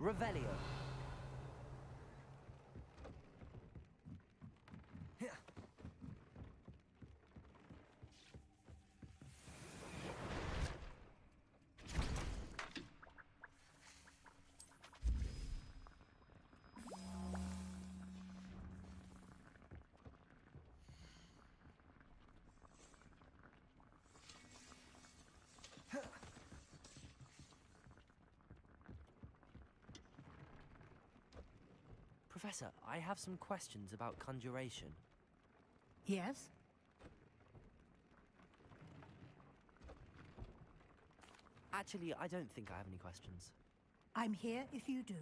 Revelio. Professor, I have some questions about conjuration. Yes? Actually, I don't think I have any questions. I'm here if you do.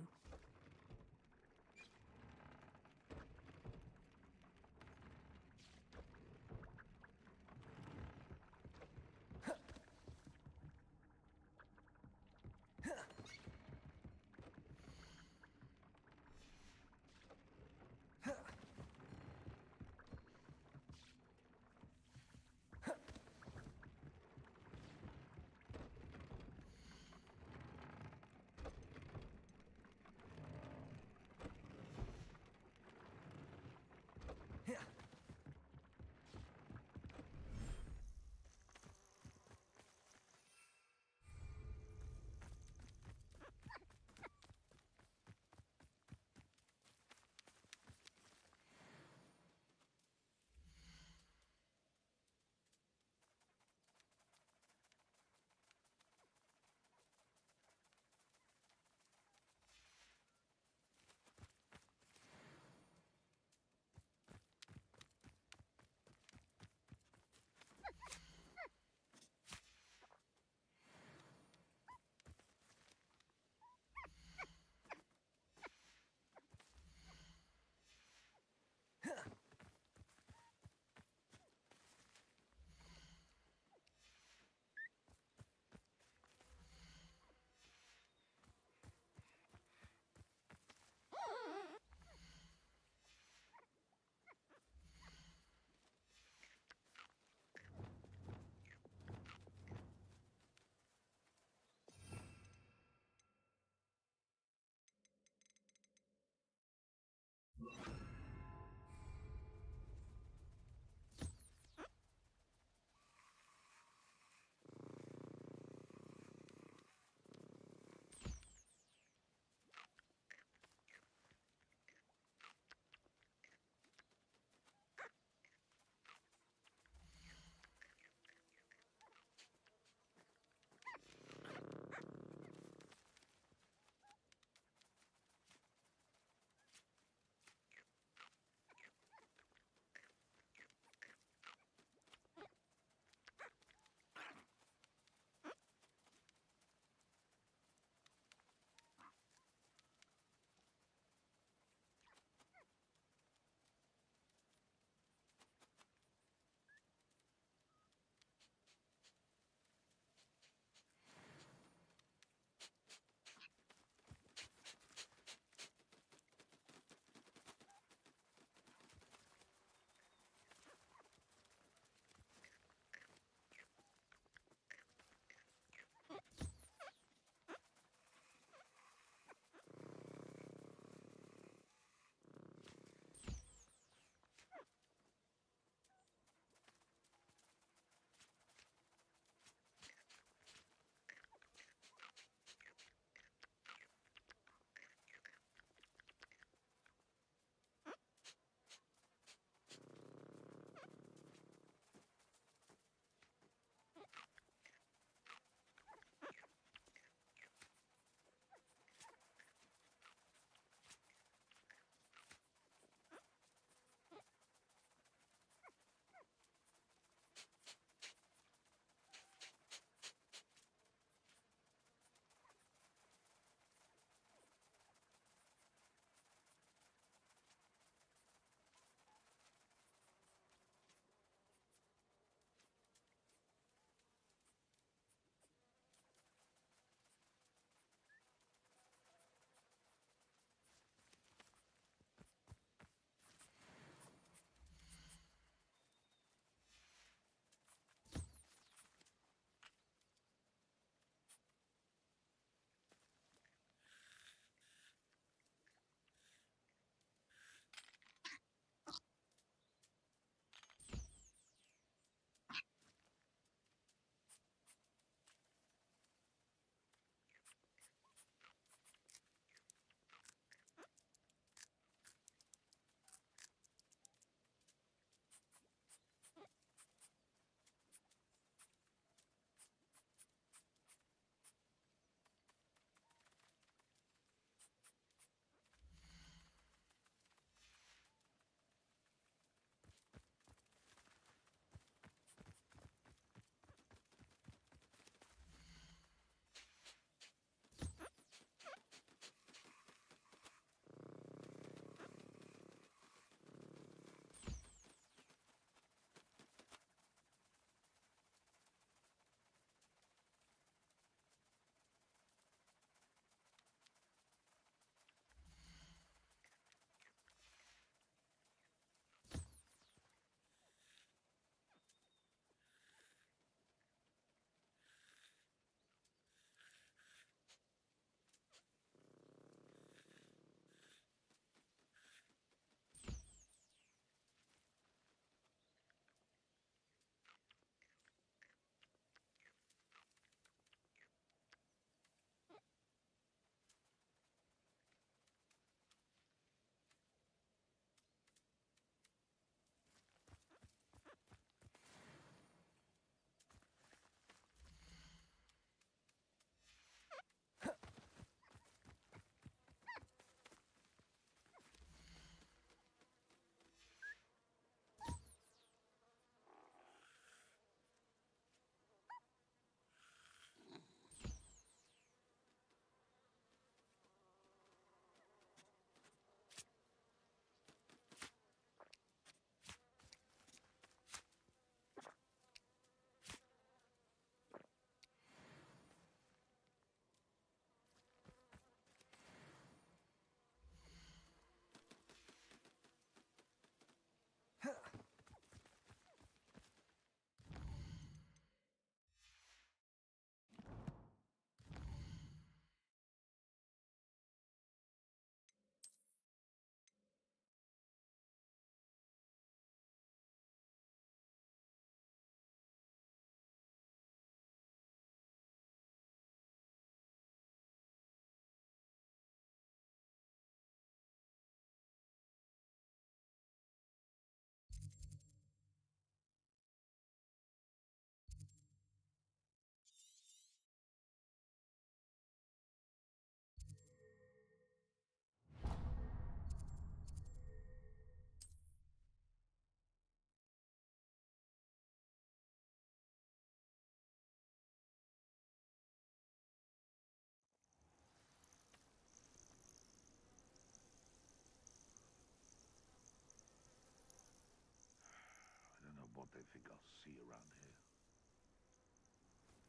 what they think I'll see around here.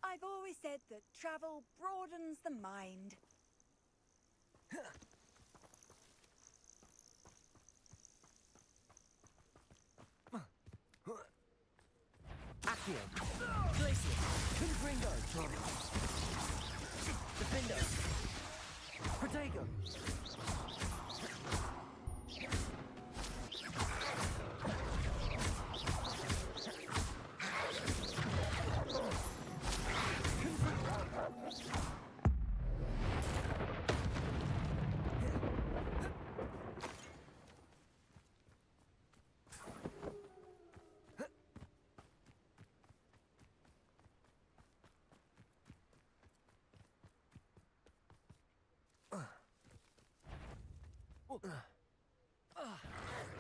I've always said that travel broadens the mind. Accio. Glacius. Confringo. Defendo. Protego.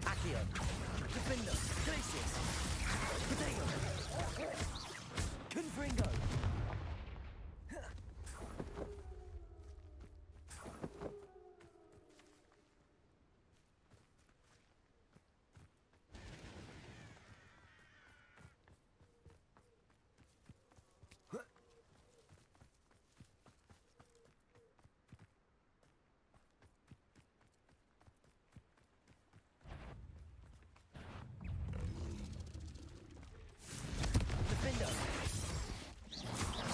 Accio. Defendo. Glacius. Protego. Confringo. Defendo.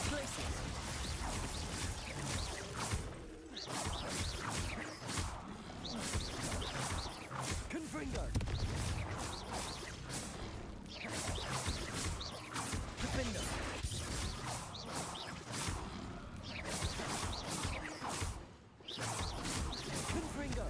Glacius. Confringo. Defendo. Confringo.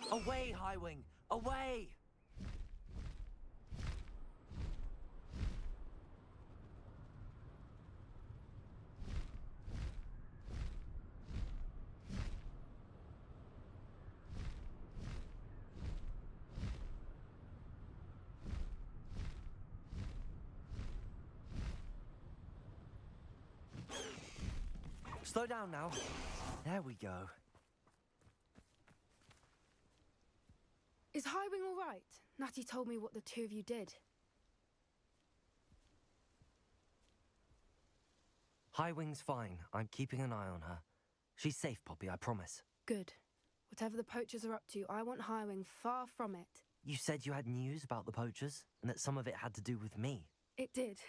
Away, Highwing! Away! Slow down now. There we go. Is Highwing all right? Natty told me what the two of you did. Highwing's fine. I'm keeping an eye on her. She's safe, Poppy, I promise. Good. Whatever the poachers are up to, I want Highwing far from it. You said you had news about the poachers, and that some of it had to do with me. It did.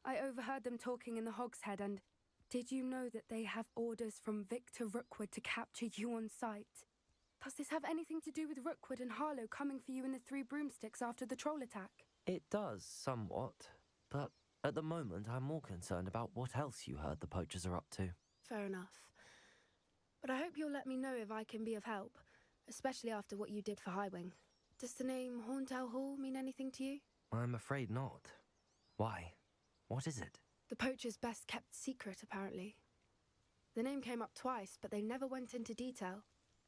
I overheard them talking in the Hogshead, and did you know that they have orders from Victor Rookwood to capture you on sight? Does this have anything to do with Rookwood and Harlow coming for you in the Three Broomsticks after the troll attack? It does, somewhat. But at the moment, I'm more concerned about what else you heard the poachers are up to. Fair enough. But I hope you'll let me know if I can be of help, especially after what you did for Highwing. Does the name Horntail Hall mean anything to you? I'm afraid not. Why? What is it? The poachers' best kept secret, apparently. The name came up twice, but they never went into detail.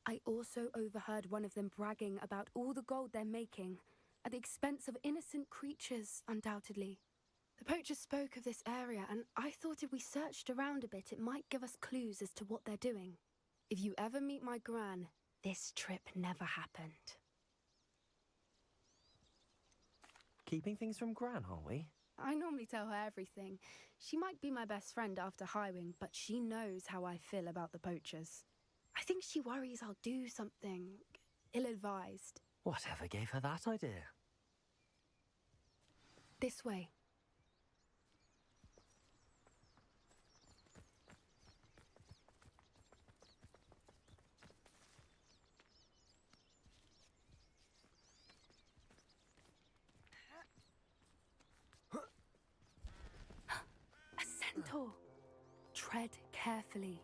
I also overheard one of them bragging about all the gold they're making, at the expense of innocent creatures, undoubtedly. The poachers spoke of this area, and I thought if we searched around a bit, it might give us clues as to what they're doing. If you ever meet my gran, this trip never happened. Keeping things from Gran, are we? I normally tell her everything. She might be my best friend after Highwing, but she knows how I feel about the poachers. I think she worries I'll do something ill-advised. Whatever gave her that idea? This way. tread carefully.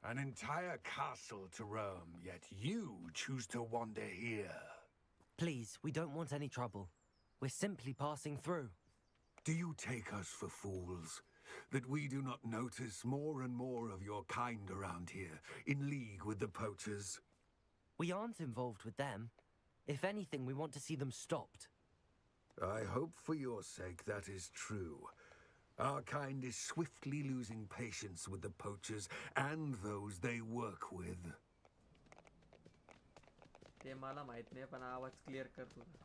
An entire castle to roam, yet you choose to wander here. Please, we don't want any trouble. We're simply passing through. Do you take us for fools? That we do not notice more and more of your kind around here, in league with the poachers? We aren't involved with them. If anything, we want to see them stopped. I hope for your sake that is true. Our kind is swiftly losing patience with the poachers and those they work with. ते मला माहित नाही पण आवाज clear कर तुझा.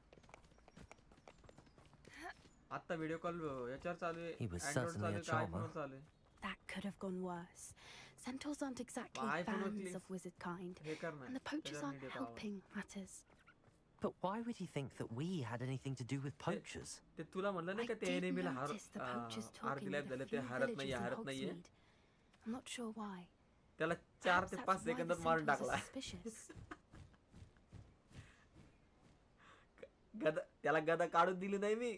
आता video call याच्यावर चालू आहे. He was Android certainly a चालू आहे, charmer. iPhone चालू आहे. That could have gone worse. Centaurs aren't exactly iPhone fans click. of wizard kind, हे कर ना. and the poachers त्याच्यावर aren't video पाहावं. helping matters. But why would he think that we had anything to do with poachers? ते तुला म्हणलं नाही I का ते did एनिमीला notice the poachers talking Aarti life with a झालं ते few हारत villagers नाहीये in हारत नाहीये. Hogsmeade. I'm not sure why. त्याला 4 Perhaps ते that's 5 why the सेकंदात मारून Centaurs टाकला. are suspicious. गदा त्याला गदा काढून दिली नाही मी.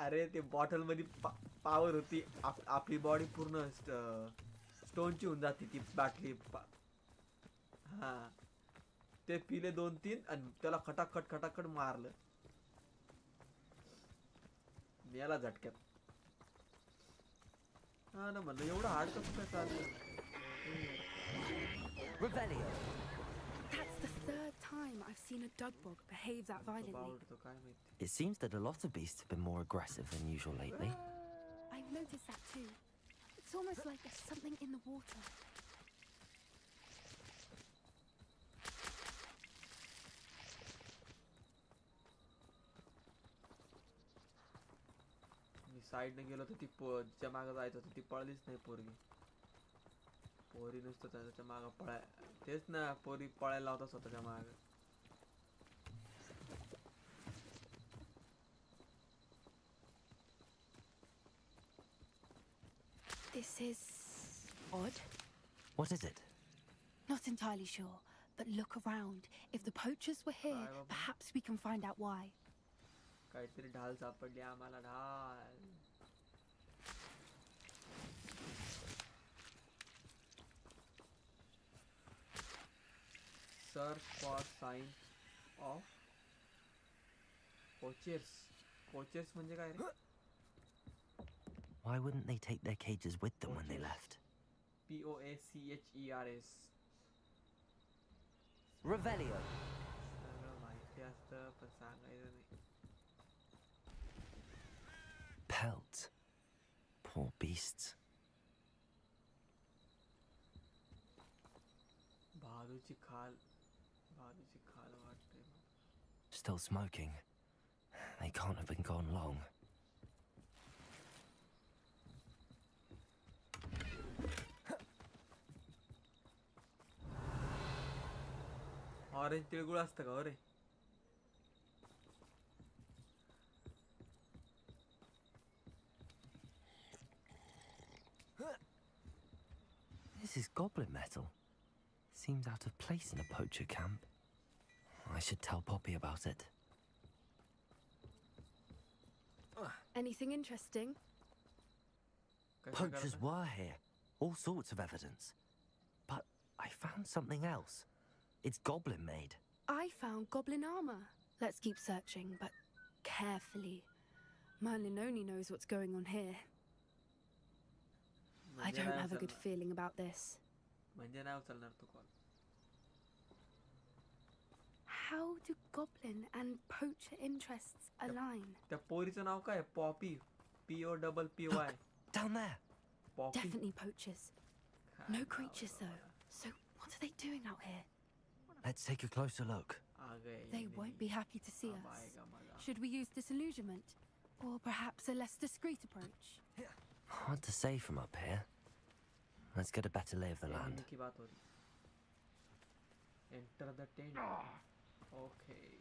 अरे ते बॉटल मध्ये पावर होती. आपली बॉडी पूर्ण स्टोनची होऊन जाते ती बाटली. हा ते पिले 2-3 आणि त्याला खटाखट खटाखट मारलं. मेला झटक्यात. हा ना म्हणलं एवढं हार्ड कसं काय चाललं. Revelio. That's the third time I've seen a dugbog behave that violently. बावळतो काय माहिती. It seems that a lot of beasts have been more aggressive than usual lately. I've noticed that too. It's almost like there's something in the water. मी साईडने गेलो तर ती जिच्या मागे जायचं होतं ती पळलीच नाही पोरगी. पोरी नुसतं त्याच्या मागं पळाय. तेच ना पोरी पळायला लावतात स्वतःच्या मागं. This is odd. What is it? Not entirely sure, but look around. If the poachers were here, perhaps we can find out why. काहीतरी ढाल सापडली आम्हाला. ढाल. Search for signs of poachers. Poachers म्हणजे काय रे? Why wouldn't they take their cages with them when they left? Poachers. Revelio. सगळं माहिती असतं पण सांगायचं नाही. Pelt. Poor beasts. भालूची खाल वाटते. Still smoking. They can't have been gone long. Orange tilgul असतं का रे? This is goblin metal. Seems out of place in a poacher camp. I should tell Poppy about it. Anything interesting? Poachers were here. All sorts of evidence. But I found something else. It's goblin made. I found goblin armor. Let's keep searching, but carefully. Merlin only knows what's going on here. I don't have a good feeling about this. म्हणजे नाही उचलणार तू call. How do goblin and poacher interests align? त्या पोरीचं नाव काय? Poppy. POPPY. Down there. Poppy. Definitely poachers. No creatures though. So what are they doing out here? Let's take a closer look. They won't be happy to see us. Should we use disillusionment? Or perhaps a less discreet approach? Hard to say from up here. Let's get a better lay of the land. की बात हो रही. Enter the tent. Okay.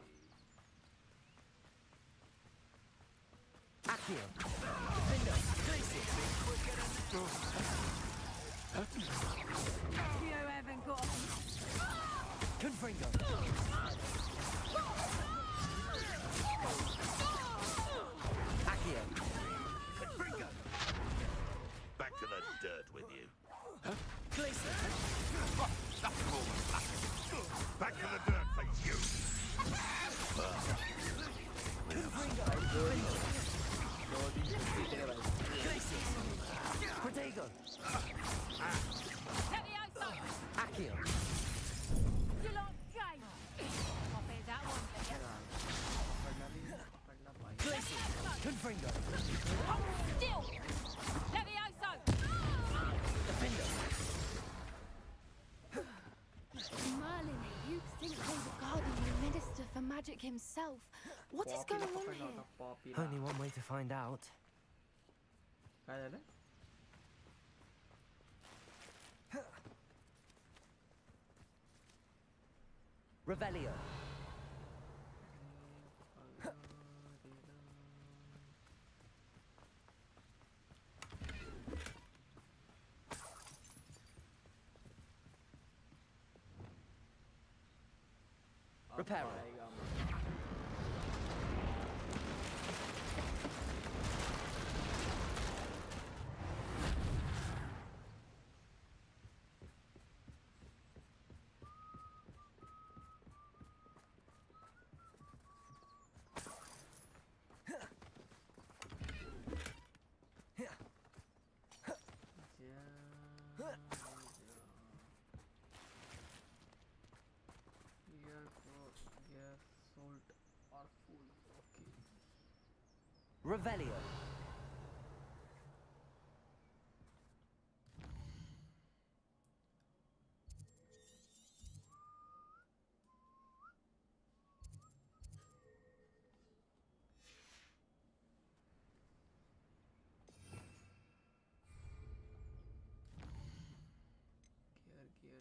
Accio. Defender. Glacius. You haven't got Confringo. Accio. Back to the dirt with you. Glacier. Back to the dirt for you. Protego. Levioso! Accio. You lot game! Copy that one. Glacier. Confringo. Still! Levioso! Defender. Merlin, you think they were guarding the Minister for Magic himself. What is going on here? Only one way to find out. काय झालं Revelio. Reparo. Salt or full. Okay. Revelio. Gear.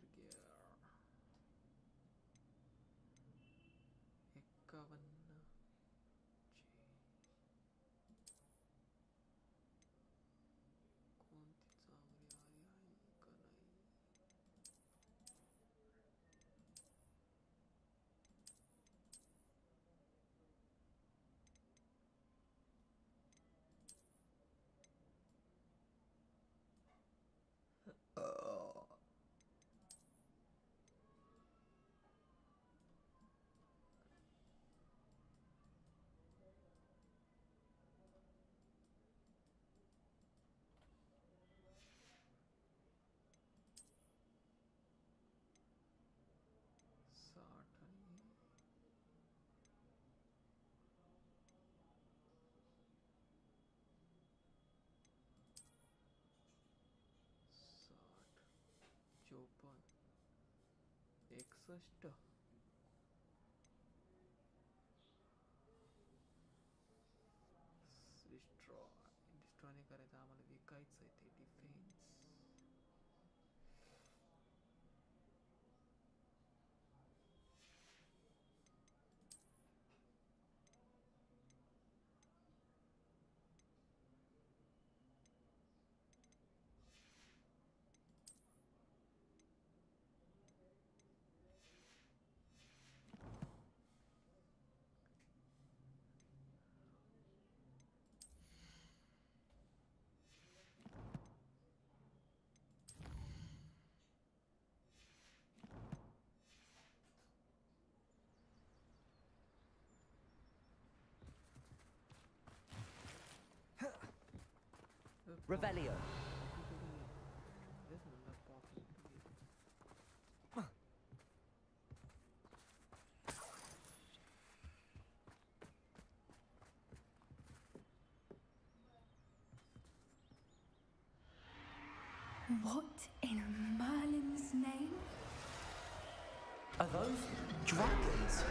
51 कोणती चांगली आहे का नाही चौपन 61 destroy नाही करायचं आम्हाला विकायचं आहे ते defence Revelio. What in Merlin's name? Are those dragons?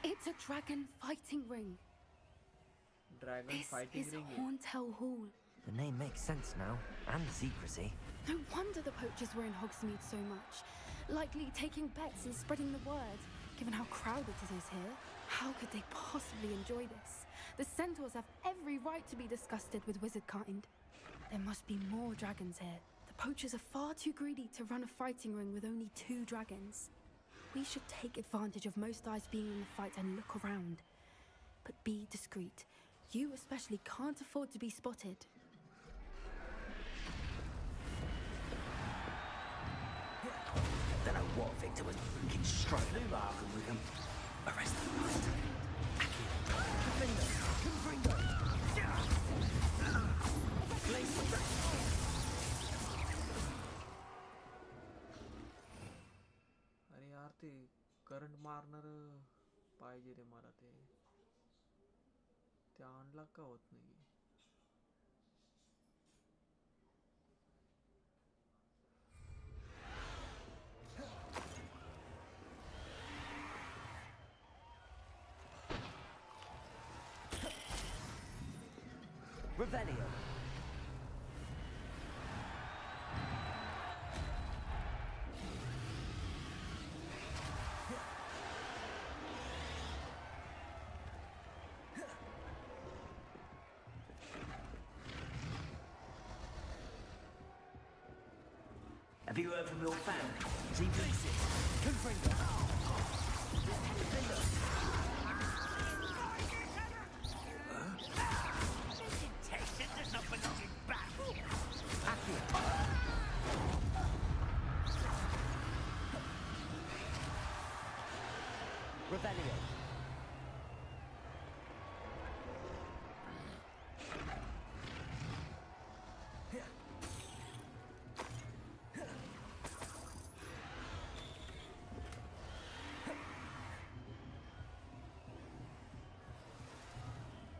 It's a dragon fighting ring. Dragon This fighting is ring. Horntail Hall. The name makes sense now, and the secrecy. No wonder the poachers were in Hogsmeade so much. Likely taking bets and spreading the word, given how crowded it is here. How could they possibly enjoy this? The centaurs have every right to be disgusted with wizard kind. There must be more dragons here. The poachers are far too greedy to run a fighting ring with only 2 dragons. We should take advantage of most eyes being in the fight and look around. But be discreet. You especially can't afford to be spotted. Don't know what Victor was thinking straight at bargain with him. Arrest the bastard. अरे यार ते current मारणार पाहिजे रे मला ते unlock का होत नाही Revelio. Have you heard from your family? See places. Confringo. Revelio.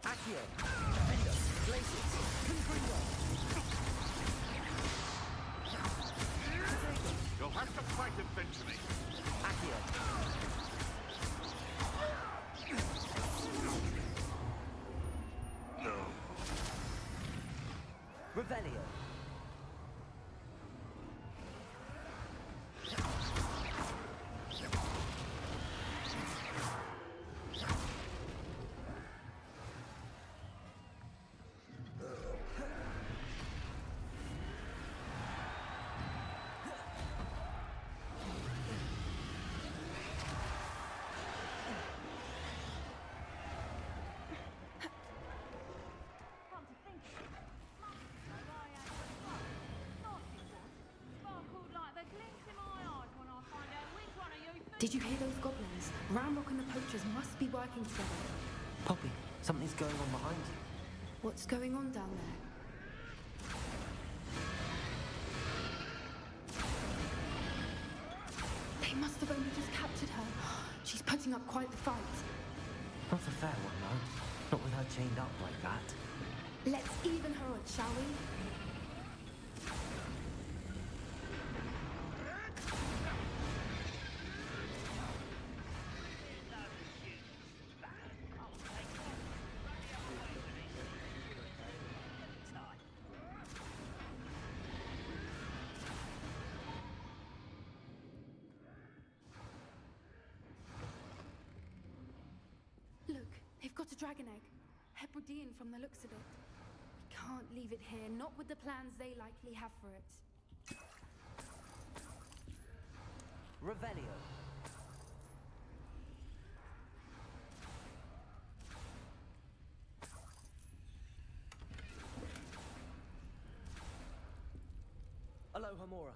Accio. Defendo. Places. Confringo. You'll have to fight eventually. Accio. No. Revelio. Did you hear those goblins? Ramrock and the poachers must be working together. Poppy, something's going on behind you. What's going on down there? They must have only just captured her. She's putting up quite the fight. Not a fair one, though. Not with her chained up like that. Let's even her odds, shall we? Look, they've got a dragon egg. Hebridean from the looks of it. We can't leave it here, not with the plans they likely have for it. Revelio. Aloha Mora.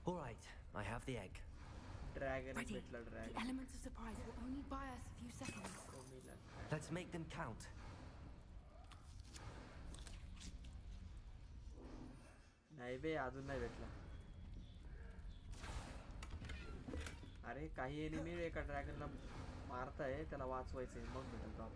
All right, I have the egg. Dragon Ready. भेटला The dragon elements of surprise will only buy us a few seconds. Let's make them count. नाही बे अजून नाही भेटला अरे काही enemy एका ड्रॅगनला मारताय त्याला वाचवायचंय मग भेटेल drop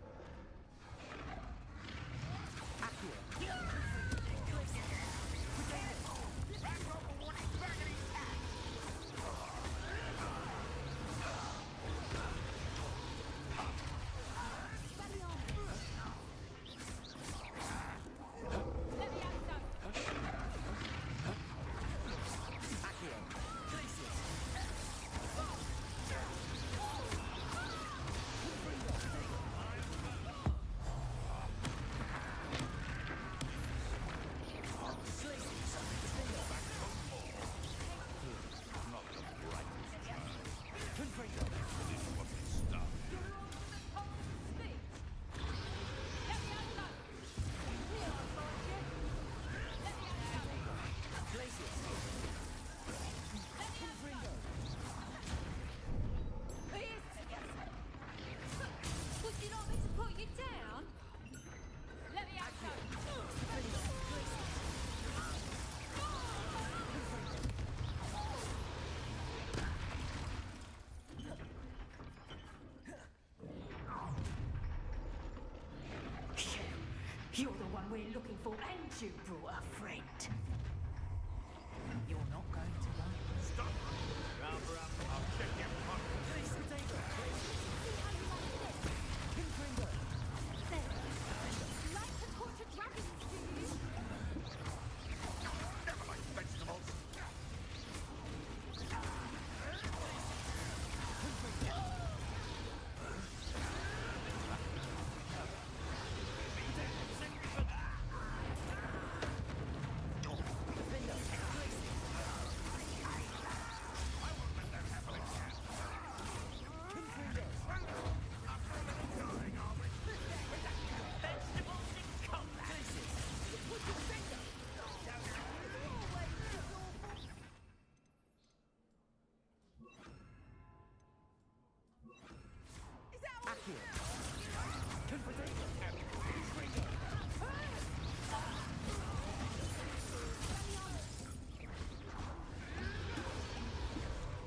You're the one we're looking for, and you brought a friend. You're not going to like this. Stop! Round, I'll check your pocket. Like to torture dragons, do you? Never like vegetables.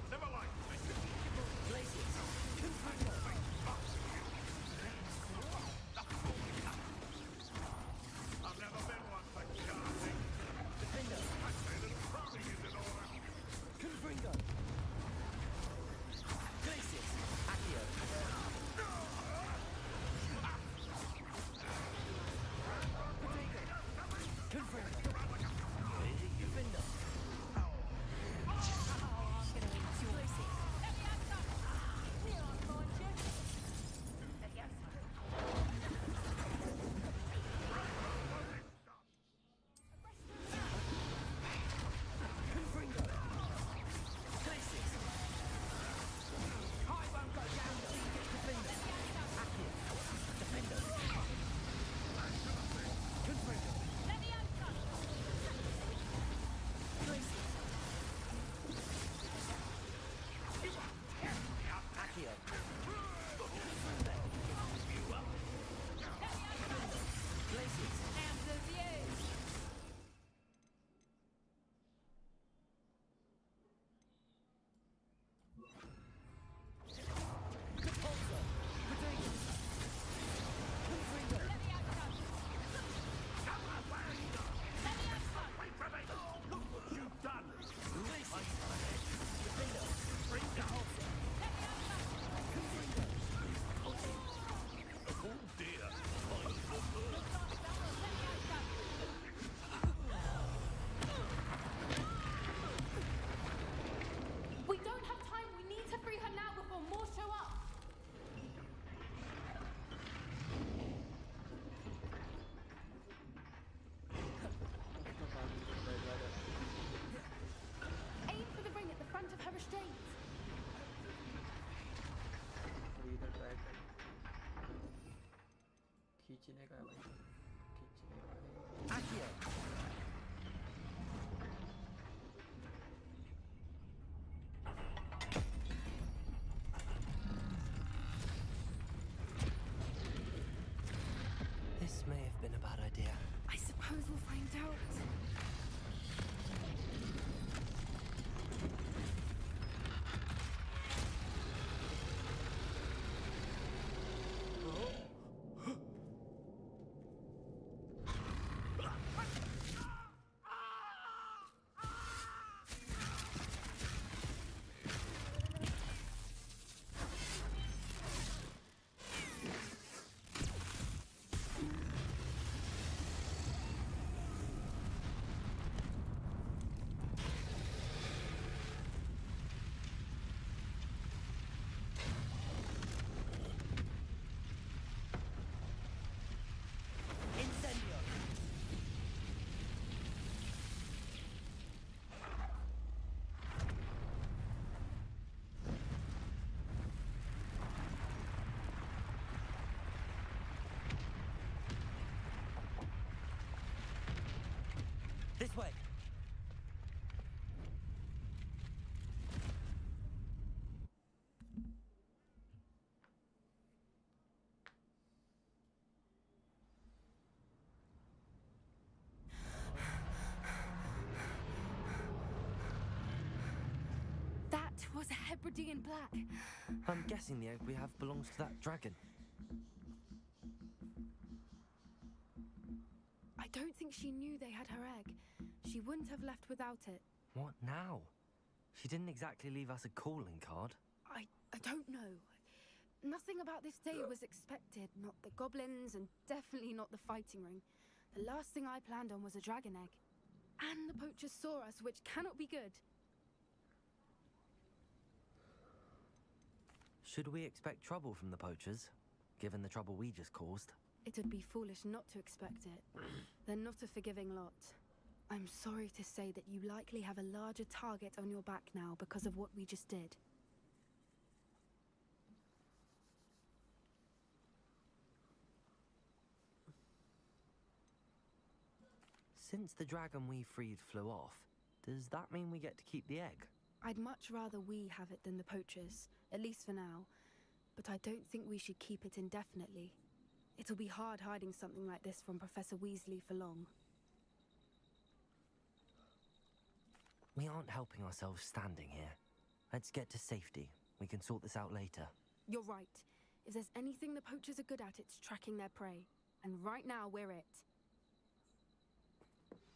Never like I've never been one for charging. I say that crowding isn't all that. We don't have time. We need to free her now before more show up. Aim for the ring at the front of her restraints. इधर try कर खींचने का है भाई खींचने का है find out. Incendio! This way! That was a Hebridean black. I'm guessing the egg we have belongs to that dragon. I don't think she knew they had her egg. She wouldn't have left without it. What now? She didn't exactly leave us a calling card. I don't know. Nothing about this day was expected. Not the goblins, and definitely not the fighting ring. The last thing I planned on was a dragon egg. And the poachers saw us, which cannot be good. Should we expect trouble from the poachers, given the trouble we just caused? It would be foolish not to expect it. They're not a forgiving lot. I'm sorry to say that you likely have a larger target on your back now because of what we just did. Since the dragon we freed flew off, does that mean we get to keep the egg? I'd much rather we have it than the poachers, at least for now. But I don't think we should keep it indefinitely. It'll be hard hiding something like this from Professor Weasley for long. We aren't helping ourselves standing here. Let's get to safety. We can sort this out later. You're right. If there's anything the poachers are good at, it's tracking their prey. And right now, we're it.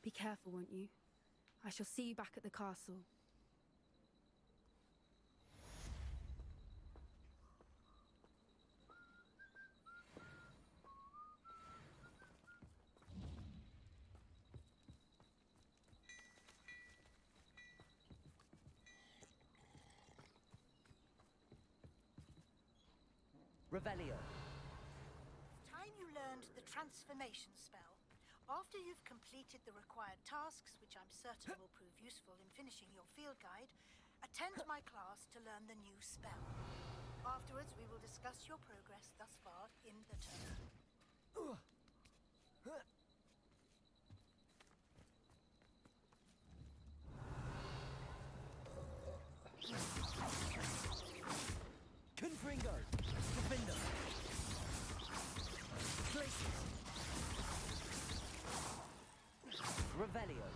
Be careful, won't you? I shall see you back at the castle. Revelio. Time you learned the transformation spell. After you've completed the required tasks, which I'm certain will prove useful in finishing your field guide, attend my class to learn the new spell. Afterwards, we will discuss your progress thus far in the term. Confringo! Defender! Places! Revelio!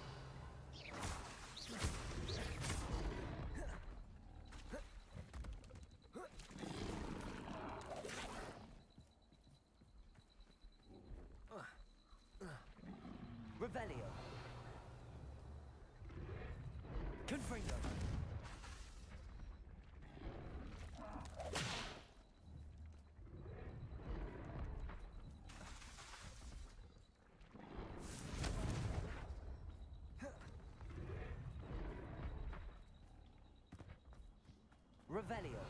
Revelio! Confringo! Revelio.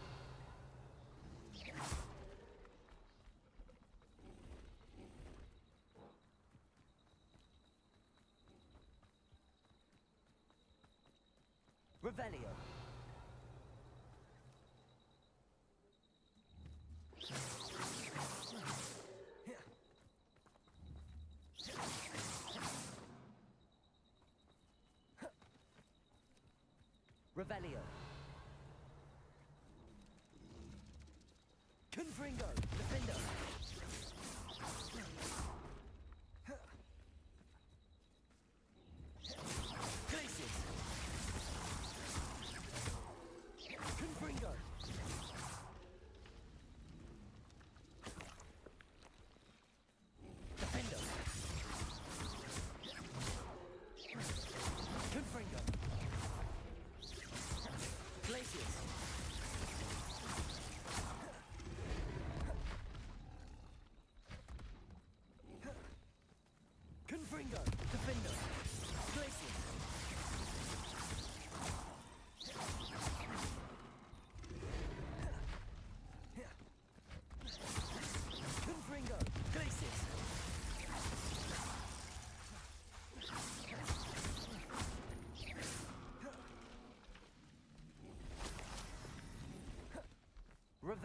Revelio. Revelio. Confringo! Defender!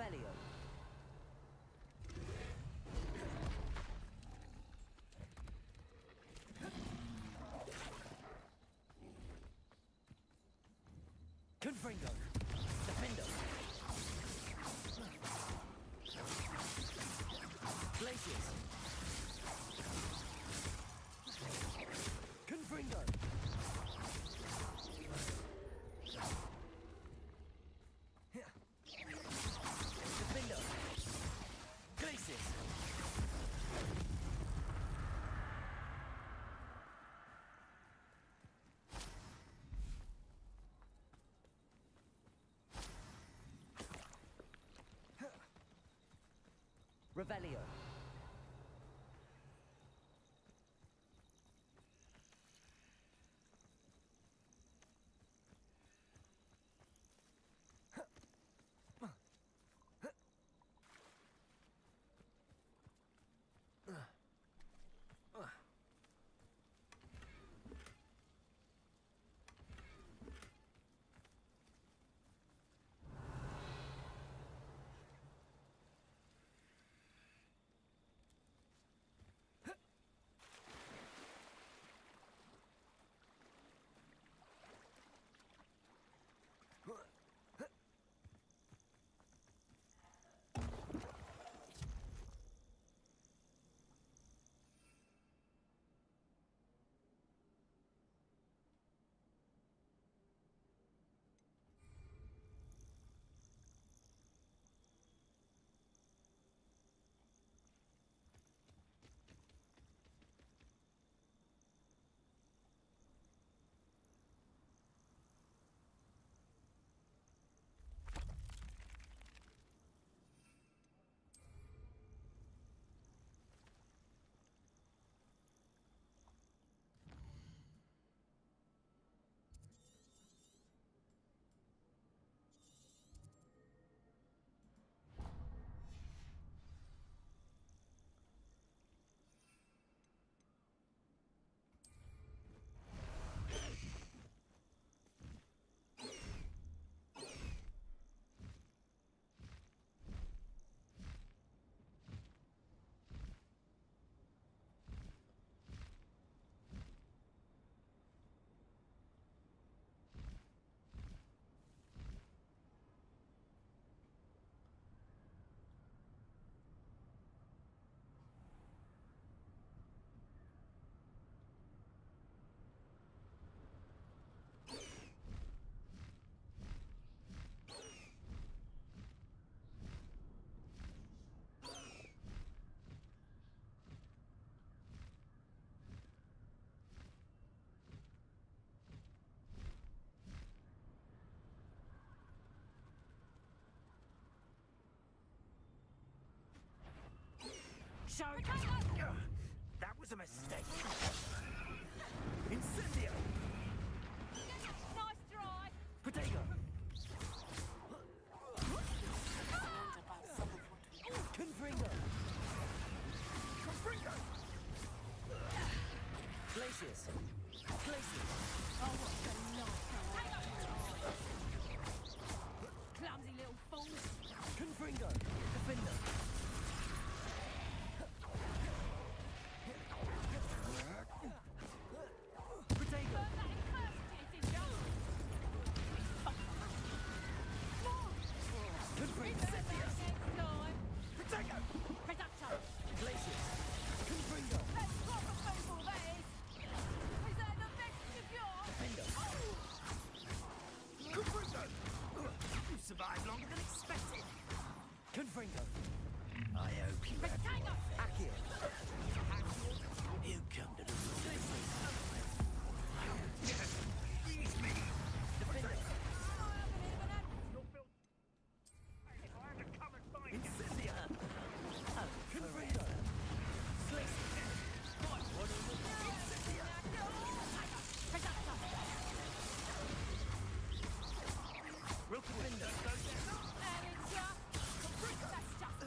Revelio. Confringo. Defendo. Glaciers. Confringo. Defendo. Glaciers. Revelio. Show. That was a mistake. Incendio. Nice try. Potato. Confringo. Confringo! Glaciers. Glaciers. Oh, what a clumsy little fool. Confringo. Defender. Potato. Burn that incapacitated Confringo. next time. Potato! Predator. Glaciers. Confringo. That's proper people, that is. Is that the best of yours? Defender. Confringo! You survived longer than expected. Confringo. I hope you have Potato. Accio. You come to the Glaciers. Freeze me! Defender. You're built... If I had to come and find you... Incendia. Confringo. Glaciers. Right, one over. Incendia. Predator. Real quick, don't go there. And it's that's just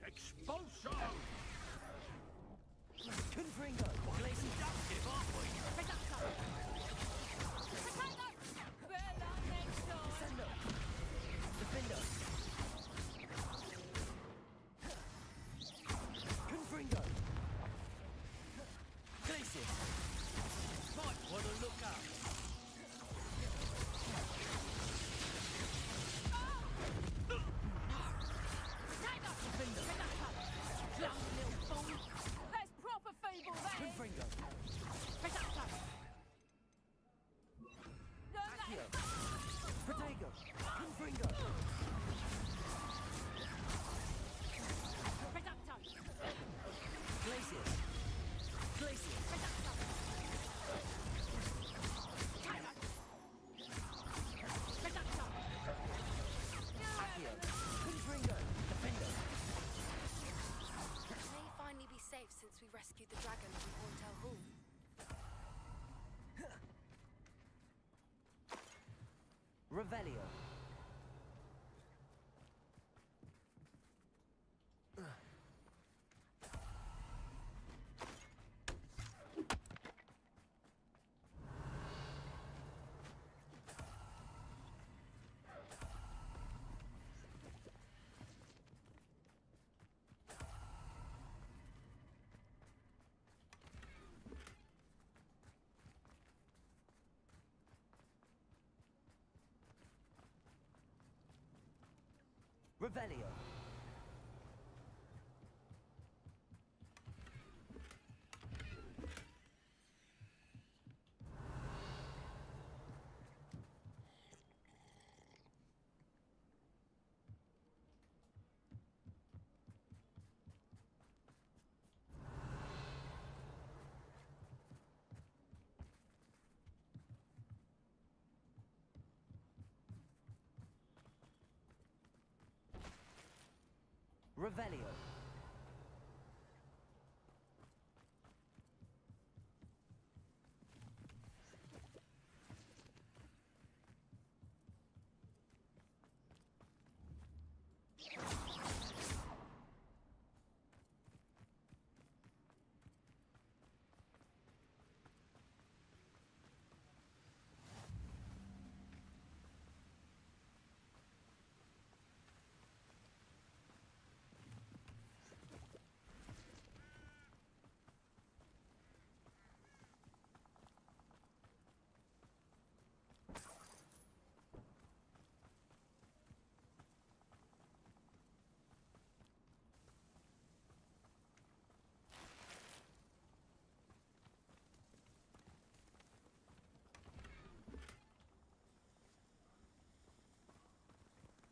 Expulso! Confringo! Well, seductive, aren't we? Bella next door. Descendo! Defendo! Confringo! Glacius! Might want to look up. Defender. Clumsy little fool. That's proper feeble, that is. Confringo! Accio! Protego! Confringo! Glacius! Glacius! Accio! Confringo! Defendo! It may finally be safe since we rescued the dragon from Hauntel Hall. Revelio! Revelio! Revelio!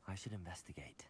I should investigate.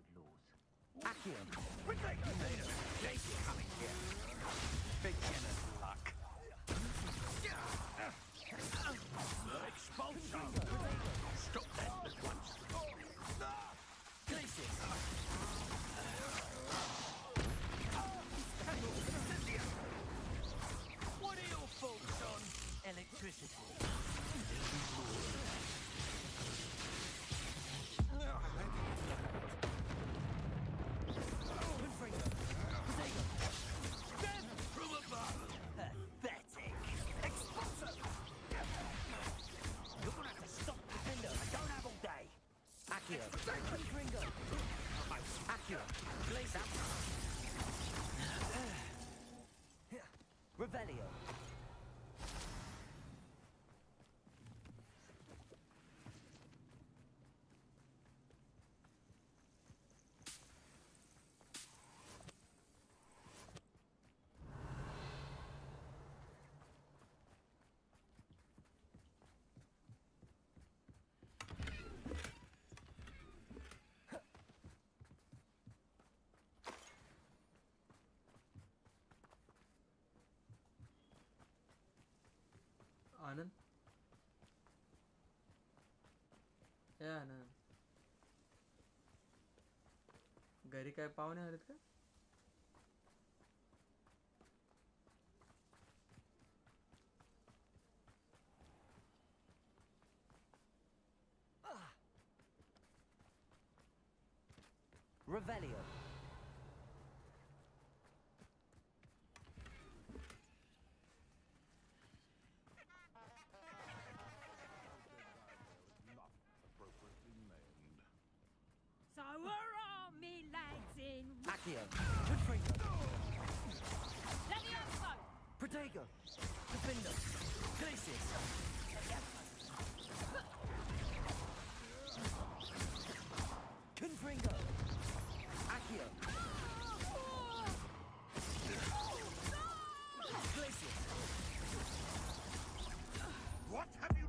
good laws. Accio! Quickly! You made a mistake coming here. Beginner's luck. Expulsion! Stop that at once. Glacius! What are your thoughts on Electricity. death from above? Pathetic. Expulsion! You're gonna have to stop the fender. I don't have all day. Accio. Ringo. Accio. Glacius. Revelio. आनंद ए आनंद घरी काय पाहुणे आलेत का Revelio. So where are me lads in Accio. Confringo. Levioso? Protego. Defender. Glacius. Confringo. Accio. Glacius. What have you...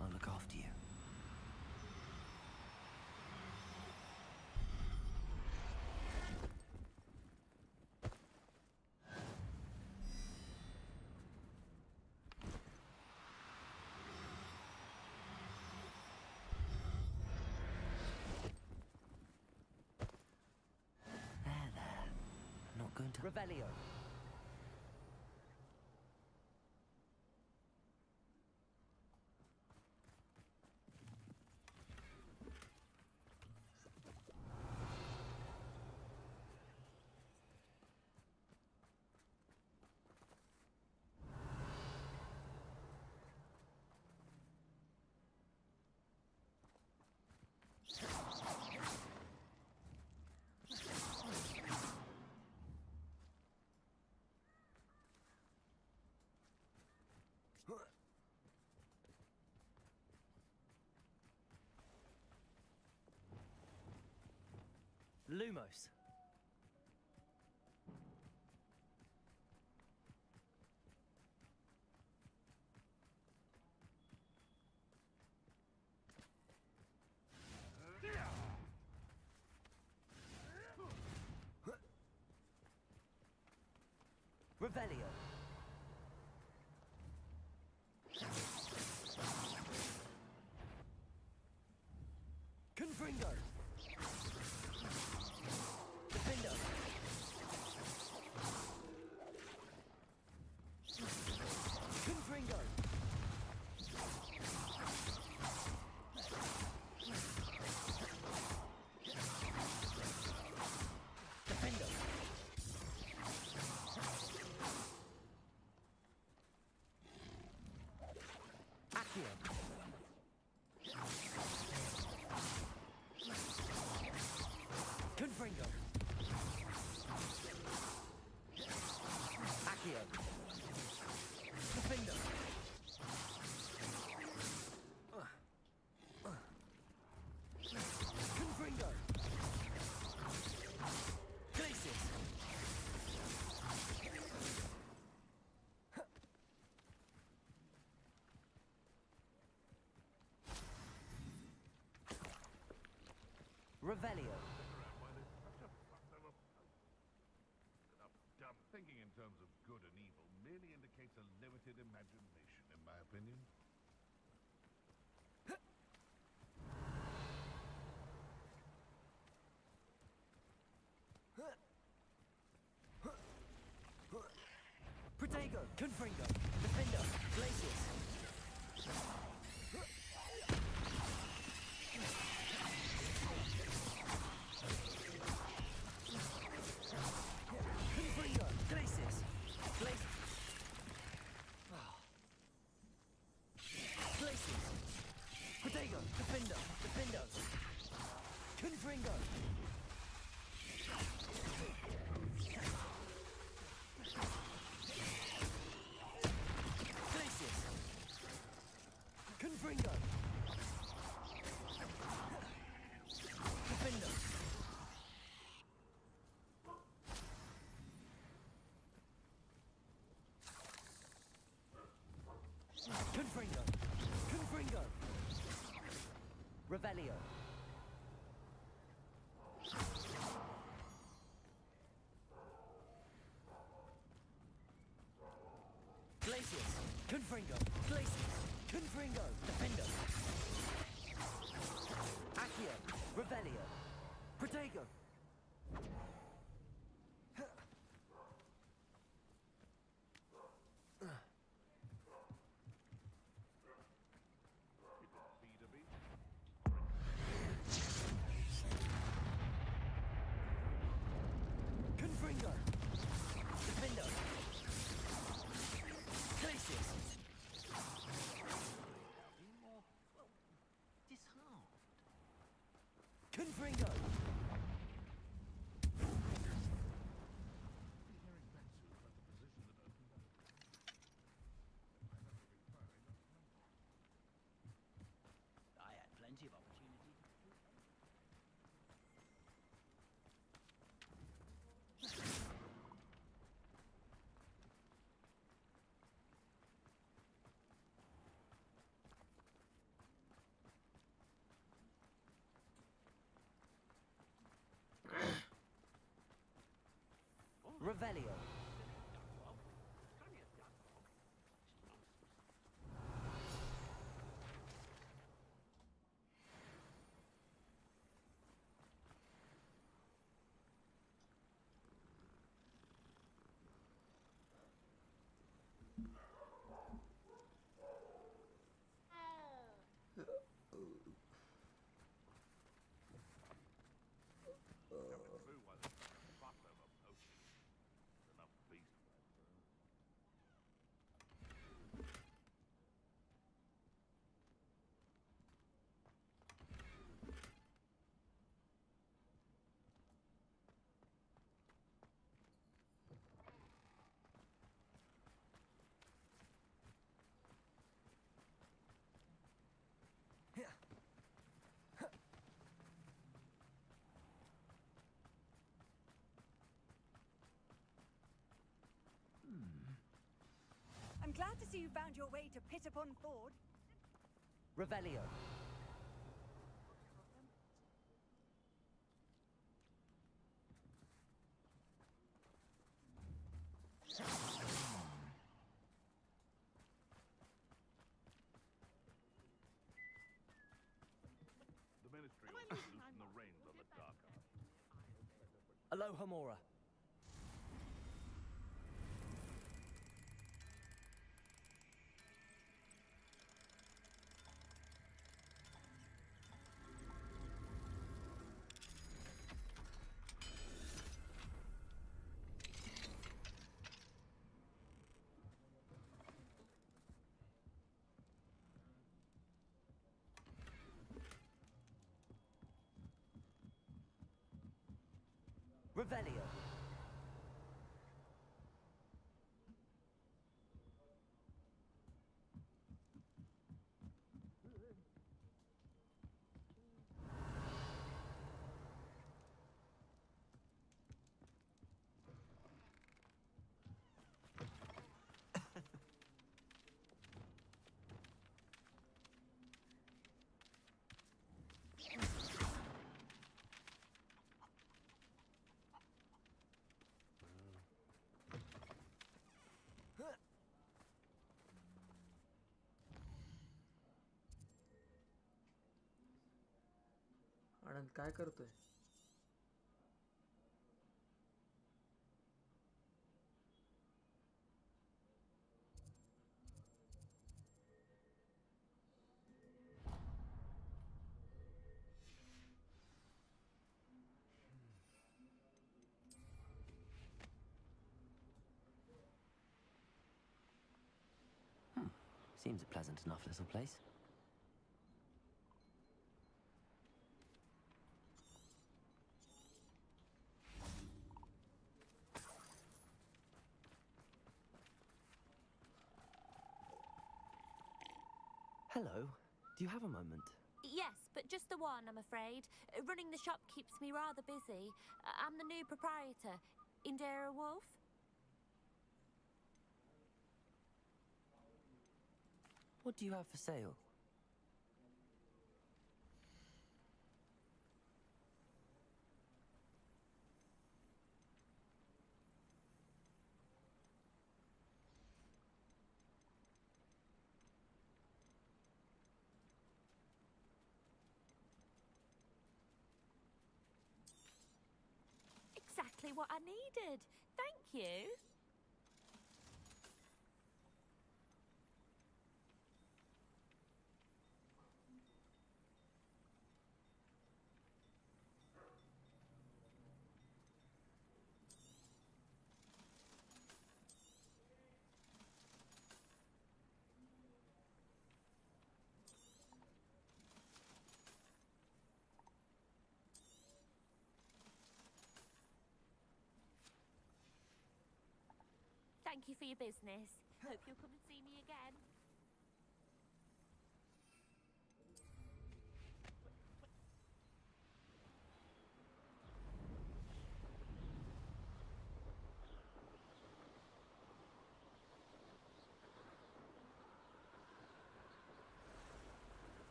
I'll look after you. There. I'm not going to... Revelio. Lumos. Revelio. Confringo. Defender. Confringo. Defender. Revelio. Thinking in terms of good and evil merely indicates a limited imagination, in my opinion. Protego, Confringo, Defendo, Glacius. Confringo, Glacius. Glacius. Glacius. Protego, Defendo, Defendo. Confringo. Glacius. Confringo. Defendo. Confringo. Confringo. Revelio. Glacius. Confringo. Glacius. Confringo. Defendo. Accio. Revelio. Protego. Confringo. Defendo. Glacius. More, well, disarmed. Confringo. I had plenty of opportunity. Revelio. I'm glad to see you found your way to Pit upon Ford. Revelio. The Ministry also loosened the reins on the Dark Arts. Aloha Mora. Revelio. आनंद काय करतोय? Seems a pleasant enough little place. Hello. Do you have a moment? Yes, but just the one, I'm afraid. Running the shop keeps me rather busy. I'm the new proprietor, Indira Wolf. What do you have for sale? Exactly what I needed. Thank you. Thank you for your business. Hope you'll come and see me again.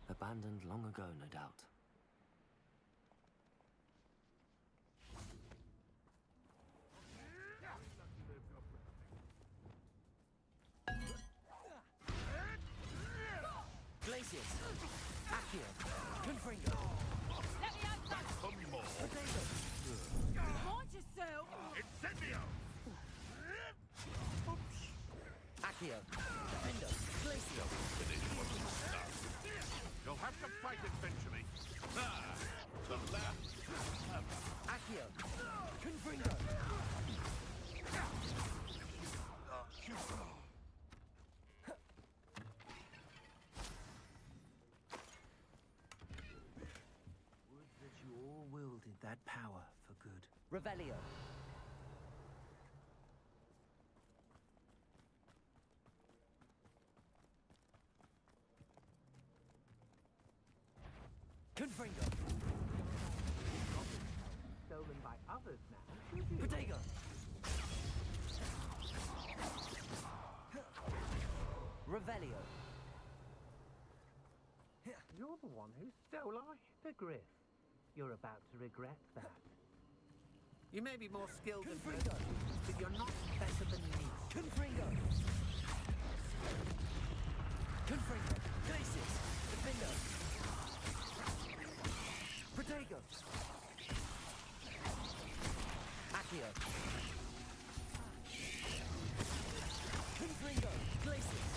Abandoned long ago, no doubt. Glacius! Accio! Confringo! Let me out that! Some more. Mind yourself! Incendio! Accio! Defendo! Glacio! You'll have to fight eventually. Ah, the last. Accio! Confringo! Would that you all wielded that power for good. Revelio! Confringo! Stolen by others now, should you? Protego! Revelio! You're the one who stole our hippogriff. You're about to regret that. You may be more skilled than Confringo! but you're not better than me. Confringo! Confringo! Glacius! Defendo! Protego! Accio! Confringo! Glacius!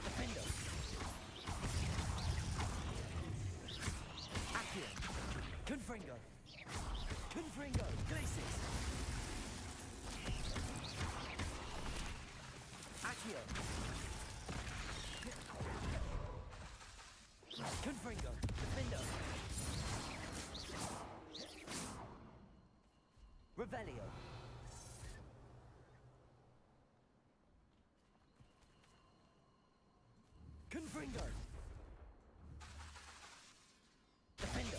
Defendo! Accio! Confringo! Confringo! Glacius! Accio! Confringo! Defendo! Revelio! Confringo! Defendo!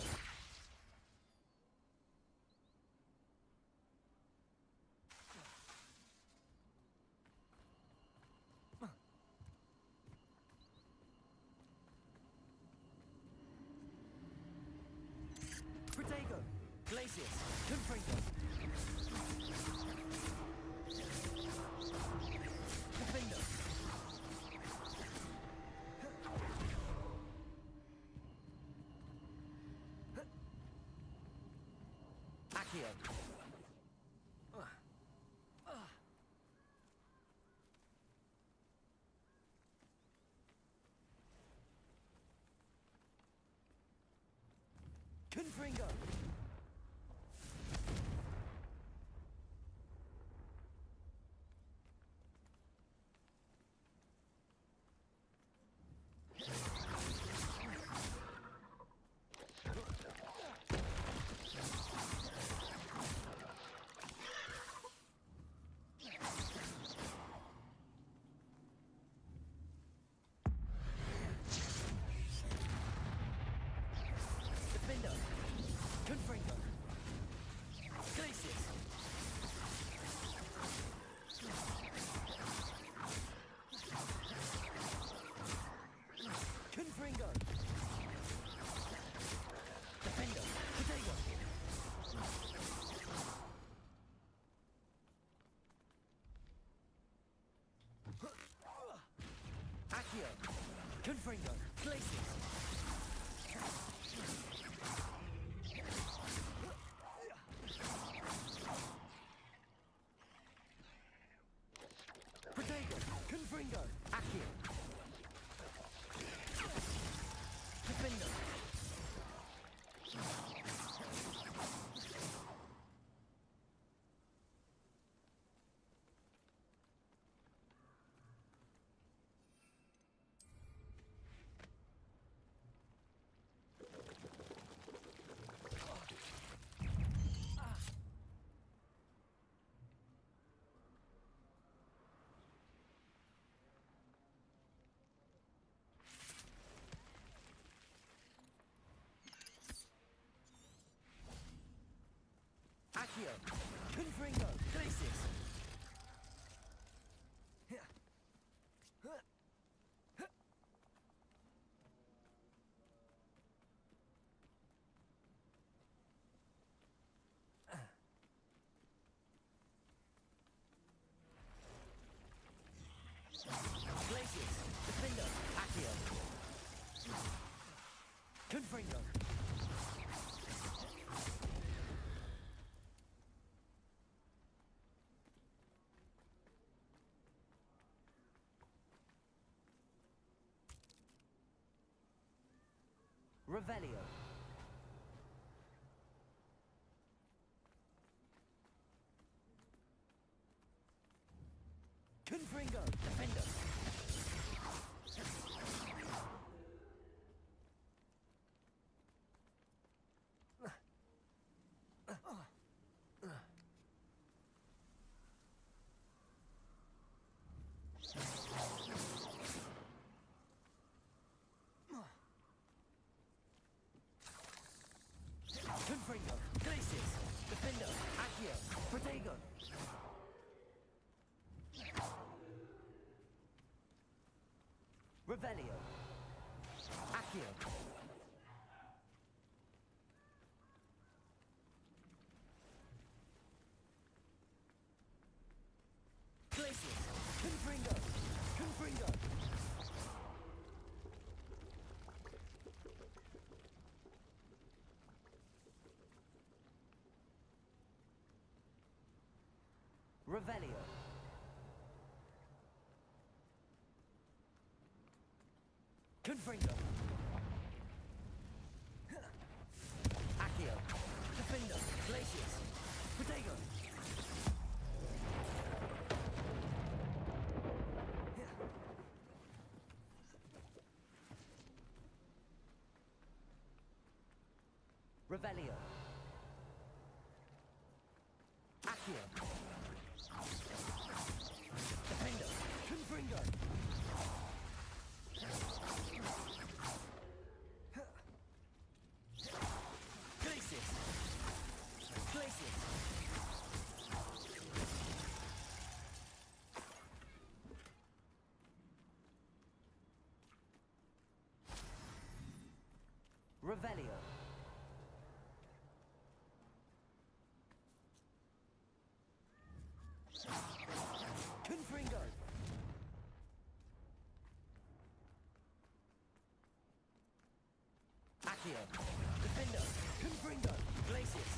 Protego! Glacius! Confringo! Accio. Confringo. Defender. Confringo. Glacius. Confringo. Defender. Potato. Accio. Confringo. Glacius. Potato. Confringo. Accio. Defender. Accio. Confringo. Glacius. Glacius. Defender. Accio. Confringo. Revelio. Confringo. Defender. Confringo. Glacius. Defender. Accio. Protego. Revelio. Accio. Glacius. Confringo. Confringo. Revelio. Confringo. Accio. Defender. Glacius. Protego. Revelio. Accio. Defender. Confringo. Glacius. Glacius. Revelio. Confringo. Accio. Defender. Confringo. Glacius.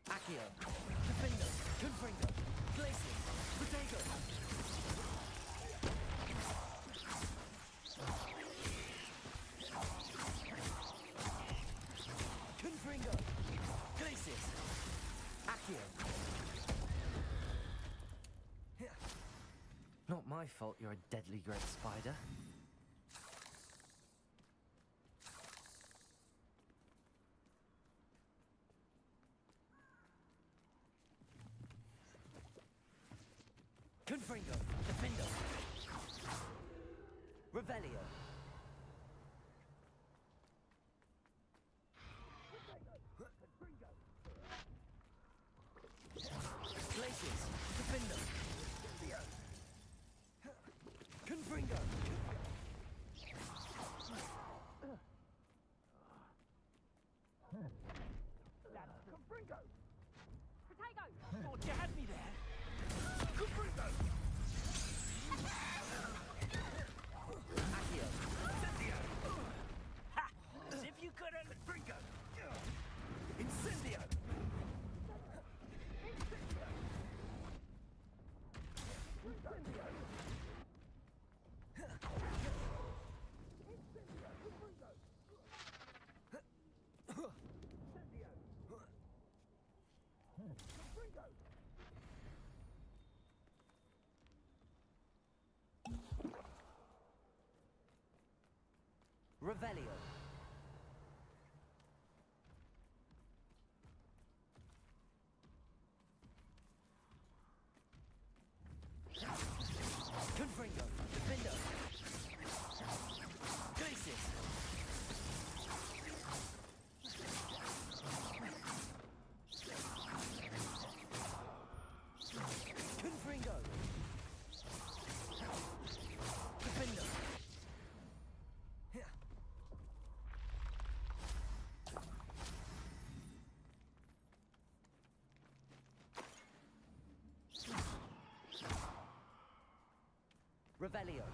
Accio. Defender. Confringo. Glacius. Potato. Confringo. Glacius. Accio. Not my fault you're a deadly great spider. Confringo. Defendo. Revelio. Glacius. Defendo. Confringo. Confringo! Potato! Thought you had me there. Confringo! Accio. Incendio! Ha! As if you couldn't. Confringo! Incendio. Revelio. Confringo. Defendo. Glacius. Confringo. Defendo. Revelio.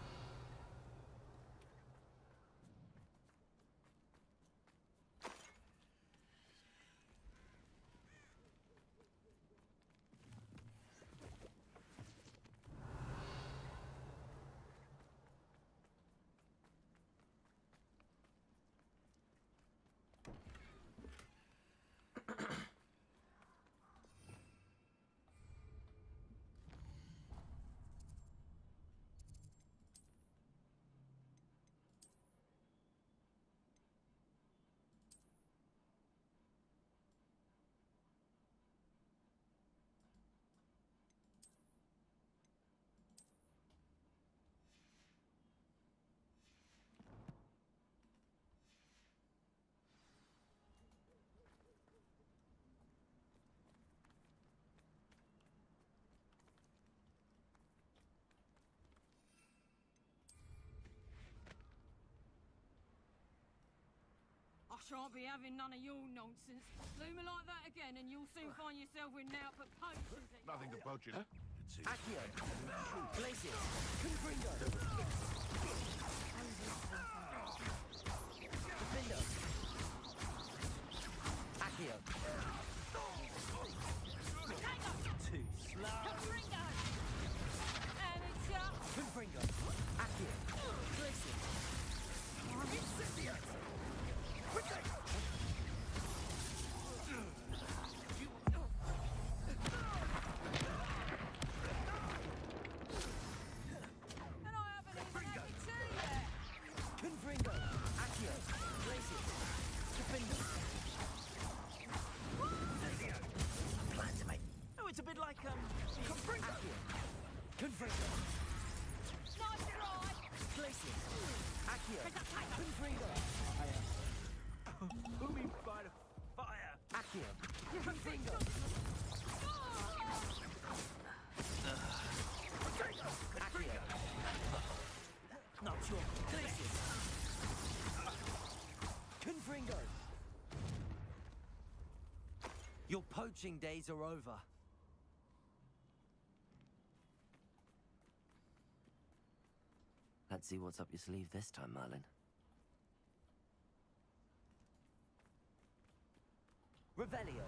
I shan't be having none of your nonsense. Do me like that again and you'll soon find yourself with naught but potions. Nothing to poach it. Accio. Glacius. Confringo. Defendo. Accio. Too slow. Confringo! Amateur! Confringo. Accio. Glacius. Incendio. And I haven't even had my tea yet! Confringo. Accio. Glacius. Defendo. Plan to make. Oh, it's a bit like, Confringo. Accio. Confringo. Nice try! Glacius. Accio. Confringo. Who means by the fire? Accio. Confringo. Accio. Not sure. Glacius. Confringo. Your poaching days are over. Let's see what's up your sleeve this time, Merlin. Revelio.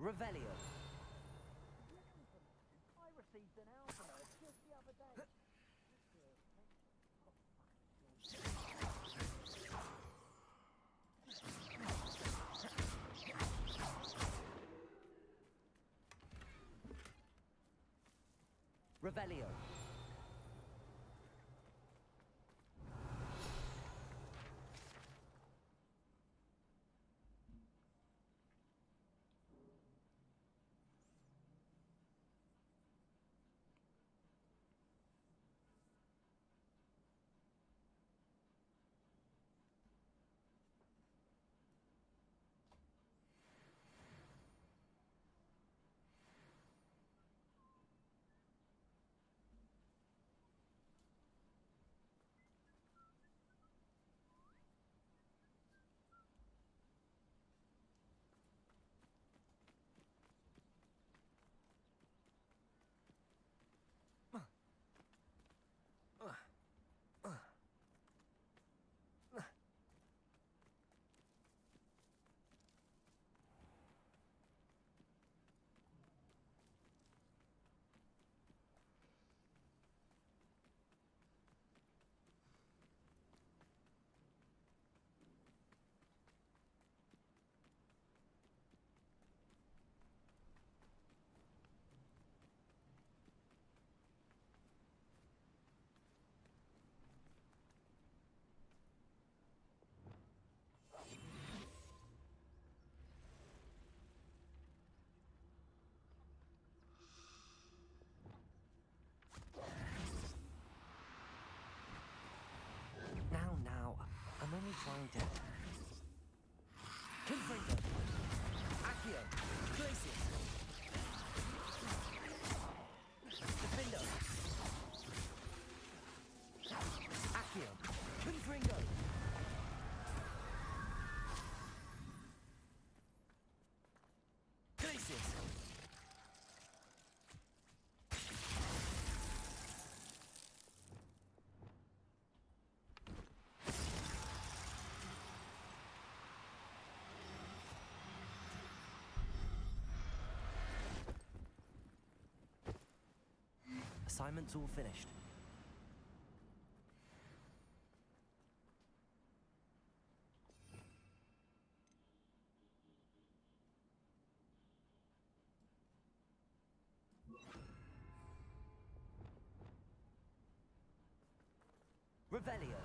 Revelio. I received an alpha just the other day. Revelio. Now, I'm only trying to... Confringo! Accio! Glacius! Defindo! Accio! Confringo! Glacius! Assignment's all finished. Revelio.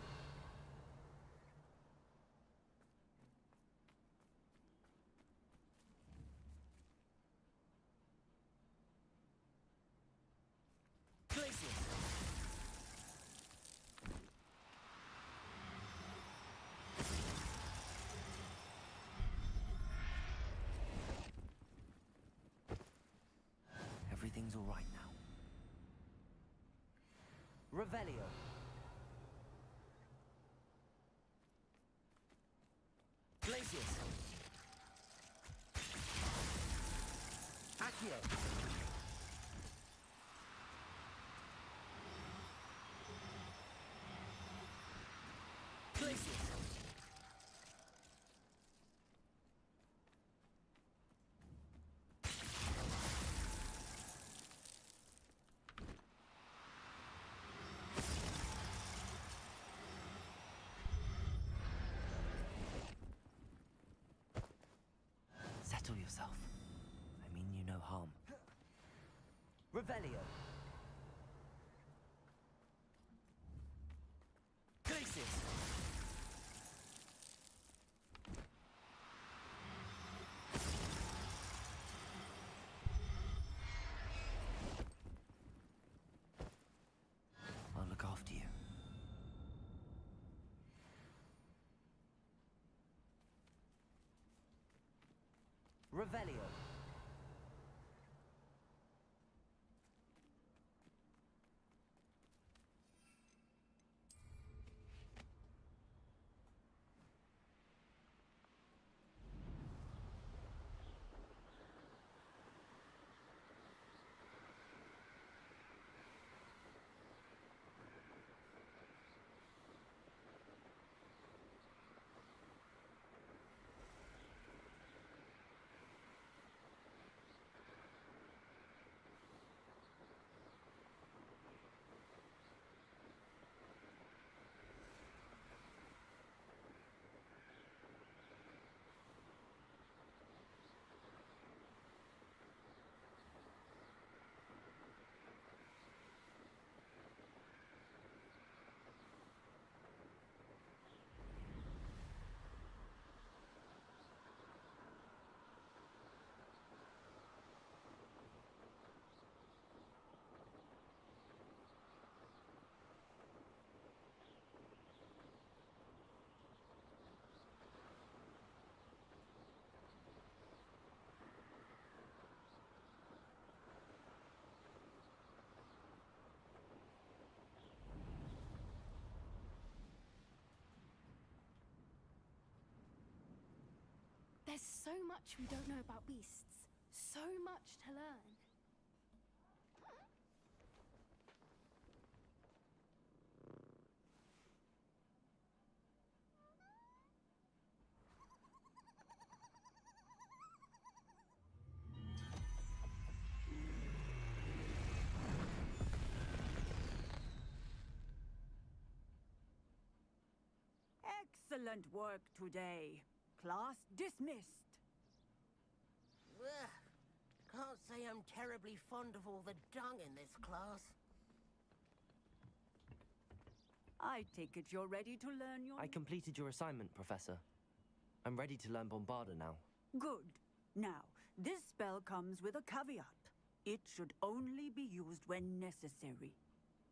Glacius. Everything's all right now. Revelio. Glacius. Accio. Glacius. Settle yourself. I mean you no harm. Revelio. Glacius. I'll look after you. Revelio. so much we don't know about beasts. So much to learn. Excellent work today. Class dismissed. Ugh. Can't say I'm terribly fond of all the dung in this class. I take it you're ready to learn your... I completed your assignment, Professor. I'm ready to learn Bombarda now. Good. Now, this spell comes with a caveat. It should only be used when necessary.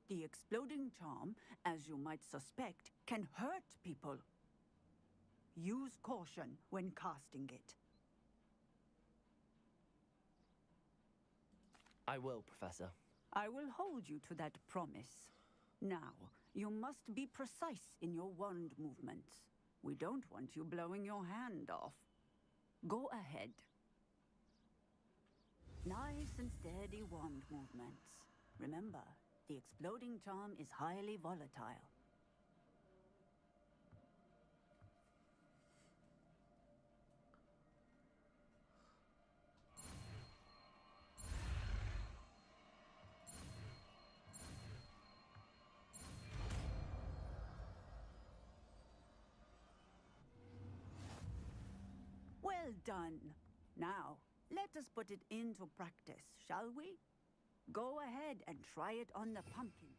The exploding charm, as you might suspect, can hurt people. Use caution when casting it. I will, Professor. I will hold you to that promise. Now, you must be precise in your wand movements. We don't want you blowing your hand off. Go ahead. Nice and steady wand movements. Remember, the exploding charm is highly volatile. Well done. Now, let us put it into practice, shall we? Go ahead and try it on the pumpkin.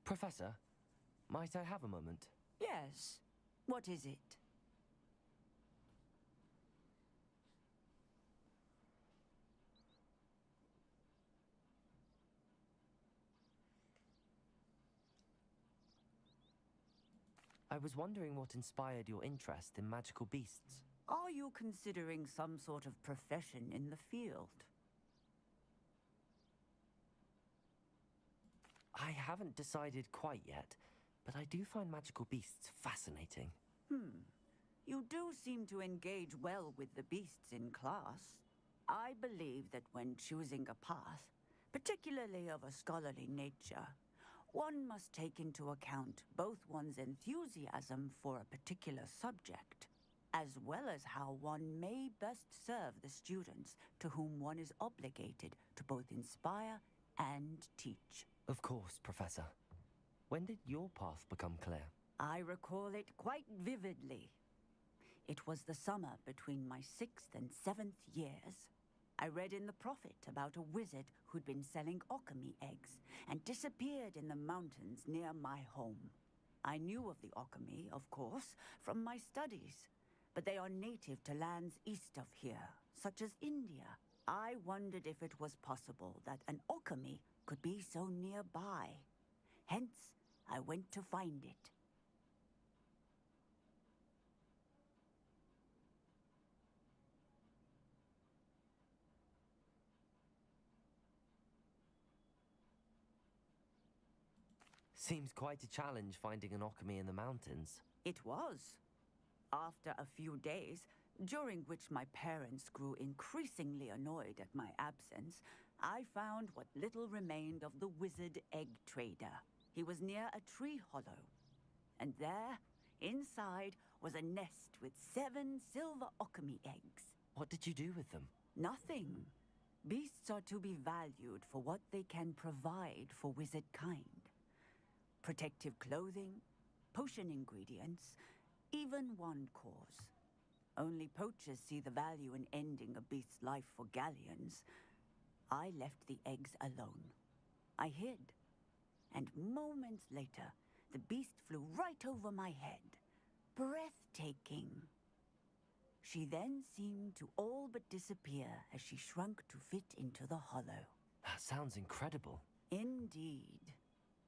Professor, might I have a moment? Yes. What is it? I was wondering what inspired your interest in magical beasts. Are you considering some sort of profession in the field? I haven't decided quite yet, but I do find magical beasts fascinating. You do seem to engage well with the beasts in class. I believe that when choosing a path, particularly of a scholarly nature, one must take into account both one's enthusiasm for a particular subject, as well as how one may best serve the students to whom one is obligated to both inspire and teach. Of course, Professor. When did your path become clear? I recall it quite vividly. It was the summer between my 6th and 7th years. I read in the Prophet about a wizard who'd been selling alchemy eggs and disappeared in the mountains near my home. I knew of the alchemy, of course, from my studies, but they are native to lands east of here, such as India. I wondered if it was possible that an alchemy could be so nearby. Hence, I went to find it. Seems quite a challenge finding an alchemy in the mountains. It was. After a few days, during which my parents grew increasingly annoyed at my absence, I found what little remained of the wizard egg trader. He was near a tree hollow. And there, inside, was a nest with 7 silver alchemy eggs. What did you do with them? Nothing. Beasts are to be valued for what they can provide for wizard kind. Protective clothing, potion ingredients, even wand cores. Only poachers see the value in ending a beast's life for galleons. I left the eggs alone. I hid. And moments later, the beast flew right over my head. Breathtaking. She then seemed to all but disappear as she shrunk to fit into the hollow. That sounds incredible. Indeed.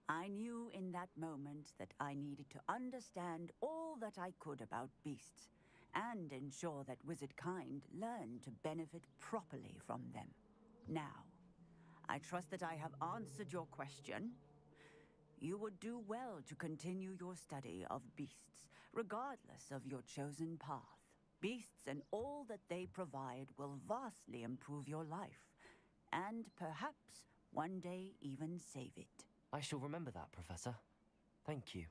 I knew in that moment that I needed to understand all that I could about beasts and ensure that wizard kind learned to benefit properly from them. Now, I trust that I have answered your question. You would do well to continue your study of beasts, regardless of your chosen path. Beasts and all that they provide will vastly improve your life, and perhaps one day even save it. I shall remember that, Professor. Thank you.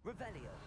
Revelio.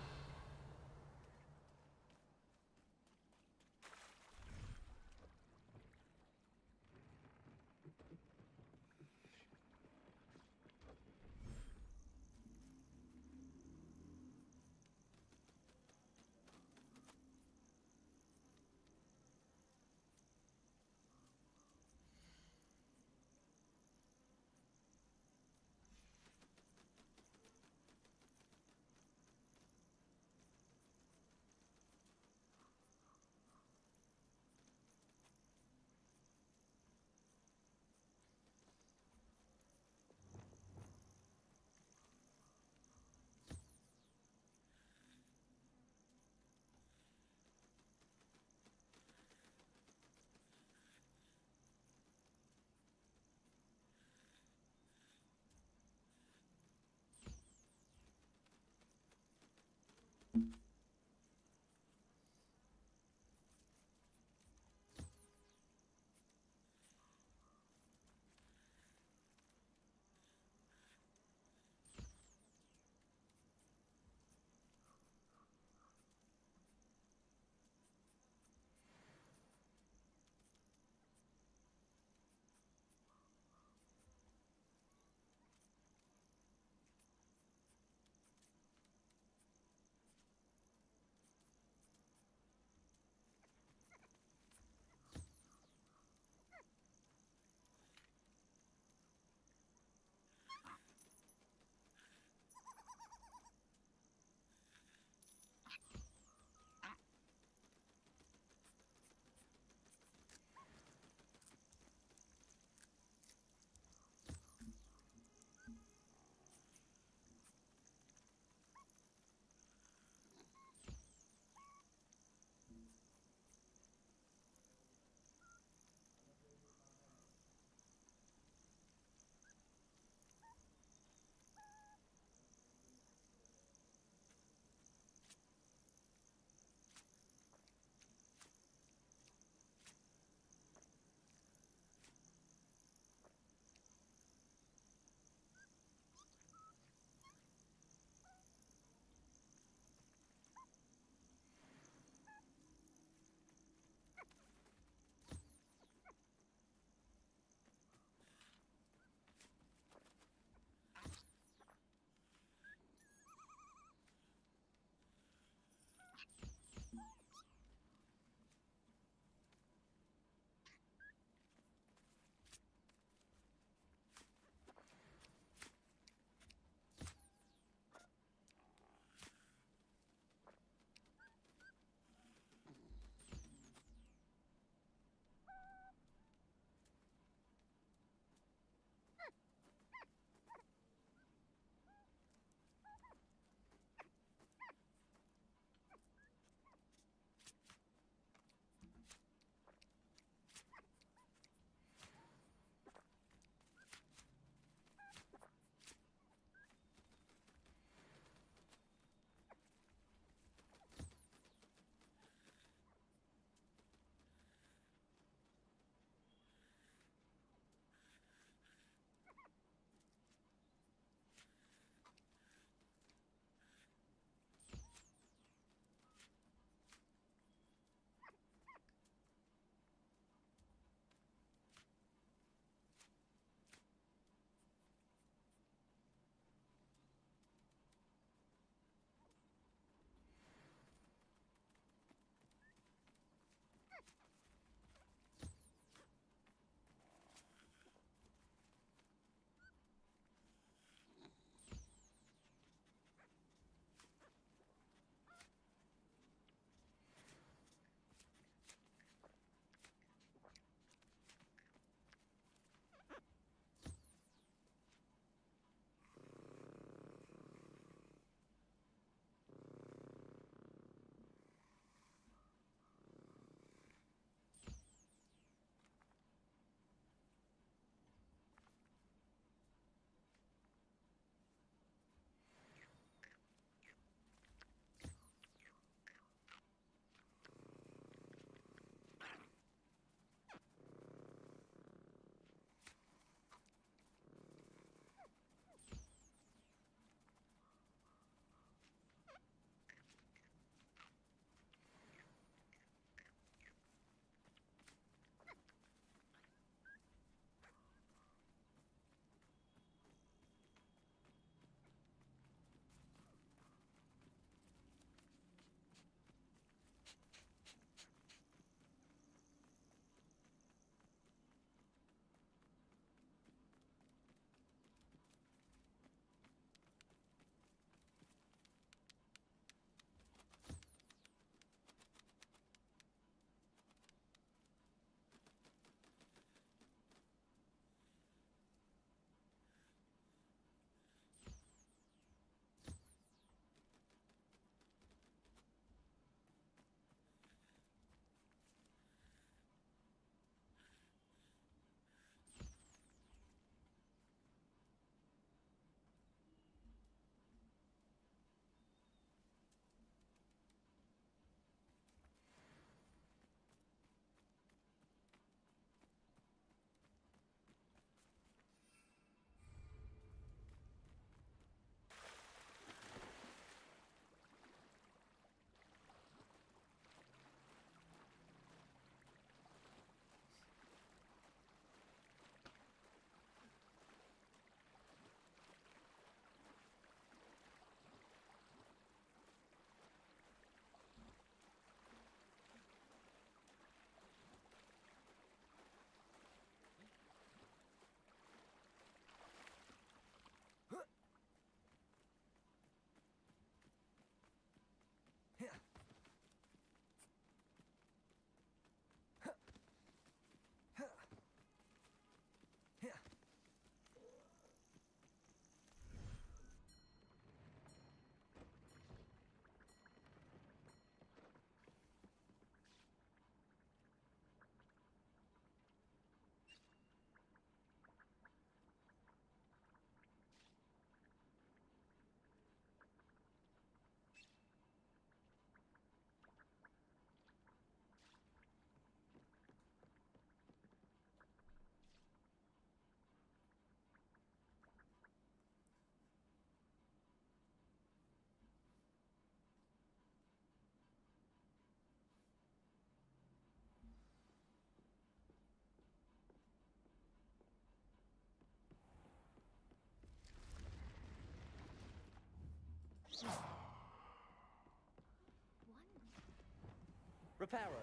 Reparo.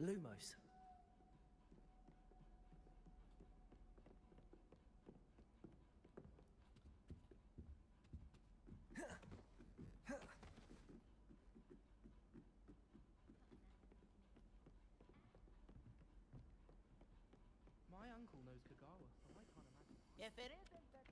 Lumos. My uncle knows Kagawa, but I can't imagine. If it isn't that...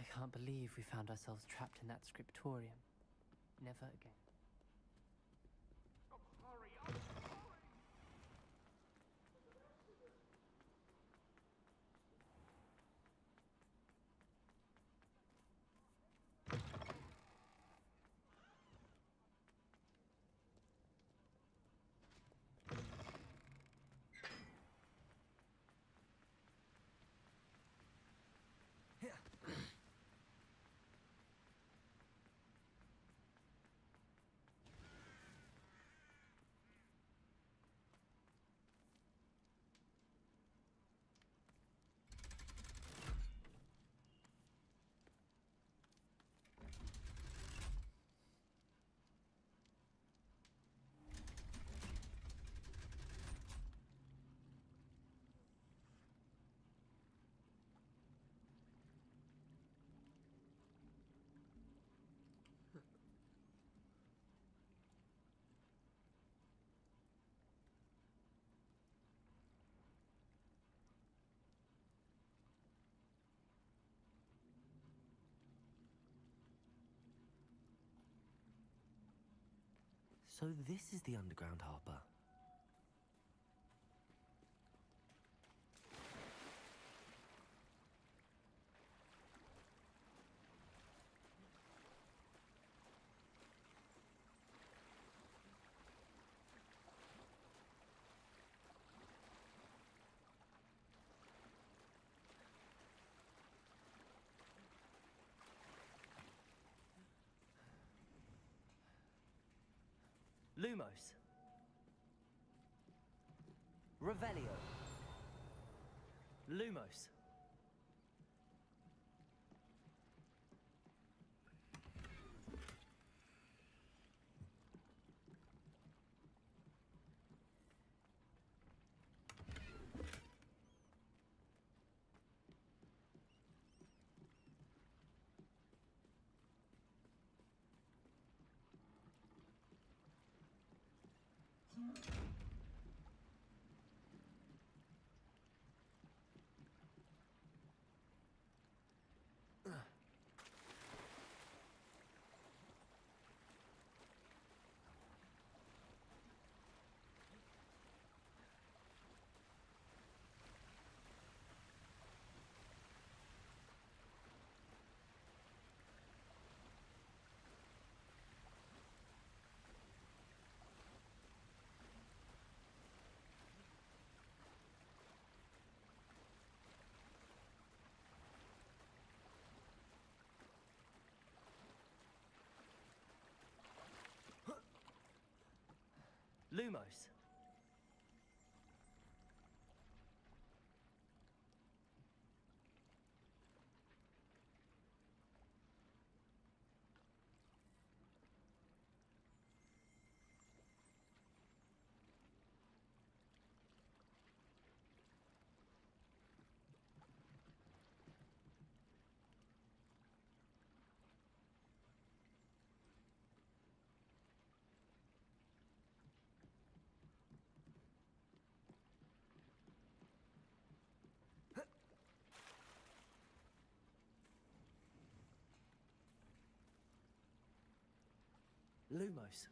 I can't believe we found ourselves trapped in that scriptorium. Never again. So this is the underground harbour. Lumos. Revelio. Lumos. Lumos. Lumos.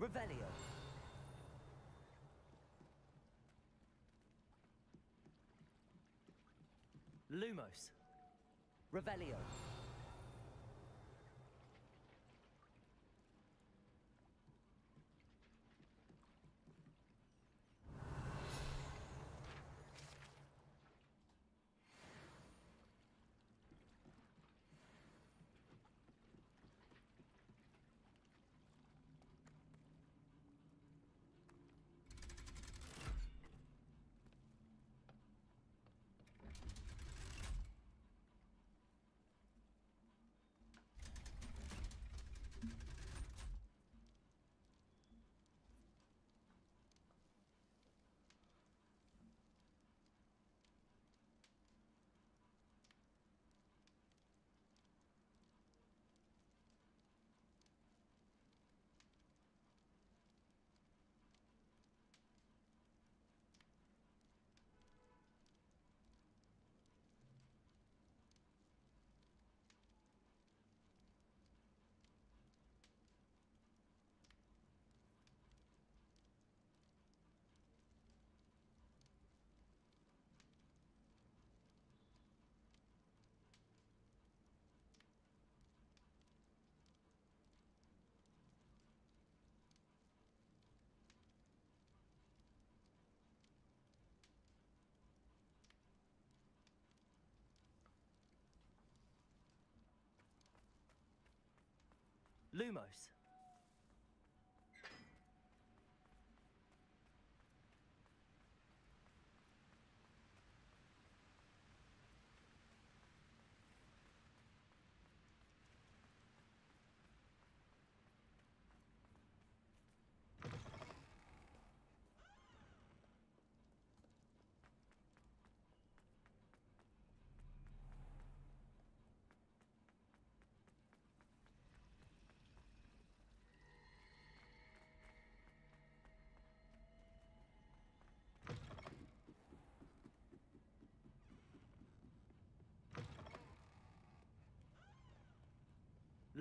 Revelio. Lumos. Revelio. Lumos.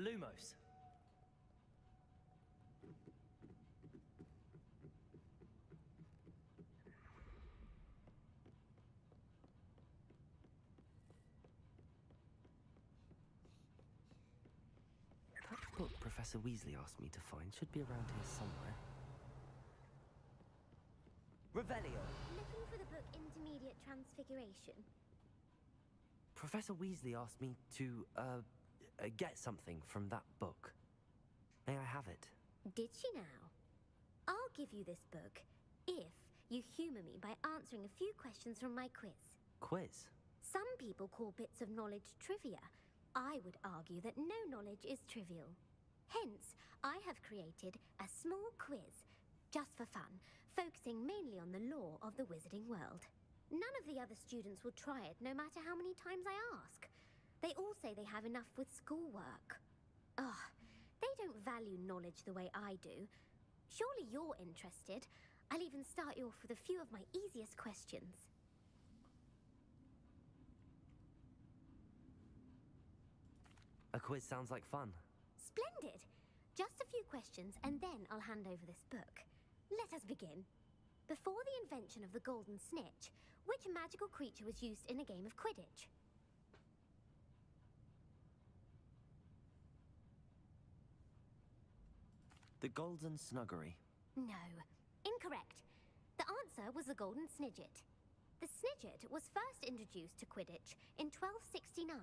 Lumos. That book Professor Weasley asked me to find should be around here somewhere. Revelio. Looking for the book Intermediate Transfiguration. Professor Weasley asked me to, get something from that book. May I have it? Did she now? I'll give you this book if you humour me by answering a few questions from my quiz. Quiz? Some people call bits of knowledge trivia. I would argue that no knowledge is trivial. Hence, I have created a small quiz, just for fun, focusing mainly on the lore of the wizarding world. None of the other students will try it, no matter how many times I ask. They all say they have enough with schoolwork. Ugh, they don't value knowledge the way I do. Surely you're interested. I'll even start you off with a few of my easiest questions. A quiz sounds like fun. Splendid! Just a few questions, and then I'll hand over this book. Let us begin. Before the invention of the golden snitch, which magical creature was used in a game of Quidditch? The Golden Snuggery. No. Incorrect. The answer was the golden snidget. The snidget was first introduced to Quidditch in 1269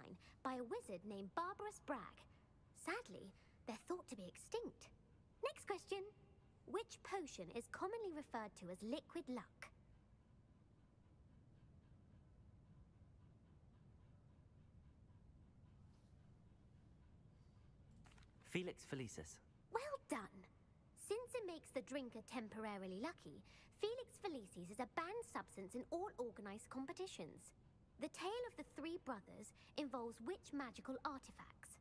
by a wizard named Barbarous Bragg. Sadly, they're thought to be extinct. Next question. Which potion is commonly referred to as liquid luck? Felix Felicis. Well done. Since it makes the drinker temporarily lucky, Felix Felicis is a banned substance in all organized competitions. The tale of the three brothers involves which magical artifacts?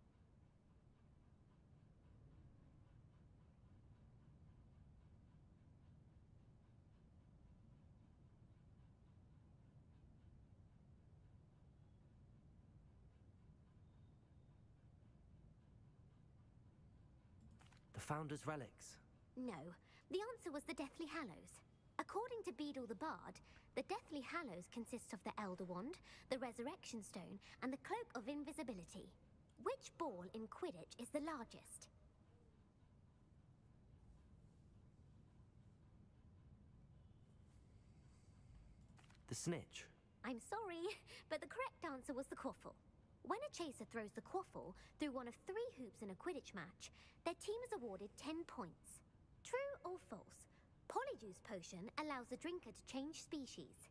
The Founder's Relics. No, the answer was the Deathly Hallows. According to Beadle the Bard, the Deathly Hallows consist of the Elder Wand, the Resurrection Stone, and the Cloak of Invisibility. Which ball in Quidditch is the largest? The snitch. I'm sorry, but the correct answer was the quaffle. When a chaser throws the quaffle through one of 3 hoops in a Quidditch match, their team is awarded 10 points. True or false? Polyjuice potion allows the drinker to change species.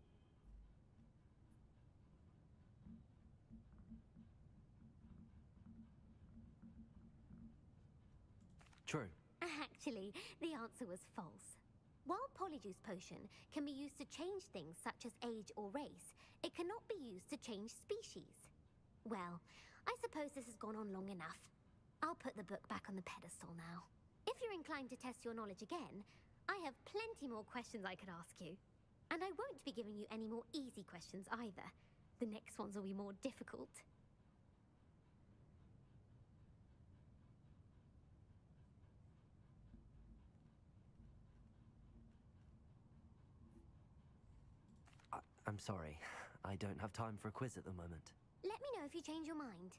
True. Actually, the answer was false. While Polyjuice potion can be used to change things such as age or race, it cannot be used to change species. Well, I suppose this has gone on long enough. I'll put the book back on the pedestal now. If you're inclined to test your knowledge again, I have plenty more questions I could ask you. And I won't be giving you any more easy questions either. The next ones will be more difficult. I'm sorry. I don't have time for a quiz at the moment. Let me know if you change your mind.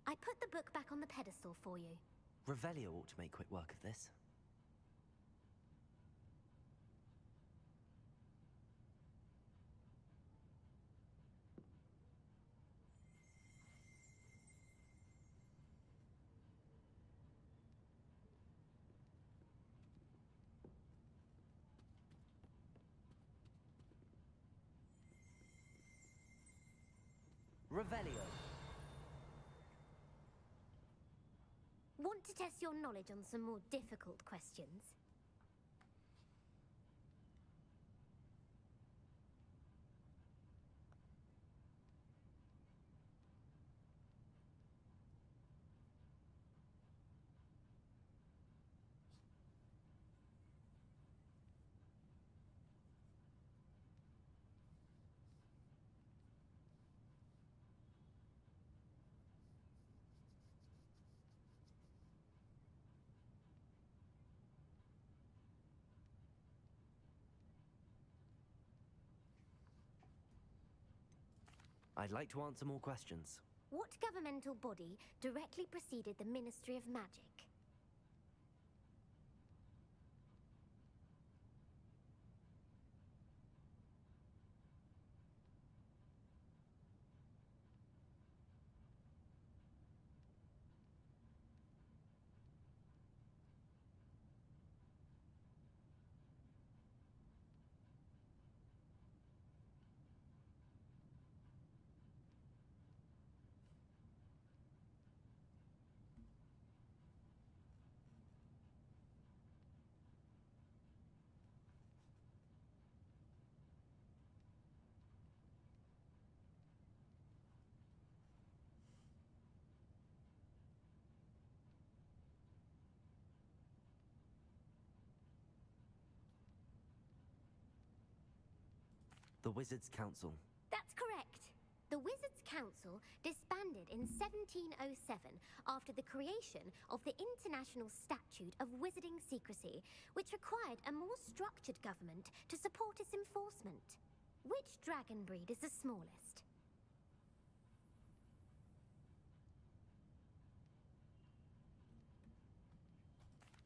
I put the book back on the pedestal for you. Revelio ought to make quick work of this. Revelio. Want to test your knowledge on some more difficult questions? I'd like to answer more questions. What governmental body directly preceded the Ministry of Magic? The Wizards' Council. That's correct. The Wizards' Council disbanded in 1707 after the creation of the International Statute of Wizarding Secrecy, which required a more structured government to support its enforcement. Which dragon breed is the smallest?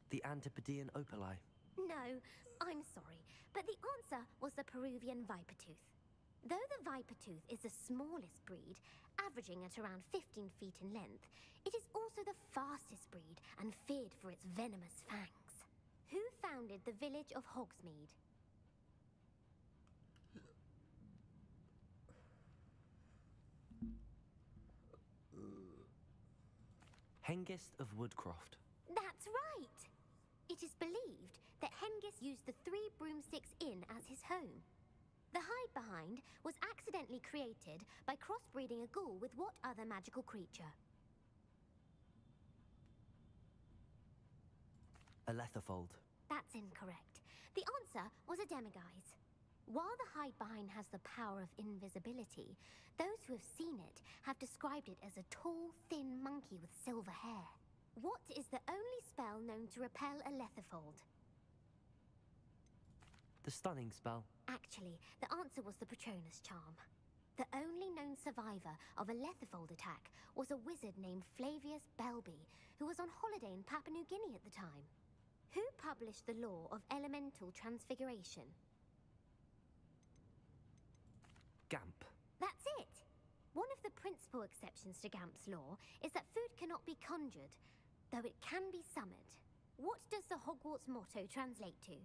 The Antipodean Opali. No, I'm sorry, but the answer was the Peruvian Vipertooth. Though the Vipertooth is the smallest breed, averaging at around 15 feet in length, it is also the fastest breed and feared for its venomous fangs. Who founded the village of Hogsmeade? Hengist of Woodcroft. That's right! It is believed that Hengist used the 3 Broomsticks Inn as his home. The hide-behind was accidentally created by crossbreeding a ghoul with what other magical creature? A Letherfold. That's incorrect. The answer was a demiguise. While the hide-behind has the power of invisibility, those who have seen it have described it as a tall, thin monkey with silver hair. What is the only spell known to repel a letherfold? The stunning spell. Actually, the answer was the Patronus charm. The only known survivor of a letherfold attack was a wizard named Flavius Belby, who was on holiday in Papua New Guinea at the time. Who published the law of elemental transfiguration? Gamp. That's it! One of the principal exceptions to Gamp's law is that food cannot be conjured, though it can be summoned. What does the Hogwarts motto translate to?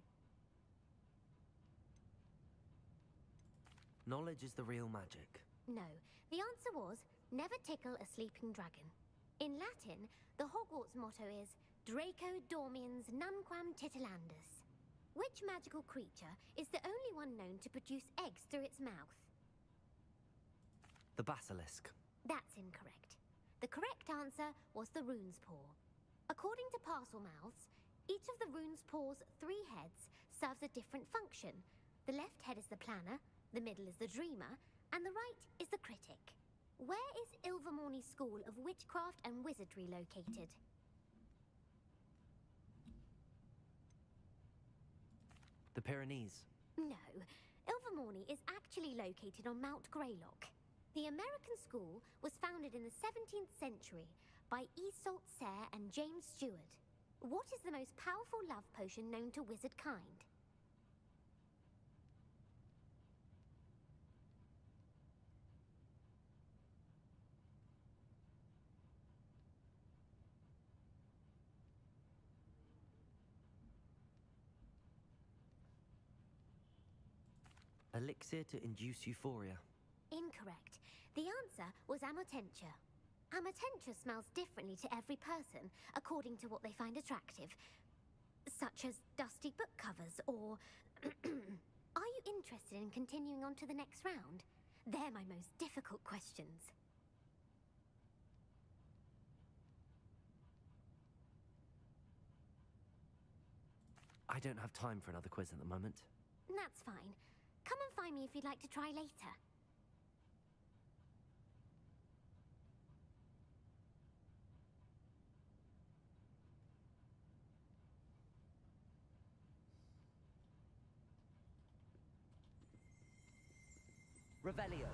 Knowledge is the real magic. No, the answer was, never tickle a sleeping dragon. In Latin, the Hogwarts motto is Draco dormiens nunquam titilandus. Which magical creature is the only one known to produce eggs through its mouth? The basilisk. That's incorrect. The correct answer was the rune's paw. According to Parselmouths, each of the rune's paw's 3 heads serves a different function. The left head is the planner, the middle is the dreamer, and the right is the critic. Where is Ilvermorny School of Witchcraft and Wizardry located? The Pyrenees. No, Ilvermorny is actually located on Mount Greylock. The American school was founded in the 17th century by Iseult Sayre and James Stewart. What is the most powerful love potion known to wizard kind? Elixir to induce euphoria. Incorrect. The answer was Amotentia. Amotentia smells differently to every person, according to what they find attractive, such as dusty book covers or... Are you interested in continuing on to the next round? They're my most difficult questions. I don't have time for another quiz at the moment. That's fine. Come and find me if you'd like to try later. Revelio.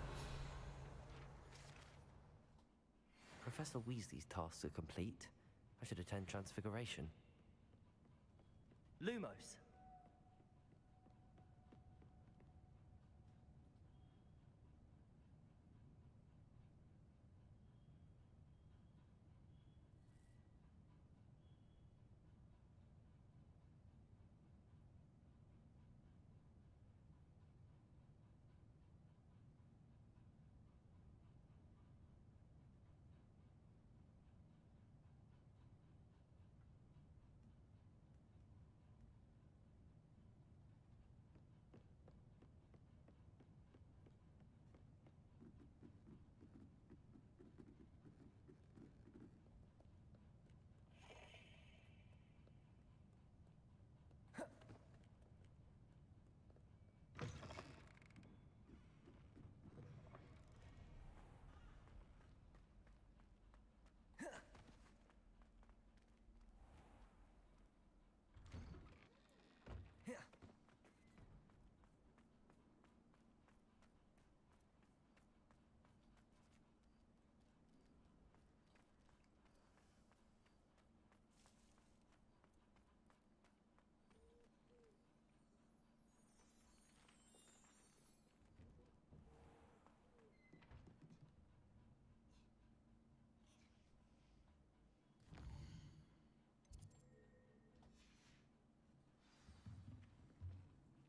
Professor Weasley's tasks are complete. I should attend Transfiguration. Lumos.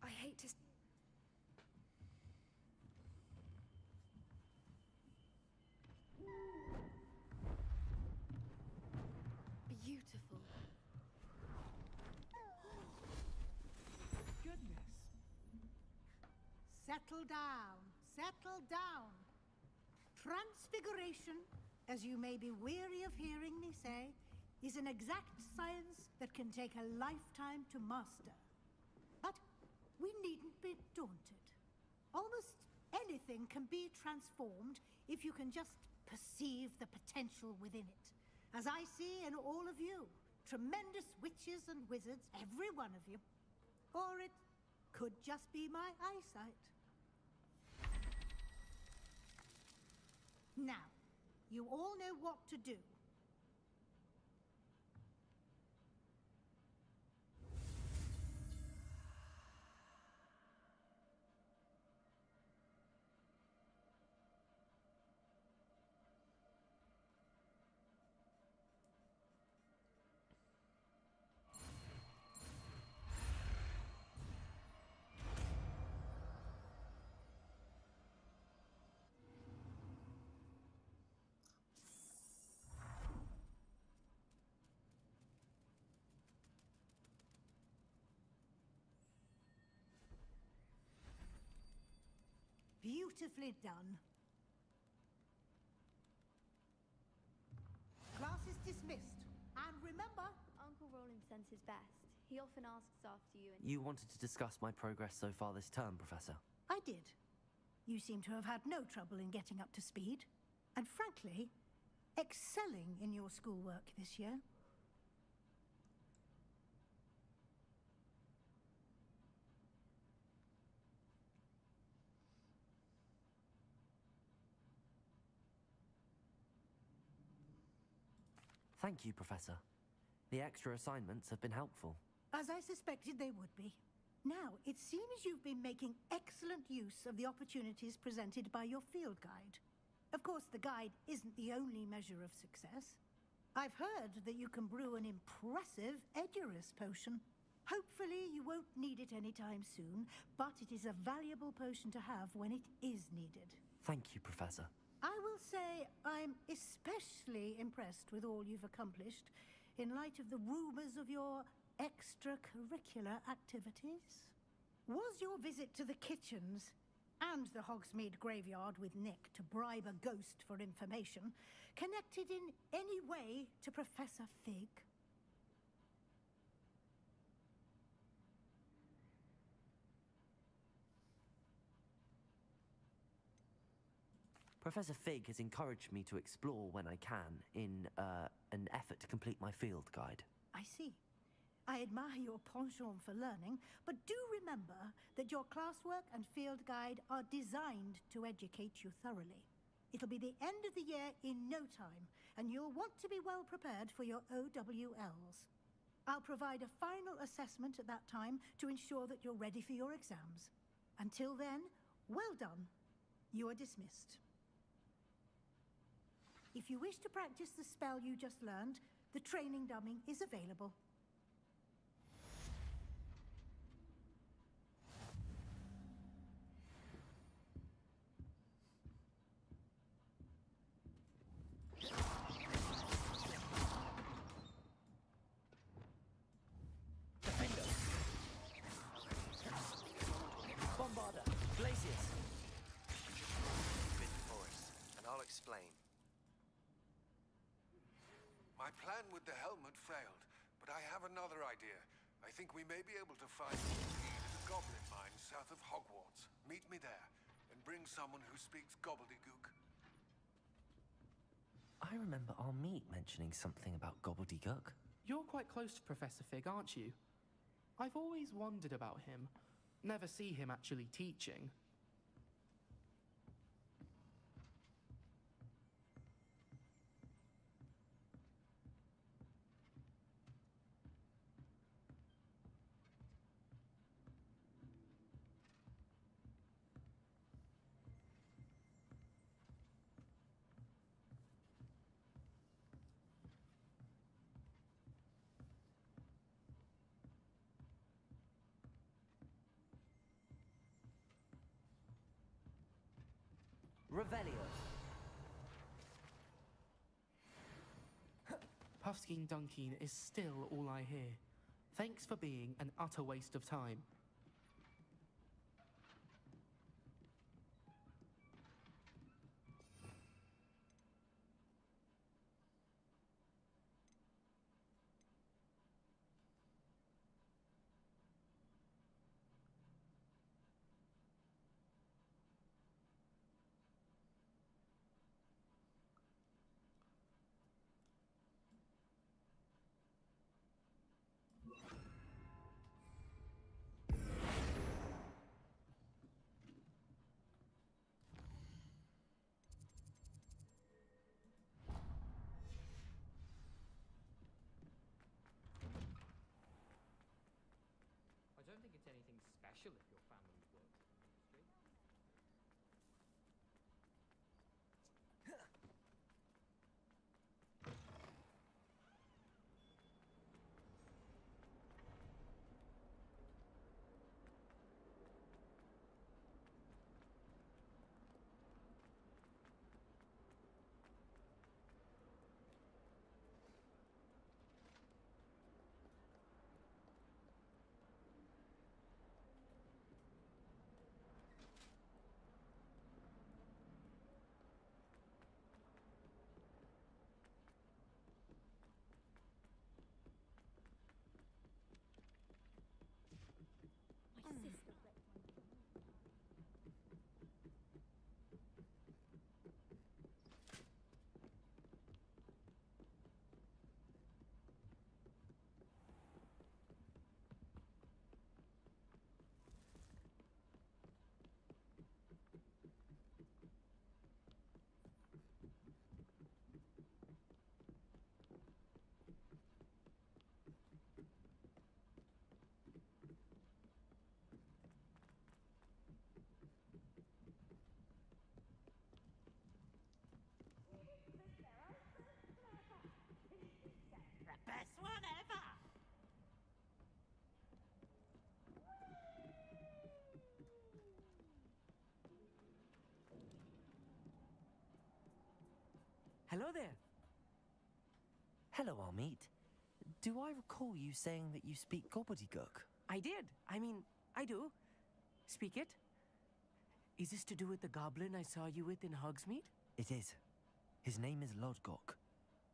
I hate to... Beautiful. Goodness. Settle down. Settle down. Transfiguration, as you may be weary of hearing me say, is an exact science that can take a lifetime to master. But we needn't be daunted. Almost anything can be transformed if you can just perceive the potential within it. as I see in all of you. Tremendous witches and wizards, every one of you. Or it could just be my eyesight. Now, you all know what to do. Beautifully done. Class is dismissed. And remember... Uncle Roland sends his best. He often asks after you and... You wanted to discuss my progress so far this term, Professor. I did. You seem to have had no trouble in getting up to speed. And frankly, excelling in your schoolwork this year. Thank you, Professor. The extra assignments have been helpful. As I suspected they would be. Now, it seems you've been making excellent use of the opportunities presented by your field guide. Of course, the guide isn't the only measure of success. I've heard that you can brew an impressive Edurus potion. Hopefully, you won't need it anytime soon, but it is a valuable potion to have when it is needed. Thank you, Professor. I will say I'm especially impressed with all you've accomplished in light of the rumors of your extracurricular activities. Was your visit to the kitchens and the Hogsmeade graveyard with Nick to bribe a ghost for information connected in any way to Professor Fig? Professor Fig has encouraged me to explore when I can in an effort to complete my field guide. I see. I admire your penchant for learning, but do remember that your classwork and field guide are designed to educate you thoroughly. It'll be the end of the year in no time, and you'll want to be well prepared for your OWLs. I'll provide a final assessment at that time to ensure that you're ready for your exams. Until then, well done. You are dismissed. If you wish to practice the spell you just learned, the training dummy is available. Bombarder! Glaciers! Bit for us, and I'll explain. My plan with the helmet failed, but I have another idea. I think we may be able to find a lead at a goblin mine south of Hogwarts. Meet me there, and bring someone who speaks gobbledygook. I remember our meet mentioning something about gobbledygook. You're quite close to Professor Fig, aren't you? I've always wondered about him. Never see him actually teaching. Revelio. Puffskein Dunkeen is still all I hear. Thanks for being an utter waste of time. special if your family works in the industry. My sister wrecked one. The best one ever! Hello there. Hello, Amit. Do I recall you saying that you speak gobbledygook? I did. I mean, I do. Speak it. Is this to do with the goblin I saw you with in Hogsmeade? It is. His name is Lodgok.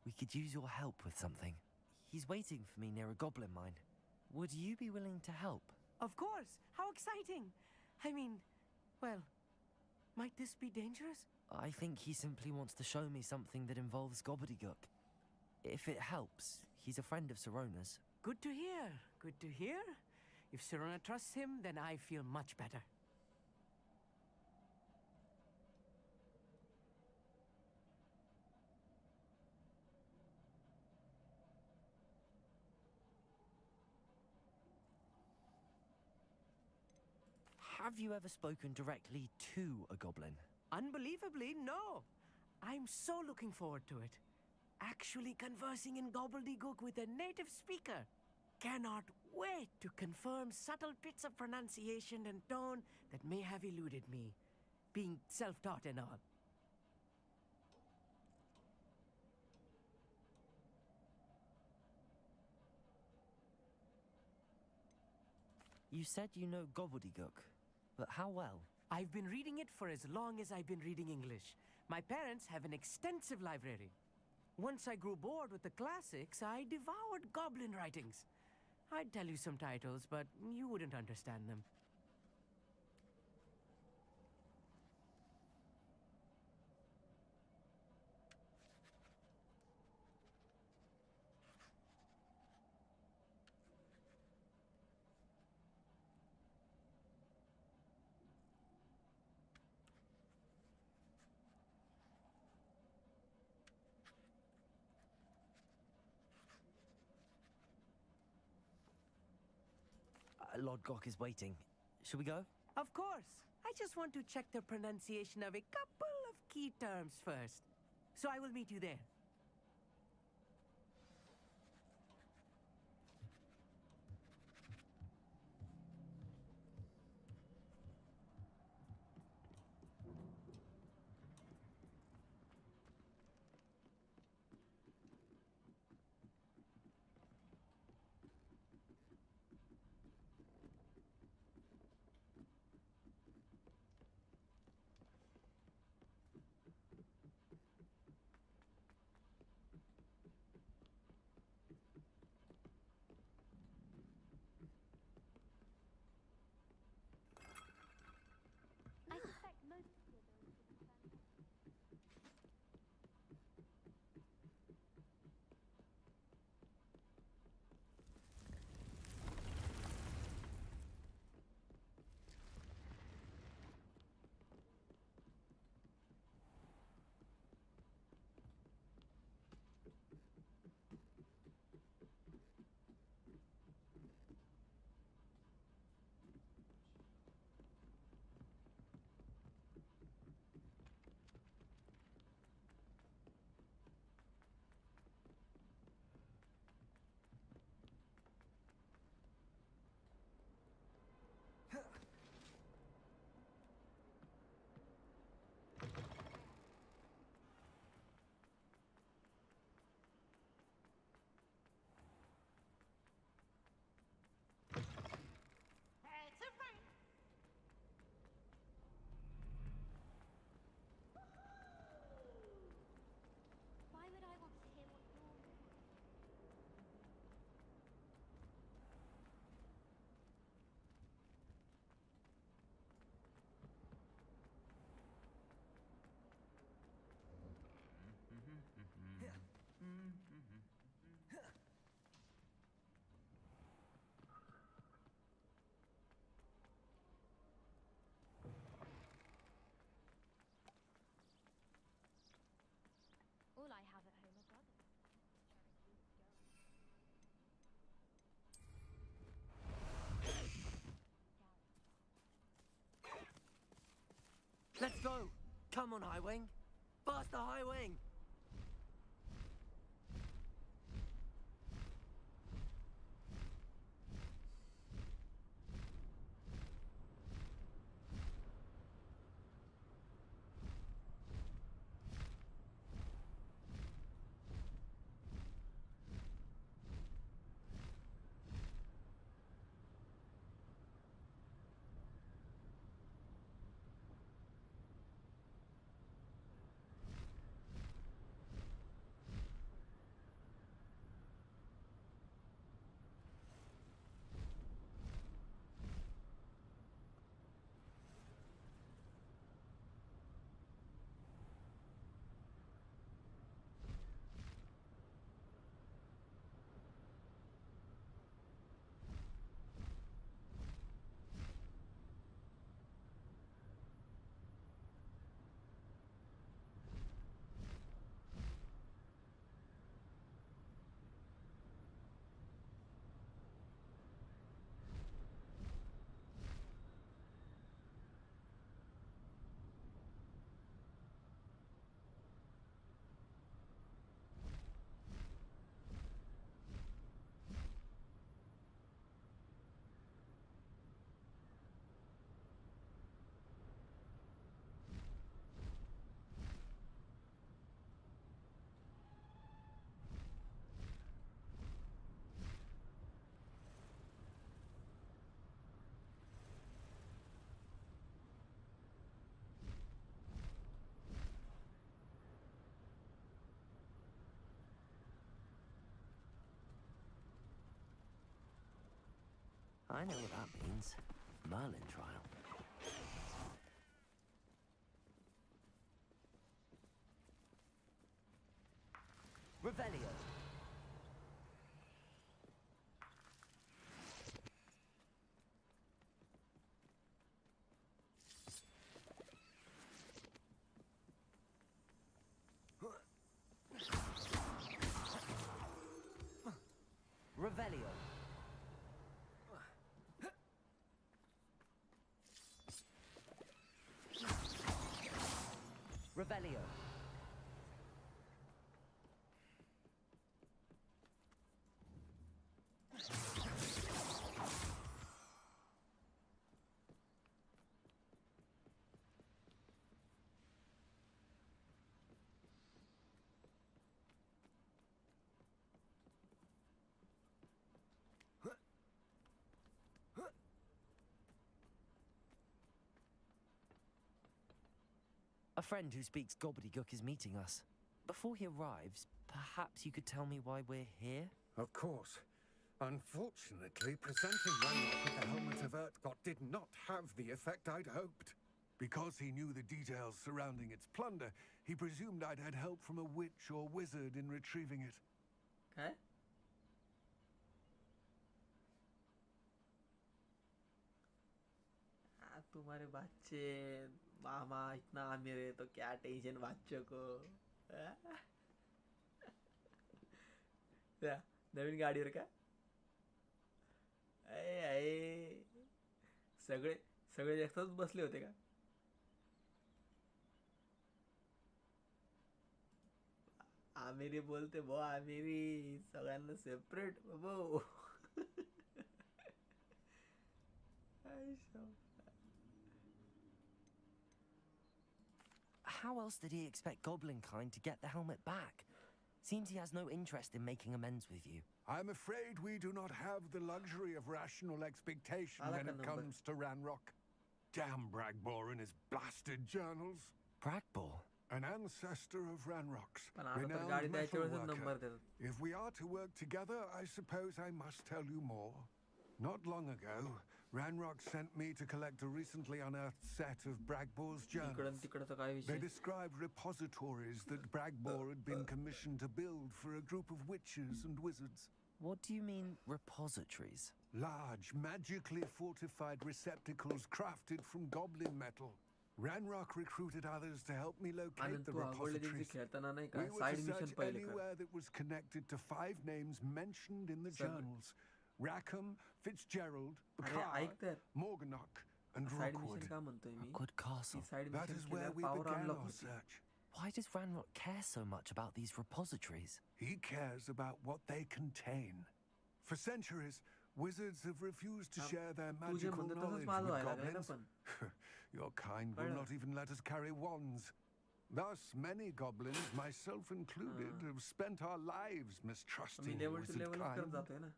We could use your help with something. He's waiting for me near a goblin mine. Would you be willing to help? Of course. How exciting. I mean, well, might this be dangerous? I think he simply wants to show me something that involves gobbledygook. If it helps, he's a friend of Sirona's. Good to hear. Good to hear. If Sirona trusts him, then I feel much better. Have you ever spoken directly to a goblin? Unbelievably, no. I'm so looking forward to it. Actually conversing in gobbledygook with a native speaker. Cannot wait to confirm subtle bits of pronunciation and tone that may have eluded me, being self-taught and all. You said you know gobbledygook, but how well? I've been reading it for as long as I've been reading English. My parents have an extensive library. Once I grew bored with the classics, I devoured goblin writings. I'd tell you some titles, but you wouldn't understand them. Lodgok is waiting. Shall we go? Of course. I just want to check the pronunciation of a couple of key terms first. So I will meet you there. Let's go. Come on, High Wing. Faster, High Wing. I know what that means. Merlin trial. Revelio. Revelio. Revelio. A friend who speaks gobbledygook is meeting us. Before he arrives, perhaps you could tell me why we're here? Of course. Unfortunately, presenting Ranrock with the Helmet of Urtkot did not have the effect I'd hoped. Because he knew the details surrounding its plunder, he presumed I'd had help from a witch or wizard in retrieving it. Okay. तुम्हारे बच्चे मामा इतना अमीर है तो क्या tension बच्चों को या नवीन गाडीवर का सगळे सगळे एकसाथ बसले होते का आमिरी बोलते बो आमिरी सगळ्यांना सेपरेट बो How else did he expect Goblinkind to get the helmet back? Seems he has no interest in making amends with you. I'm afraid we do not have the luxury of rational expectation when it comes to Ranrock. Damn Bragbor and his blasted journals. Bragbor? An ancestor of Ranrock's, renowned metalworker. If we are to work together, I suppose I must tell you more. Not long ago, Ranrock sent me to collect a recently unearthed set of Bragbor's journals. They described repositories that Bragbor had been commissioned to build for a group of witches and wizards. What do you mean, repositories? Large, magically fortified receptacles crafted from goblin metal. Ranrock recruited others to help me locate the repositories. We were to search anywhere that was connected to 5 names mentioned in the journals. Rackham, Fitzgerald, Bacard, Morganach, and side Rockwood. Mission का म्हणतोय मी Good castle. ती side That mission is where केल्यावर we power began unlock our होती search. Why does Ranrock care so much about these repositories? He cares about what they contain. For centuries, wizards have refused to share their magical म्हणतो knowledge तसंच माझं with व्हायला लागलंय ना goblins. पण Your kind will कळलं? not even let us carry wands. Thus, many goblins, myself included, have spent our lives मी mistrusting level to wizard लेवलच करत kind. जातोय ना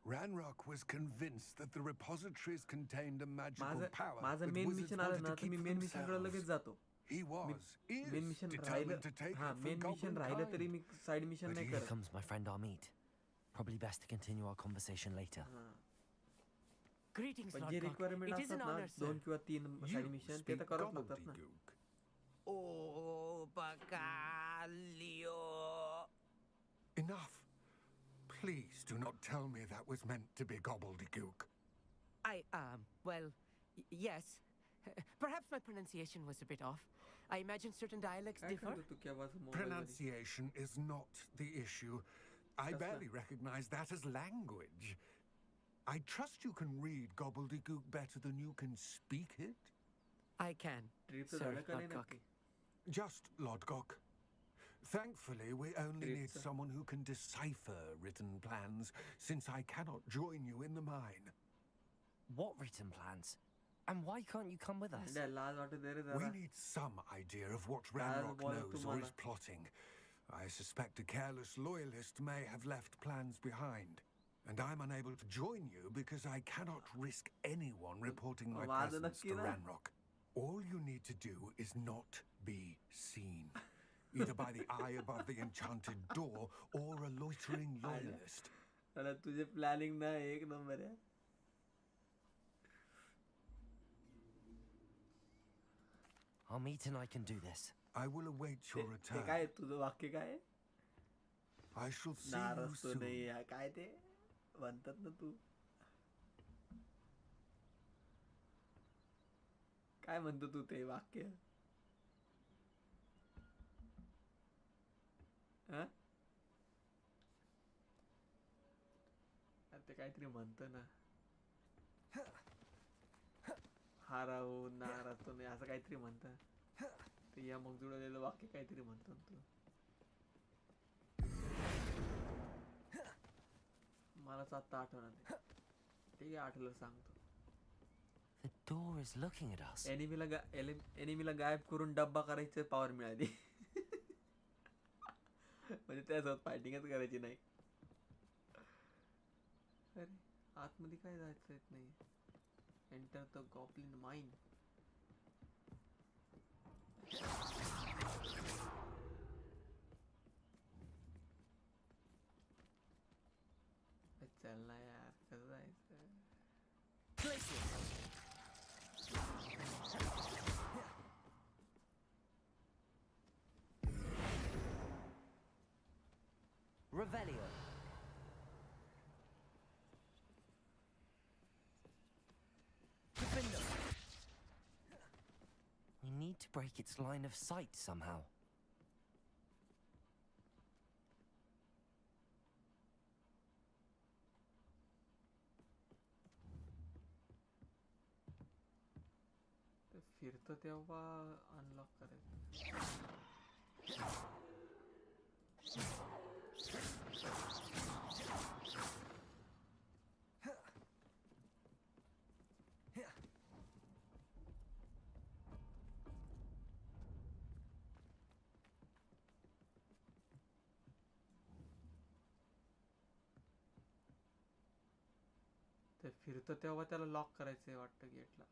Ranrock was convinced that the repositories contained a magical माझं power माझं that main wizards mission आलं wanted ना to तर keep me for main mission कडे लगेच themselves. जातो He was, is main mission determined राहिलं to take हां it from main mission goblin राहिलं तरी kind. मी साइड मिशन नाही Here करत comes my friend Amit. Probably best to continue our conversation later. Greetings, पण Lord J Cock. Requirement It is असतात an ना honor, sir. 2 किंवा 3 side mission ते तर करावंच लागतात ना Oh, Bacalio. Enough. Please do not tell me that was meant to be gobbledygook. Well, yes. Perhaps my pronunciation was a bit off. I imagine certain dialects काय differ. करतो तू केव्हाच mobile Pronunciation is not the issue. I barely recognize that as language. I trust you can read gobbledygook better than you can speak it. I can, trip sir, तर झालं का नाही Lord Cock. नक्की Just Lodgok. Thankfully, we only need someone who can decipher written plans, since I cannot join you in the mine. What written plans? And why can't you come with us? अंड्या लाज वाटत रे We जरा need some idea of what I'll Ranrock follow knows or tomorrow. is plotting. I suspect a careless loyalist may have left plans behind. And I'm unable to join you because I cannot risk anyone reporting my आवाज presence नक्की to ना Ranrock. All you need to do is not be seen. Either by the eye above the enchanted door or a loitering loyalist. अरे तुझे planning ना एक number आहे Amit and I can do this. I will await your ते return. काय तुझं वाक्य काय आहे? I shall see you नाराज तो soon. नाही आहे काय ते म्हणतात ना तू काय म्हणतो तू ते वाक्य हा ते काहीतरी म्हणतो ना हारावून नाराज तो नाही असं काहीतरी म्हणत ते या मग जुळलेलं वाक्य काहीतरी म्हणतो ना तू मलाच आता आठवणार नाही ठीक आहे आठवलं सांगतो The door is looking at us. एनिमीला गायब करून डब्बा करायचं पॉवर मिळाली म्हणजे त्यासोबत फायटिंगच करायची नाही अरे आतमध्ये काय जायचं येत नाही एंटर द गॉब्लिन माइन चल ना यार कसं जायचं Revelio. We need to break its line of sight somehow. ते फिरतं तेव्हा अनलॉक करायचं ते फिरतं तेव्हा त्याला लॉक करायचंय वाटतं गेटला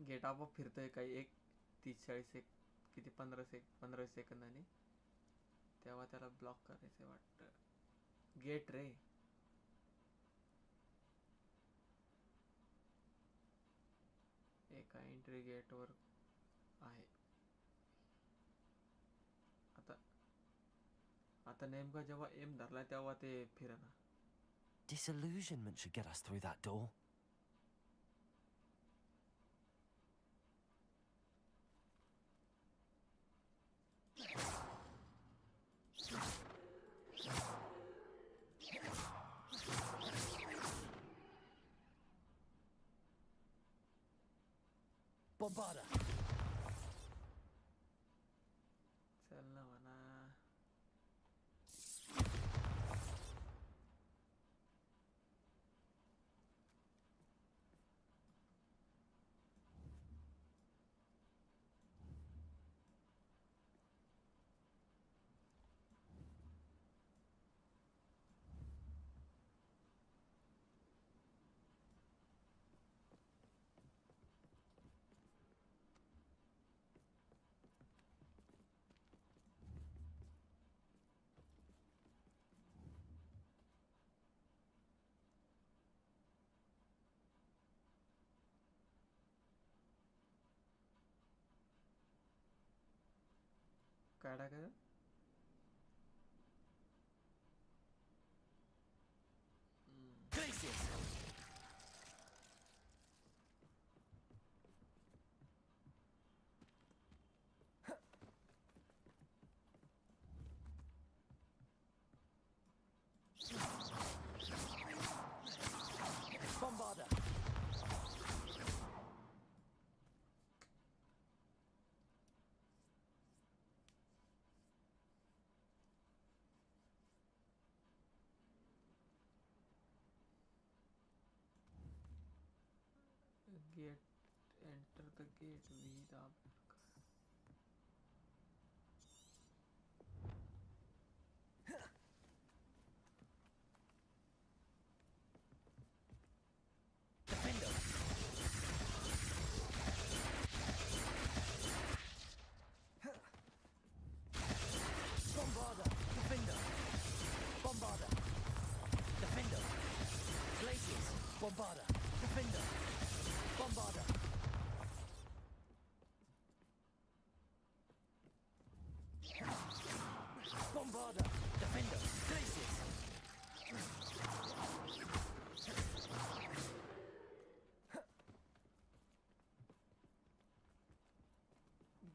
गेट आपोआप फिरतंय काही 30-40 किती 15 सेकंदाने तेव्हा त्याला ब्लॉक करायचंय वाटतं गेट रे एका एंट्री गेटवर आहे आता नेमका जेव्हा एम धरला तेव्हा ते फिरना Disillusionment should get us through that door. Bombarda. चल ना म्हणा. काय टाकायचं? Glaciers. Bombarda. Gate. Enter the gate. V दाब. Defender. Bombarda. Defender. Bombarda. Defender. Glaciers. Bombarda. Defender. Bombarda. Bombarda. Defender. Glaciers.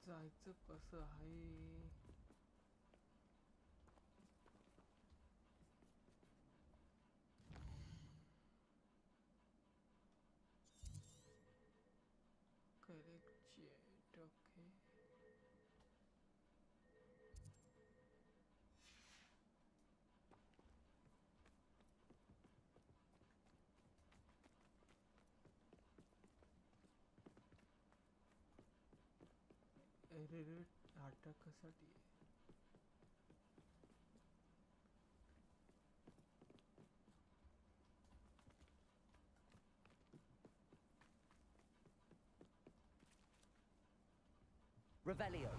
जायचं कसं आहे? Correct jet, okay. अरे अटकासाठी Revelio.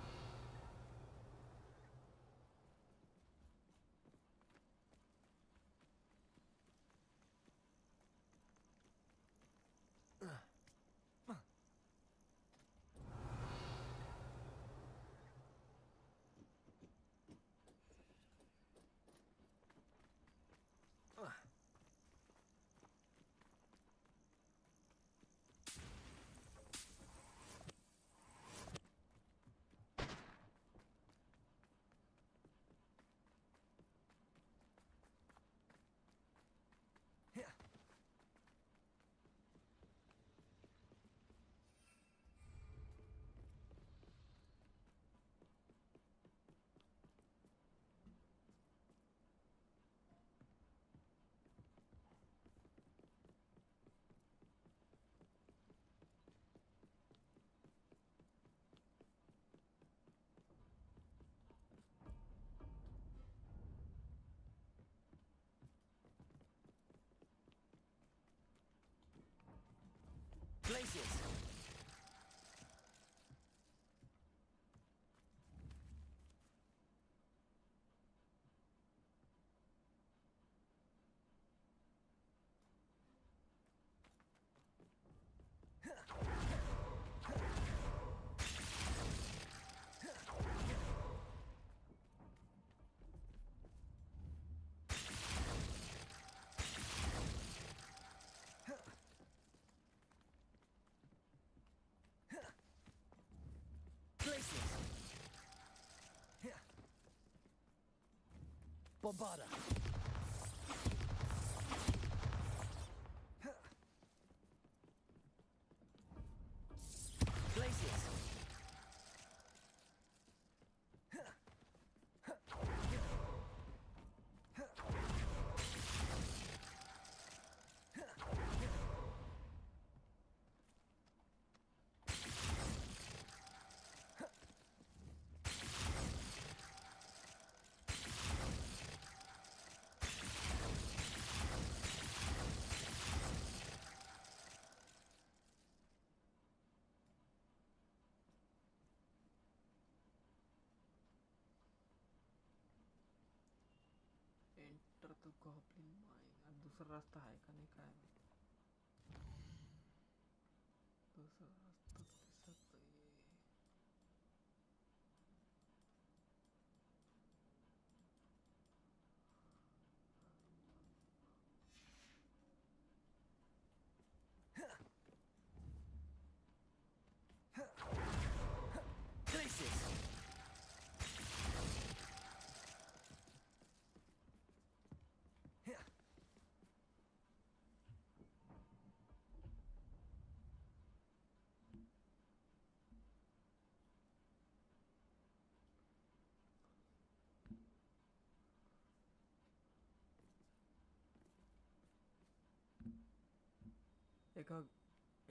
Glaciers. Bombarda. दुसरा रस्ता आहे का नाही काय माहिती. दुसरा रस्ता दिसत नाहीये.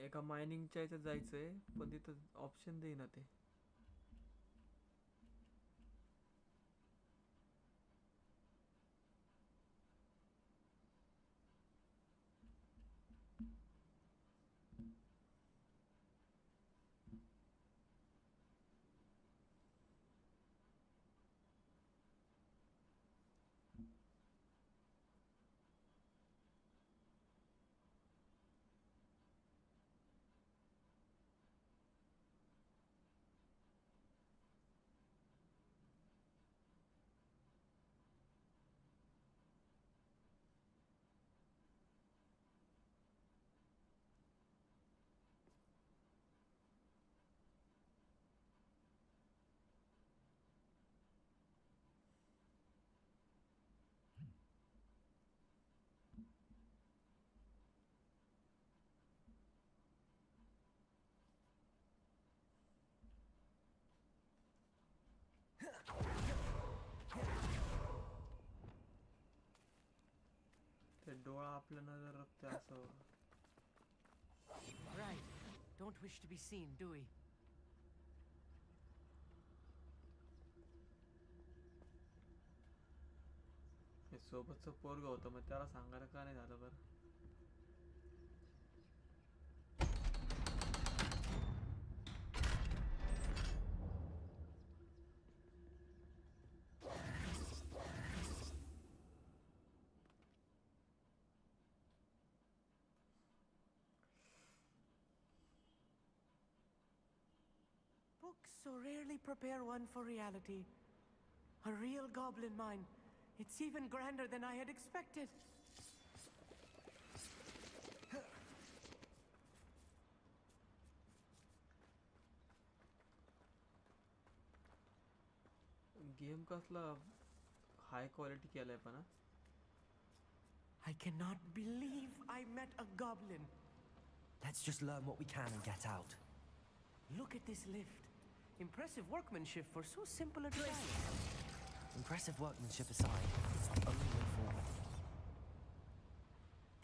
एका मायनिंगच्या याच्यात जायचंय पण तिथं ऑप्शन देईना ते. ते डोळा आपल्या नजरेत ते असं. Right. Don't wish to be seen, do we? हे सोबतचं पोरगं होतं मग त्याला सांगायला का नाही झालं बरं. Books so rarely prepare one for reality. A real goblin mine. It's even grander than I had expected. Game कसला हाय क्वालिटी केलाय पण. I cannot believe I met a goblin. Let's just learn what we can and get out. Look at this lift. Impressive workmanship for so simple a device. Impressive workmanship aside, it's the only way forward.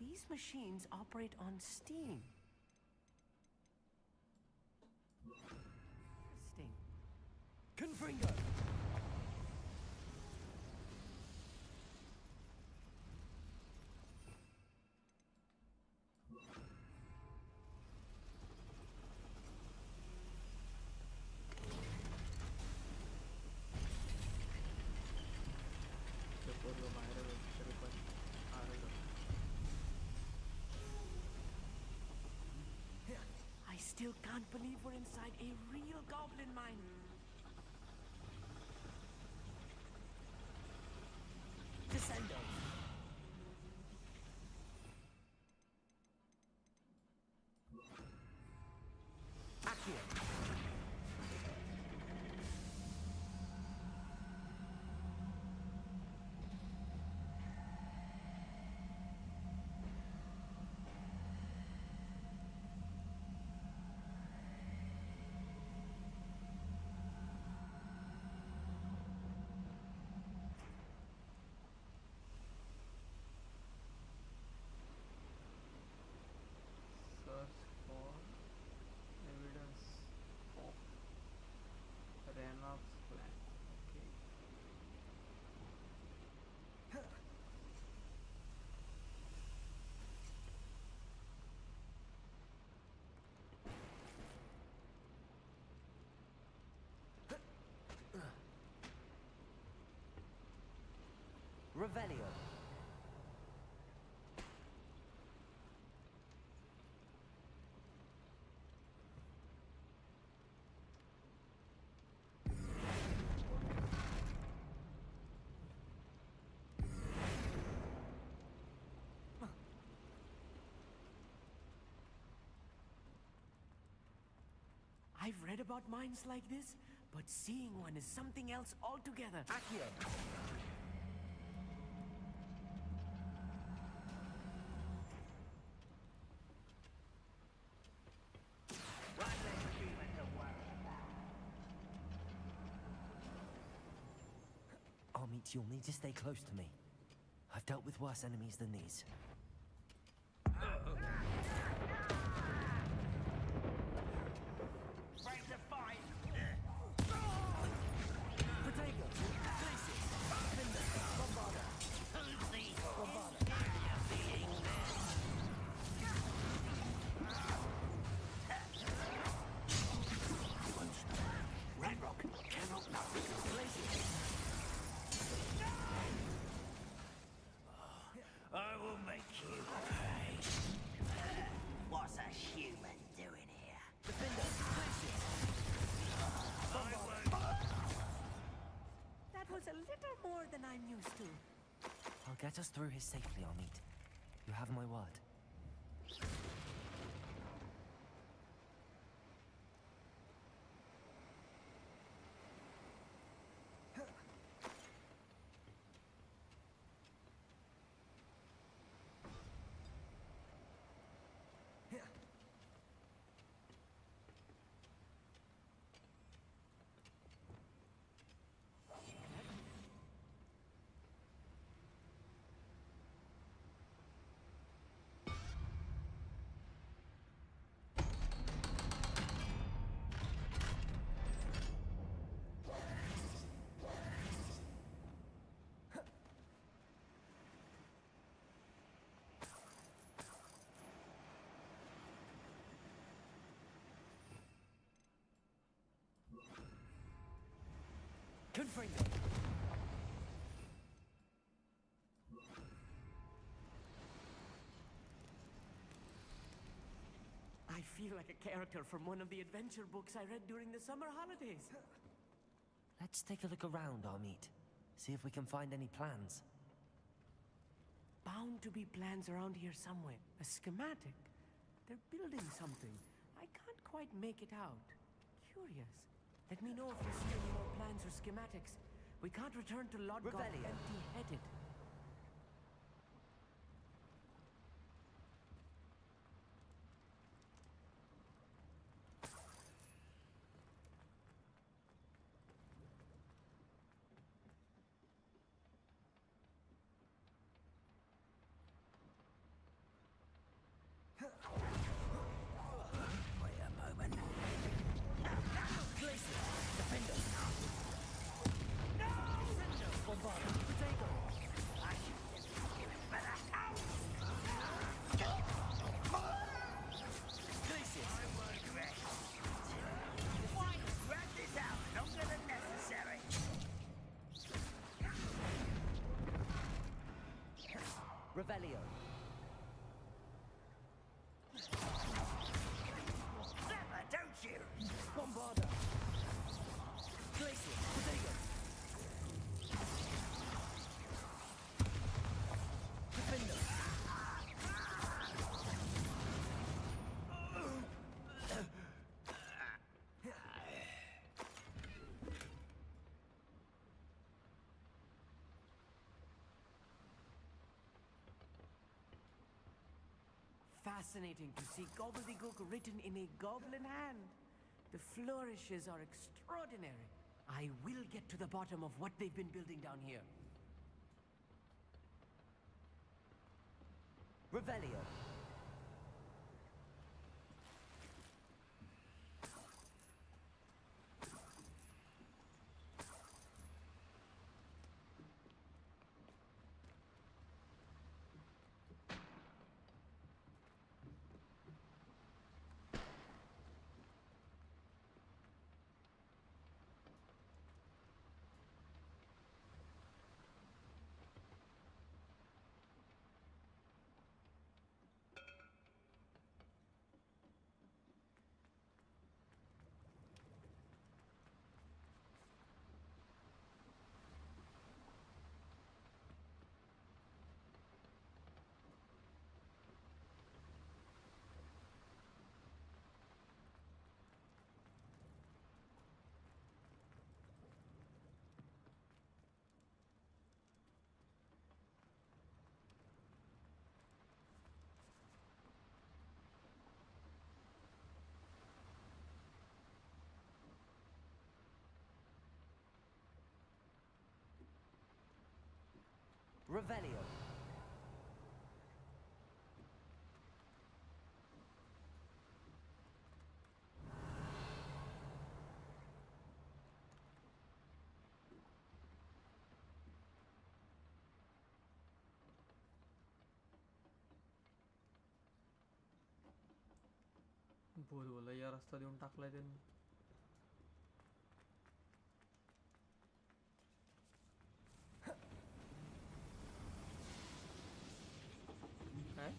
These machines operate on steam. Interesting. Confringo! I still can't believe we're inside a real goblin mine. Descendo! Accio! Search for evidence of Reynolds plan. Okay. Revelio. I've read about mines like this, but seeing one is something else altogether. Accio! Armit, you'll need to stay close to me. I've dealt with worse enemies than these. Break the fight! Protego! Glacius! Defender! Bombarder! Who's the... Bombarder! Radrock cannot know. I will make you pay. What's a human doing here? Defender! Glacius! That was a little more than I'm used to. I'll get us through here safely, Armit. You have my word. Confringo! I feel like a character from one of the adventure books I read during the summer holidays. Let's take a look around, Armit. See if we can find any plans. Bound to be plans around here somewhere. A schematic. They're building something. I can't quite make it out. Curious. Let me know if you see any more plans or schematics. We can't return to Lodgov Revelio. empty-headed. Wait a moment. Glacius! Defender! No! Bombarder! Protego! I should just give it better house! Glacius! I will regret. Why drag this out longer than necessary? Revelio! Clever, don't you? Bombarder! Glacius! Protego! Defender! Fascinating to see gobbledygook written in a goblin hand. The flourishes are extraordinary. I will get to the bottom of what they've been building down here. Revelio! Revelio. बोला या रस्ता देऊन टाकलाय त्यांनी. काय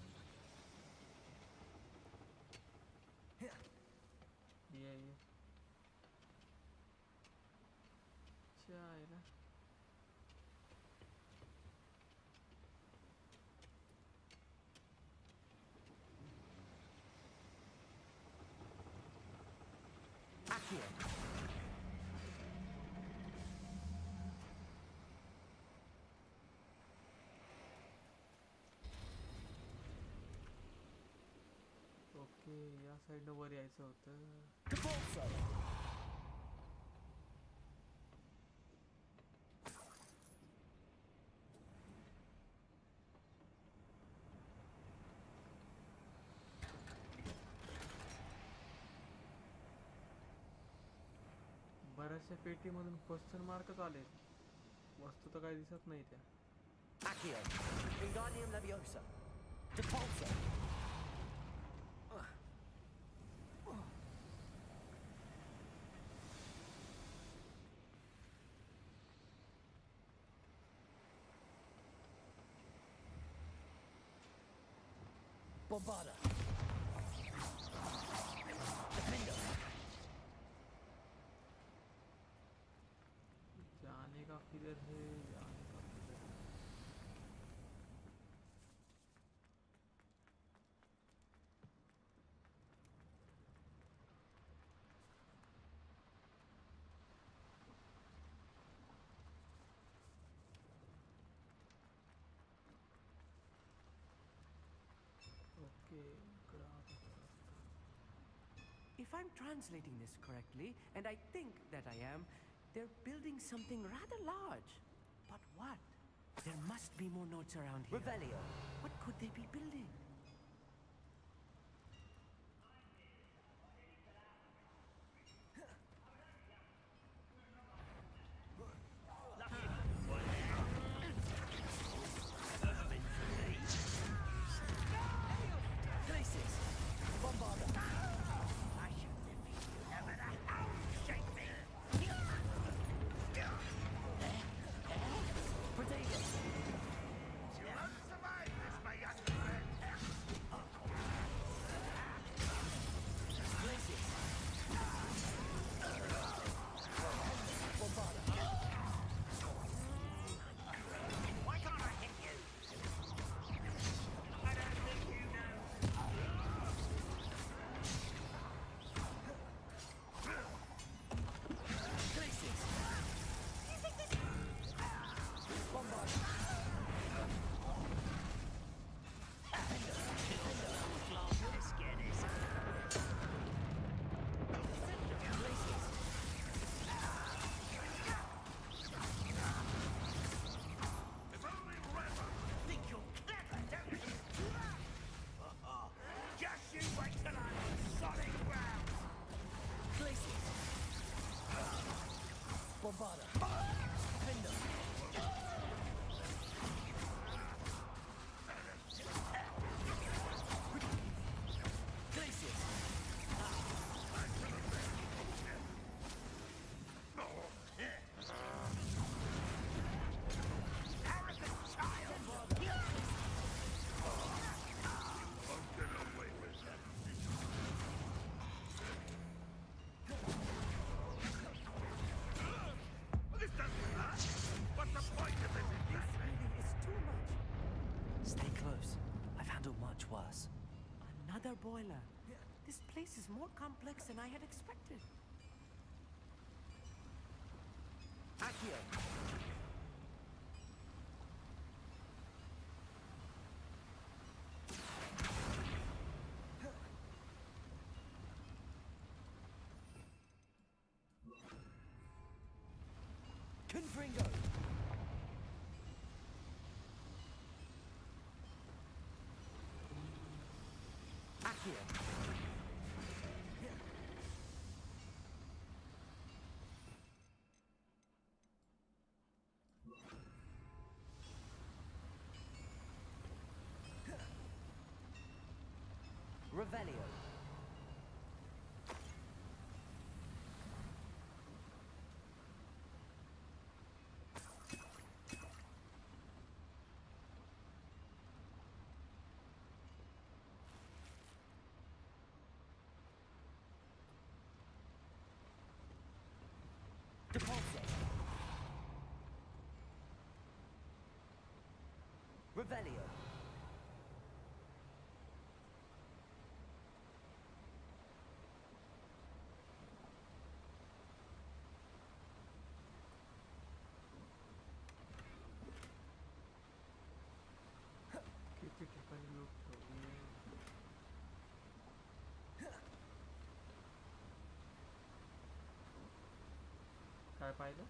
ये चायला okay या साईडनं वर यायचं होतं. बऱ्याचशा पेटीमधून क्वेश्चन मार्कच आले. वस्तू तर काही दिसत नाही त्या. Accio. Wingardium Leviosa. Depulso. Bombarda. Defendo. जाने का किधर है, जाने का किधर है. ओके इकडं आता रस्ता. If I'm translating this correctly, and I think that I am, they're building something rather large. But what? There must be more notes around here. Revelio. What could they be building? Glacis. Bombarda. I shall defeat you no matter how you shake me. Protego. You won't survive this, my young friend. Glacis. Bombarda. Why can't I hit you? I don't think you know. Glacis. Bombarda. Let's get this. Glacis. If only Revan think you're clever, don't you? Just you wait till I'm on solid ground. Glacis. Bombarda. Defendo. Glacis. Arrogant child. Won't get away with that. This doesn't hurt. What's the point of this exactly? It's too much. Stay close. I've handled much worse. Another boiler. This place is more complex than I had expected. Accio. Confringo. here. Revelio. Depulse. Revelio. किती ठिकाणी लूट ठेवली काय पाहिलं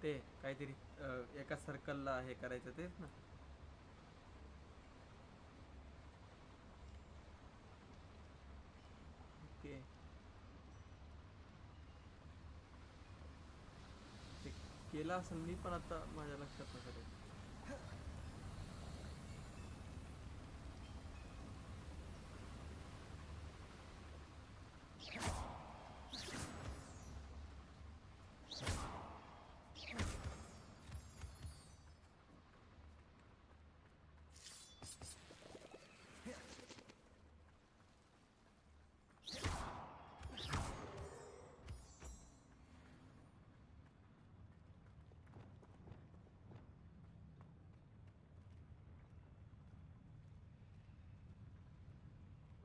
ते काहीतरी एका सर्कलला हे करायचं तेच ना ओके ते केलं असेल मी पण आता माझ्या लक्षात नसेल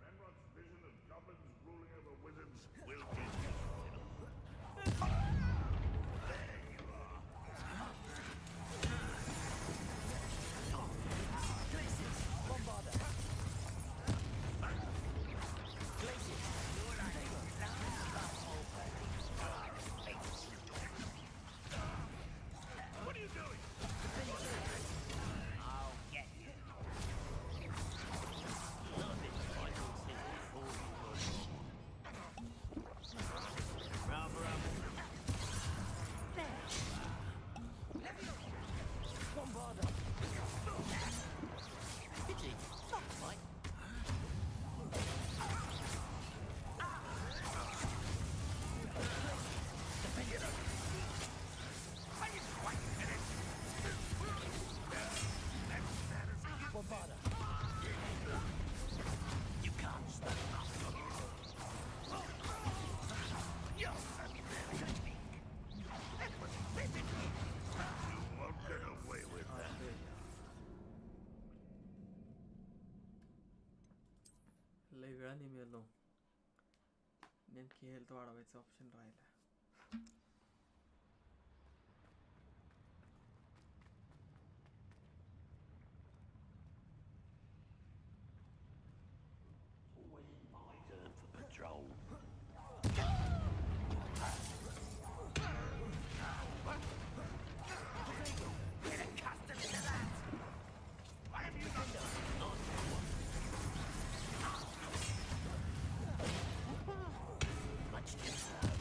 Rembrandt's vision of goblins ruling over wizards will be fulfilled. There you are. Glacius. Bombarda. Glacius. What are you doing? I'll get you. Bombarda. Pidgey. Not quite. Bombarda. You can't stop us. You won't get away with that. लय वेळाने मिळालो नेमकी health वाढवायचं option राहिला My turn for patrol. Get accustomed to that. Why have you done that? Much deserved.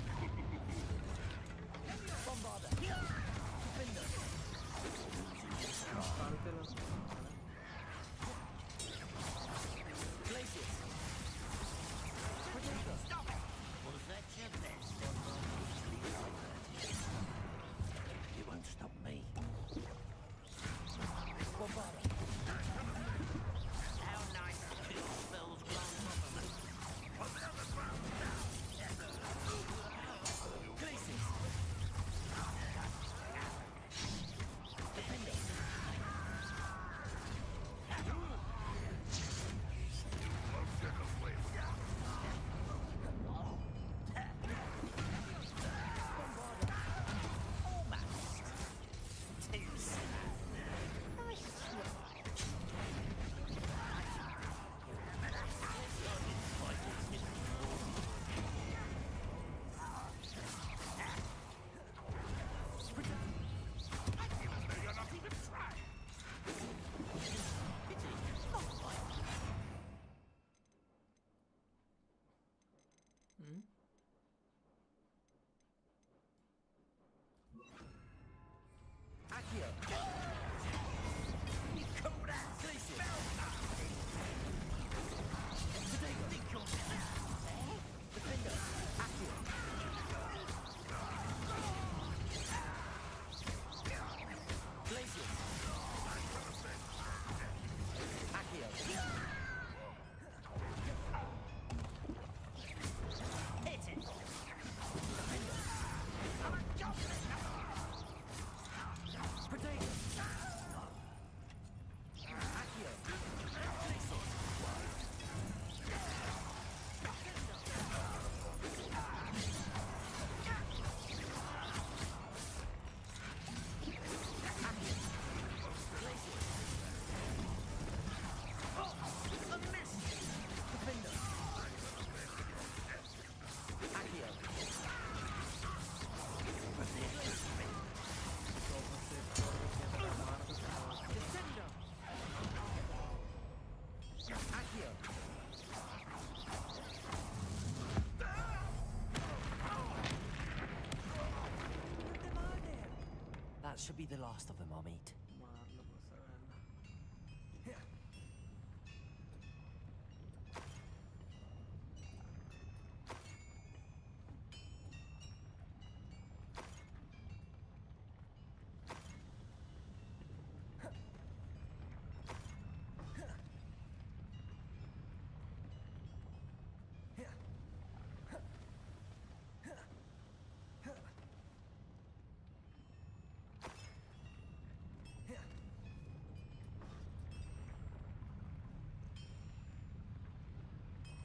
should be the last of them, Amit. मारलं बघ सगळ्यांना.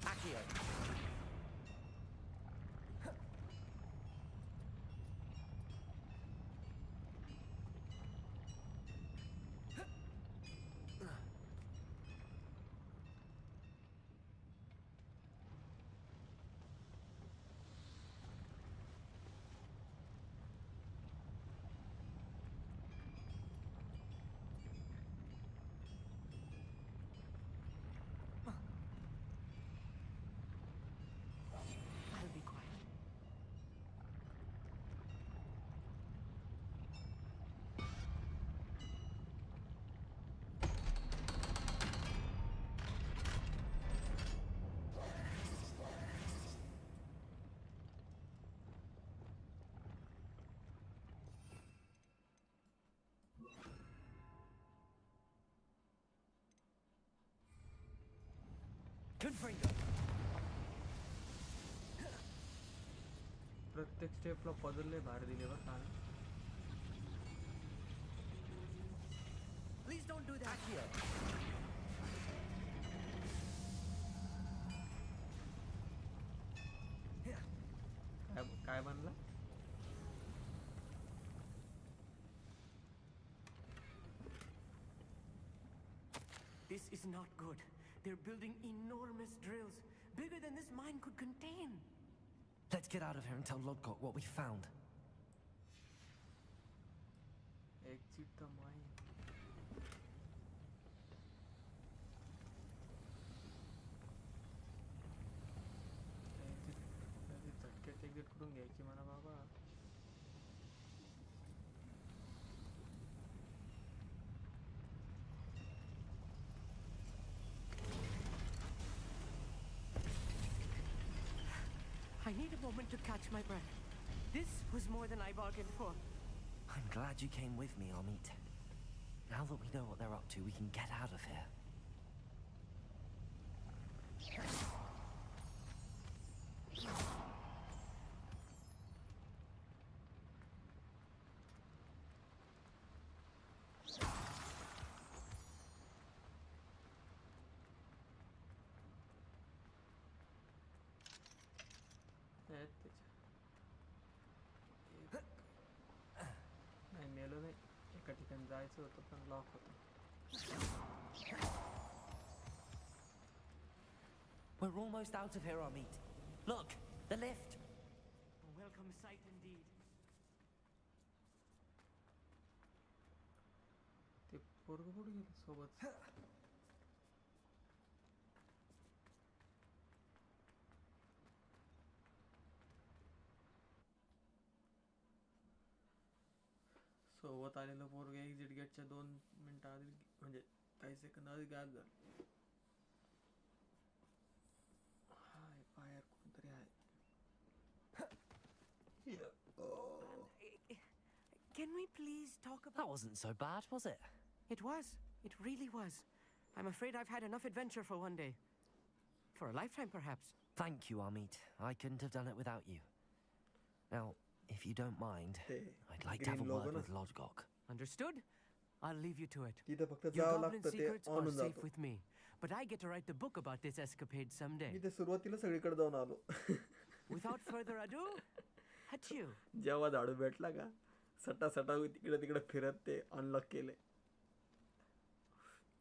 Accio. I'll be quiet. Confringo. प्रत्येक स्टेपला पझल लय भारी दिले बरं का. Please don't do that. Accio. काय बनला. This is not good. They're building enormous drills, bigger than this mine could contain. Let's get out of here and tell Lodgok what we found. Exit the mine. झटक्यात exit करून घ्यायची म्हणा बाबा. I need a moment to catch my breath. This was more than I bargained for. I'm glad you came with me, Amit. Now that we know what they're up to, we can get out of here. नाही मेलो नाही. एका ठिकाणी जायचं होतं पण lock होतं. We're almost out of here, Amit. Look, the lift. A welcome sight indeed. ते पोरगं कुठे गेलं सोबत. सोबत आलेलं पोरग एक्झिट गेटच्या 2 मिनिटं आधी म्हणजे काही सेकंद आधी गायब झालं. हाय बाहेर कोणतरी आहे. Can we please talk about... That wasn't so bad, was it? It was. It really was. I'm afraid I've had enough adventure for one day. For a lifetime, perhaps. Thank you, Amit. I couldn't have done it without you. Now, if you don't mind, I'd like to have a word with Lodgok. Understood? I'll leave you to it. तिथं फक्त Your जावं goblin लागतं ते secrets are आणून safe जातो. with me, but I get to write the book about this escapade someday. मी ते सुरुवातीला सगळीकडे जाऊन आलो. Without further ado, adieu. जेव्हा झाडू भेटला का सटा तिकडे तिकडे फिरत ते अनलॉक केले.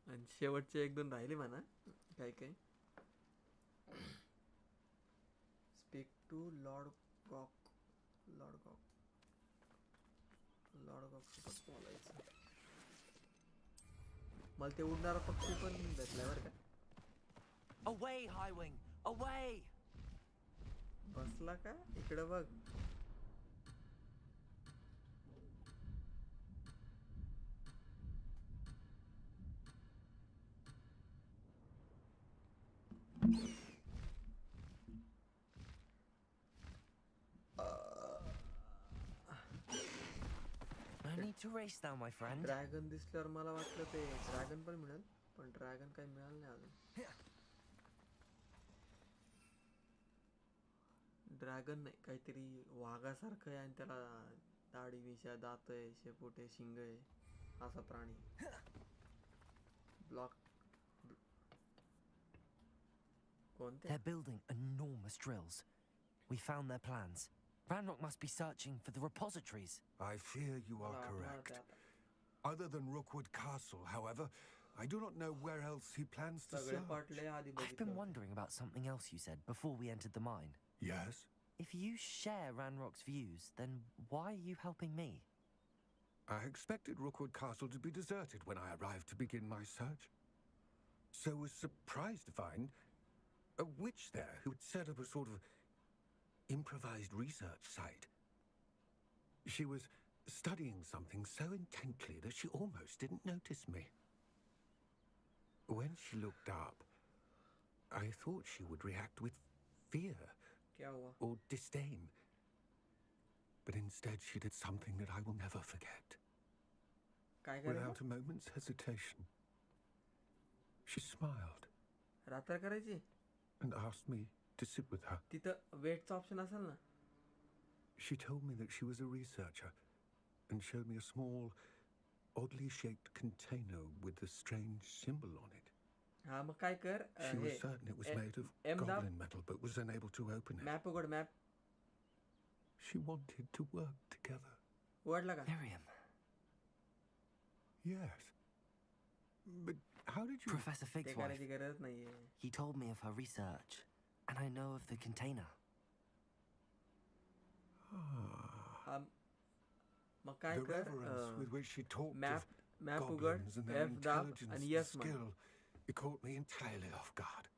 आणि शेवटचे 1-2 राहिले म्हणा. काय काय स्पीक टू लॉर्ड गॉक सोबत बोलायचं. मला ते उडणारा पक्षी पण भेटलाय बरं का. Away, Highwing! Away! बसला का इकडे बघ. to race now, my friend. Dragon दिसल्यावर मला वाटलं ते ड्रॅगन पण मिळेल, पण ड्रॅगन काही मिळालं नाही अजून. ड्रॅगन नाही, काहीतरी वाघासारखं आहे आणि त्याला दाढी मिशा, दात आहे, शेपूट आहे, शिंग आहे, असा प्राणी. ब्लॉक. कोणते? They're building enormous drills. We found their plans. Ranrock must be searching for the repositories. I fear you are correct. Other than Rookwood Castle, however, I do not know where else he plans to search. I've been wondering about something else you said before we entered the mine. Yes? If you share Ranrock's views, then why are you helping me? I expected Rookwood Castle to be deserted when I arrived to begin my search. So was surprised to find a witch there who had set up a sort of improvised research site. She was studying something so intently that she almost didn't notice me. When she looked up, I thought she would react with fear or disdain. But instead she did something that I will never forget. Without a moment's hesitation, she smiled रात्र करायची and asked me to sit with her. तिथं वेटचं option असेल ना. She told me that she was a researcher and showed me a small, oddly shaped container with a strange symbol on it. हा मग काय कर. She was certain it was made of goblin metal but was unable to open it. Map उघड map. She wanted to work together. उघडला का? Miriam. Yes. But how did you... Professor Fig's wife. He told me of her research, and I know of the container. The reverence with which she talked map, of goblins and their intelligence and skill, it caught me entirely off guard.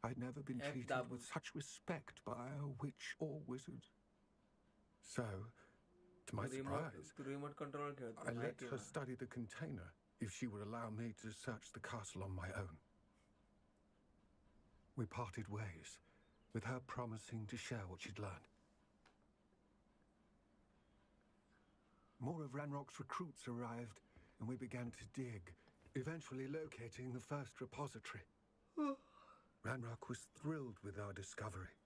I'd never been treated with such respect by a witch or wizard. So, to my surprise, I let her study the container if she would allow me to search the castle on my own. We parted ways, with her promising to share what she'd learned. More of Ranrock's recruits arrived, and we began to dig, eventually locating the first repository. Ranrock was thrilled with our discovery,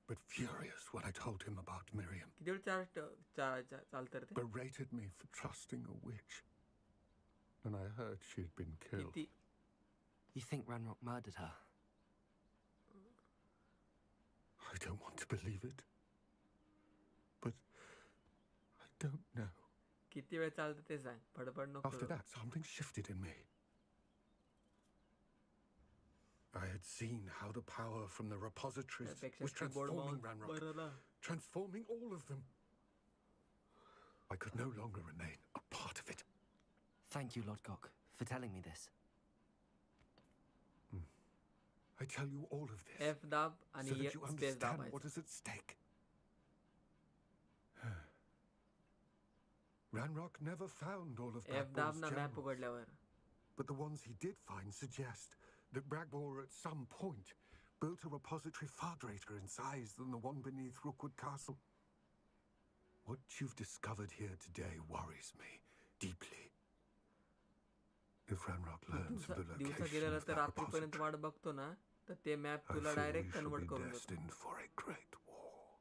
but furious when I told him about Miriam. Berated me for trusting a witch. And I heard she had been killed. You think Ranrock murdered her? I don't want to believe it. But I don't know. After that, something shifted in me. I had seen how the power from the repositories was transforming Ranrock, transforming all of them. I could no longer remain a part of it. Thank you, Lodgok, for telling me this. I tell you all of this so that you understand what is at stake. Ranrock never found all of Bragbor's gems, but the ones he did find suggest that Bragbor at some point built a repository far greater in size than the one beneath Rookwood Castle. What you've discovered here today worries me deeply. If Ranrock learns of the location of that repository, I fear we shall be destined for a great war.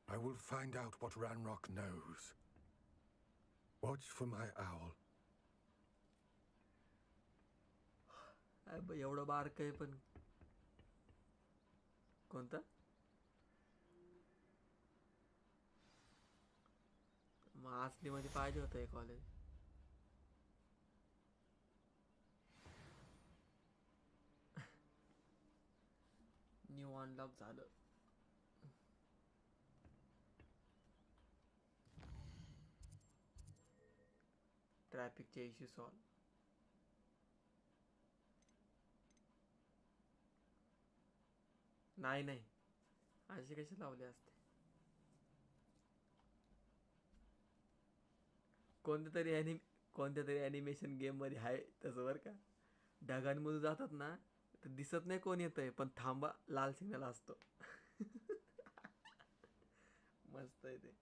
I will find out what Ranrock knows. Watch for my owl. एवढं बारक आहे पण कोणता मासली मध्ये पाहिजे होतं हे college new unlock झालं ट्रॅफिकचे issue solve नाही नाही अशी कशी लावली असते कोणत्या तरी ॲनिमेशन गेम मध्ये आहे तसं बरं का ढगांमधून जातात ना तर दिसत नाही कोण येतंय पण थांबा लाल सिग्नल असतो मस्त आहे ते.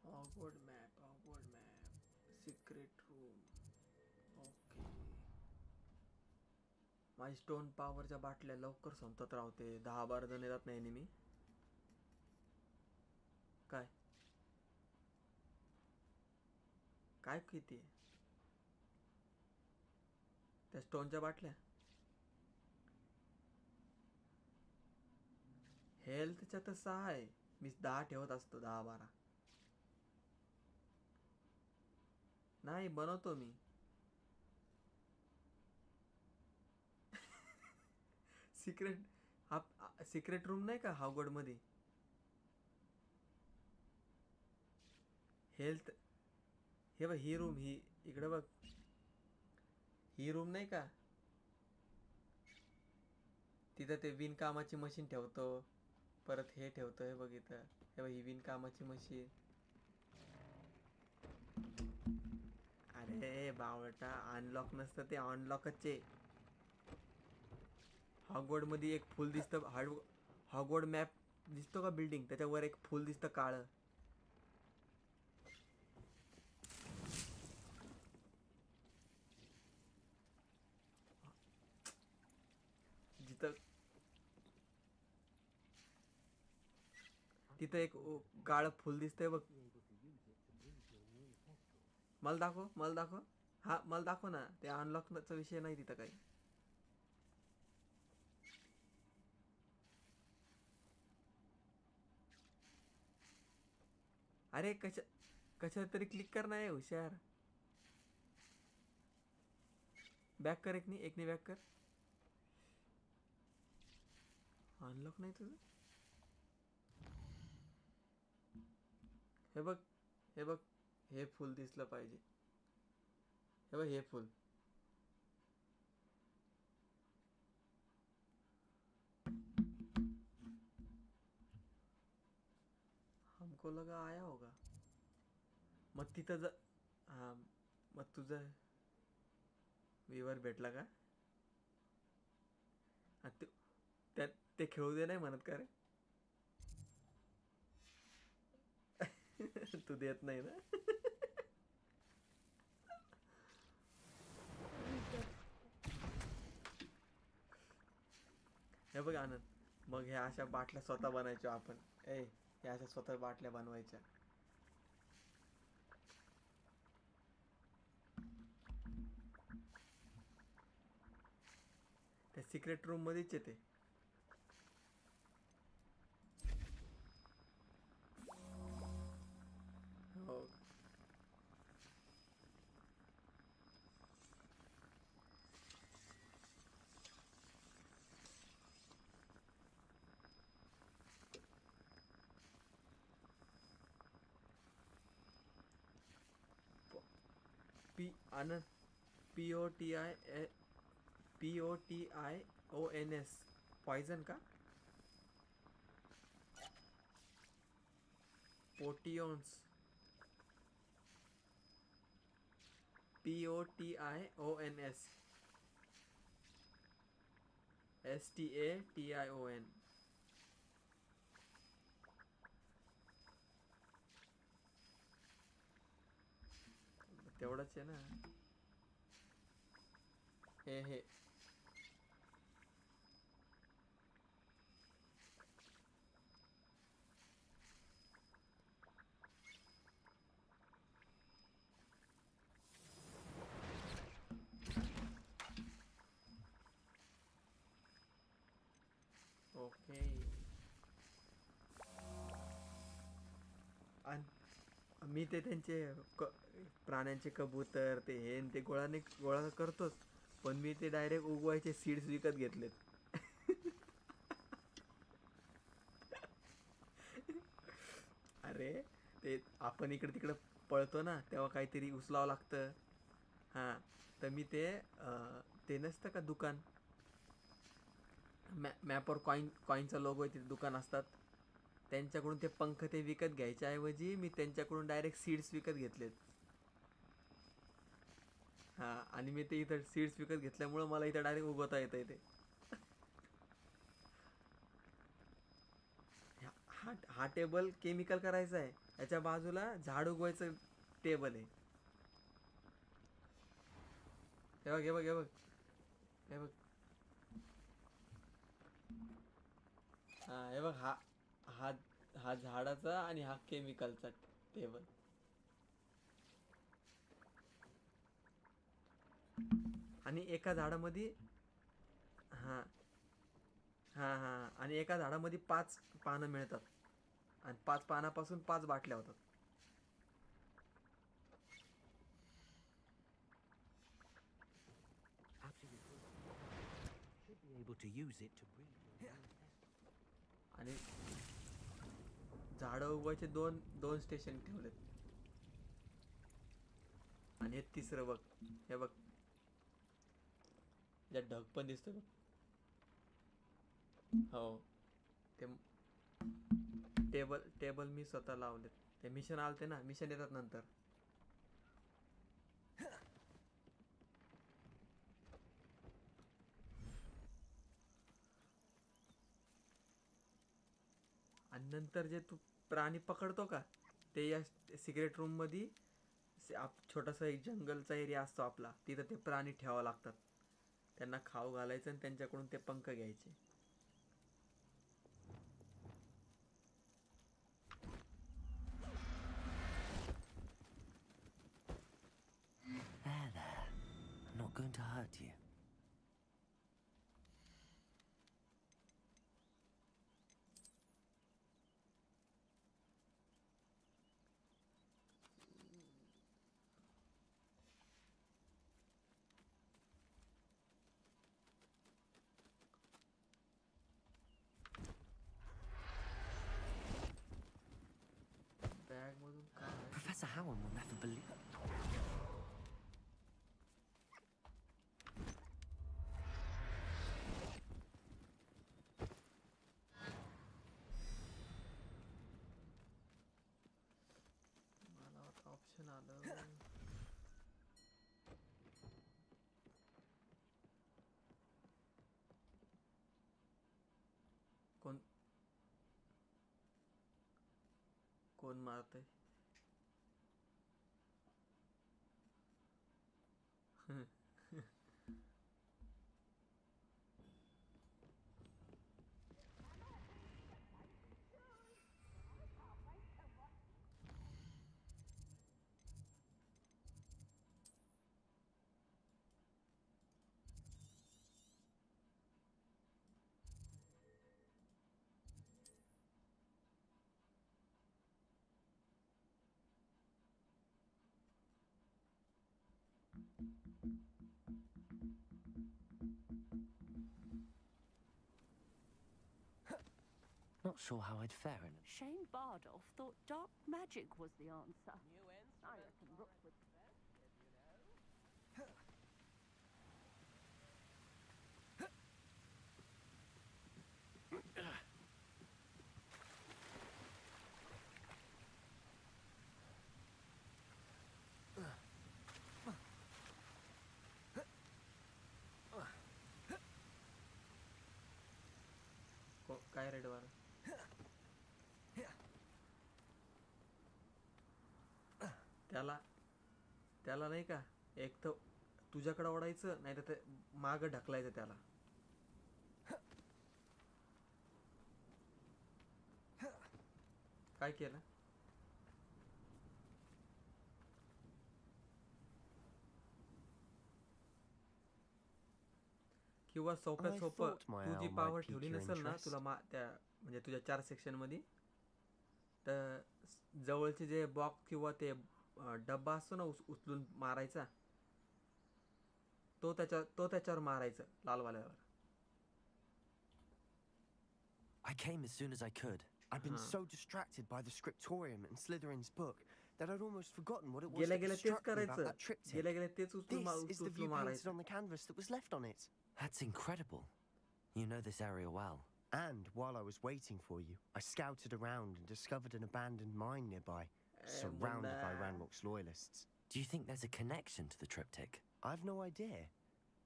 Hogwarts map, Hogwarts map, secret room. Okay. माझी स्टोन पॉवरच्या बाटल्या लवकर संपतात राहते. 10-12 जण येतात नाही नेहमी. काय काय किती आहे? त्या स्टोनच्या बाटल्या हेल्थच्या तर 6 आहे. मी 10 ठेवत असतो. 10-12 नाही बनवतो मी. सिक्रेट सिक्रेट रूम नाही का हॉगवर्ड मध्ये? हेल्थ हे बघ, ही रूम, ही इकडे बघ, ही रूम नाही का? तिथं ते विणकामाची मशीन ठेवतो. परत हे ठेवतो. हे बघ इथं. हे बघ, ही विणकामाची मशीन. अरे बावटा, अनलॉक नसतं ते, अनलॉकच आहे. हॉगवर्ड मध्ये एक फुल दिसतं. हॉगवर्ड मॅप दिसतो का बिल्डिंग? त्याच्यावर एक फुल दिसतं काळं. जिथं तिथं एक काळं फुल दिसतंय बघ. मला दाखव, मला दाखव. हा मला दाखव ना. ते अनलॉकचा विषय नाही तिथं काही. अरे कशावर तरी क्लिक कर ना, हुशार. बॅक कर. एक नाही बॅक कर. अनलॉक नाही तुझं. हे बघ, हे बघ, हे फुल दिसलं पाहिजे. हे बघ, हे फुल. हमको लगा आया होगा. मग तिथं हा, मग तुझं विवर भेटला का? त्यात ते खेळू दे नाही म्हणत का रे? तू देत नाही ना. हे बघ आनंद, मग ह्या अशा बाटल्या स्वतः बनायच्या आपण. ह्या अशा स्वतः बाटल्या बनवायच्या. त्या सिक्रेट रूम मध्येच येते. हो. आनंद, POTIONS पॉइजन का? पोटिओन्स. POTIONS STATION. तेवढंच आहे ना. हे ओके. मी ते त्यांचे प्राण्यांचे कबूतर ते हे ते गोळा करतोच. पण मी ते डायरेक्ट उगवायचे सीड्स विकत घेतलेत. अरे ते आपण इकडे तिकडे पळतो ना, तेव्हा काहीतरी उचलावं लागतं. हां तर मी ते ते नसतं का दुकान मॅपवर कॉईनचा लोगो आहे तिथे दुकान असतात त्यांच्याकडून ते पंख ते विकत घ्यायच्या ऐवजी मी त्यांच्याकडून डायरेक्ट सीड्स विकत घेतलेत. हां आणि मी ते इथं सीड्स विकत घेतल्यामुळं मला इथं डायरेक्ट उगवता येतं इथे. हा टेबल केमिकल करायचा आहे. याच्या बाजूला झाड उगवायचं टेबल आहे. हे बघ हे बघ हे बघ हे बघ हां हे बघ हा हा हा झाडाचा आणि हा केमिकलचा टेबल. आणि एका झाडामध्ये हां हां हां आणि एका झाडामध्ये 5 पानं मिळतात आणि 5 पानापासून 5 बाटल्या होतात. Should be able to use it to breed your own pets. आणि झाडं उगवायचे दोन स्टेशन ठेवलेत. आणि हे तिसरं बघ हे बघ ज्यात ढग पण दिसतोय बघ. हो ते टेबल मी स्वतः लावलेत. ते मिशन आलते ना मिशन येतात नंतर. आणि नंतर जे तू प्राणी पकडतो का ते या सिक्रेट रूम मध्ये छोटासा एक जंगलचा एरिया असतो आपला तिथं ते प्राणी ठेवावं लागतात. त्यांना खाऊ घालायचं आणि त्यांच्याकडून ते पंख घ्यायचे. There. I'm not going to hurt you. Bag मधून काय Professor Howard will never believe it. मला ऑप्शन आलं. कोण मारतंय. Not sure how I'd fare in it. Shane Bardolph thought dark magic was the answer. I reckon Rook would. काय red वार त्याला नाही का एक तर तुझ्याकडे ओढायचं नाही तर ते मागं ढकलायचं त्याला. काय केलं. किंवा सोप्यात सोपं तू जी पावर ठेवली नसेल ना तुला त्या म्हणजे तुझ्या 4 सेक्शन मध्ये तर जवळचे जे बॉक्स किंवा ते डब्बा असतो ना उचलून मारायचा तो त्याच्यावर मारायचं लालवाल्यावर. I came as soon as I could. I'd been so distracted by the scriptorium and Slytherin's book that I'd almost forgotten what it was गेल्या that गेल्या तेच struck me about करायचं. that triptych. गेल्या गेल्या तेच उचलून This is the view painted on the canvas that was left on it. That's incredible. You know this area well. And while I was waiting for you, I scouted around and discovered an abandoned mine nearby, surrounded by Ranrock's loyalists. Do you think there's a connection to the triptych? I've no idea,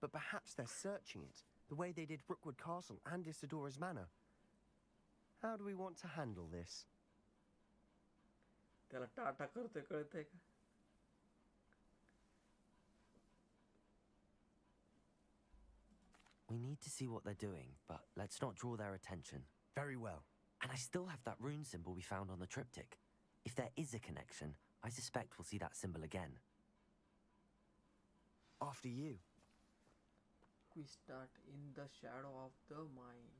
but perhaps they're searching it, the way they did Rookwood Castle and Isidora's Manor. How do we want to handle this? त्याला टाटा करतोय कळतंय का? We need to see what they're doing, but let's not draw their attention. Very well. And I still have that rune symbol we found on the triptych. If there is a connection, I suspect we'll see that symbol again. After you. We start in the shadow of the mine.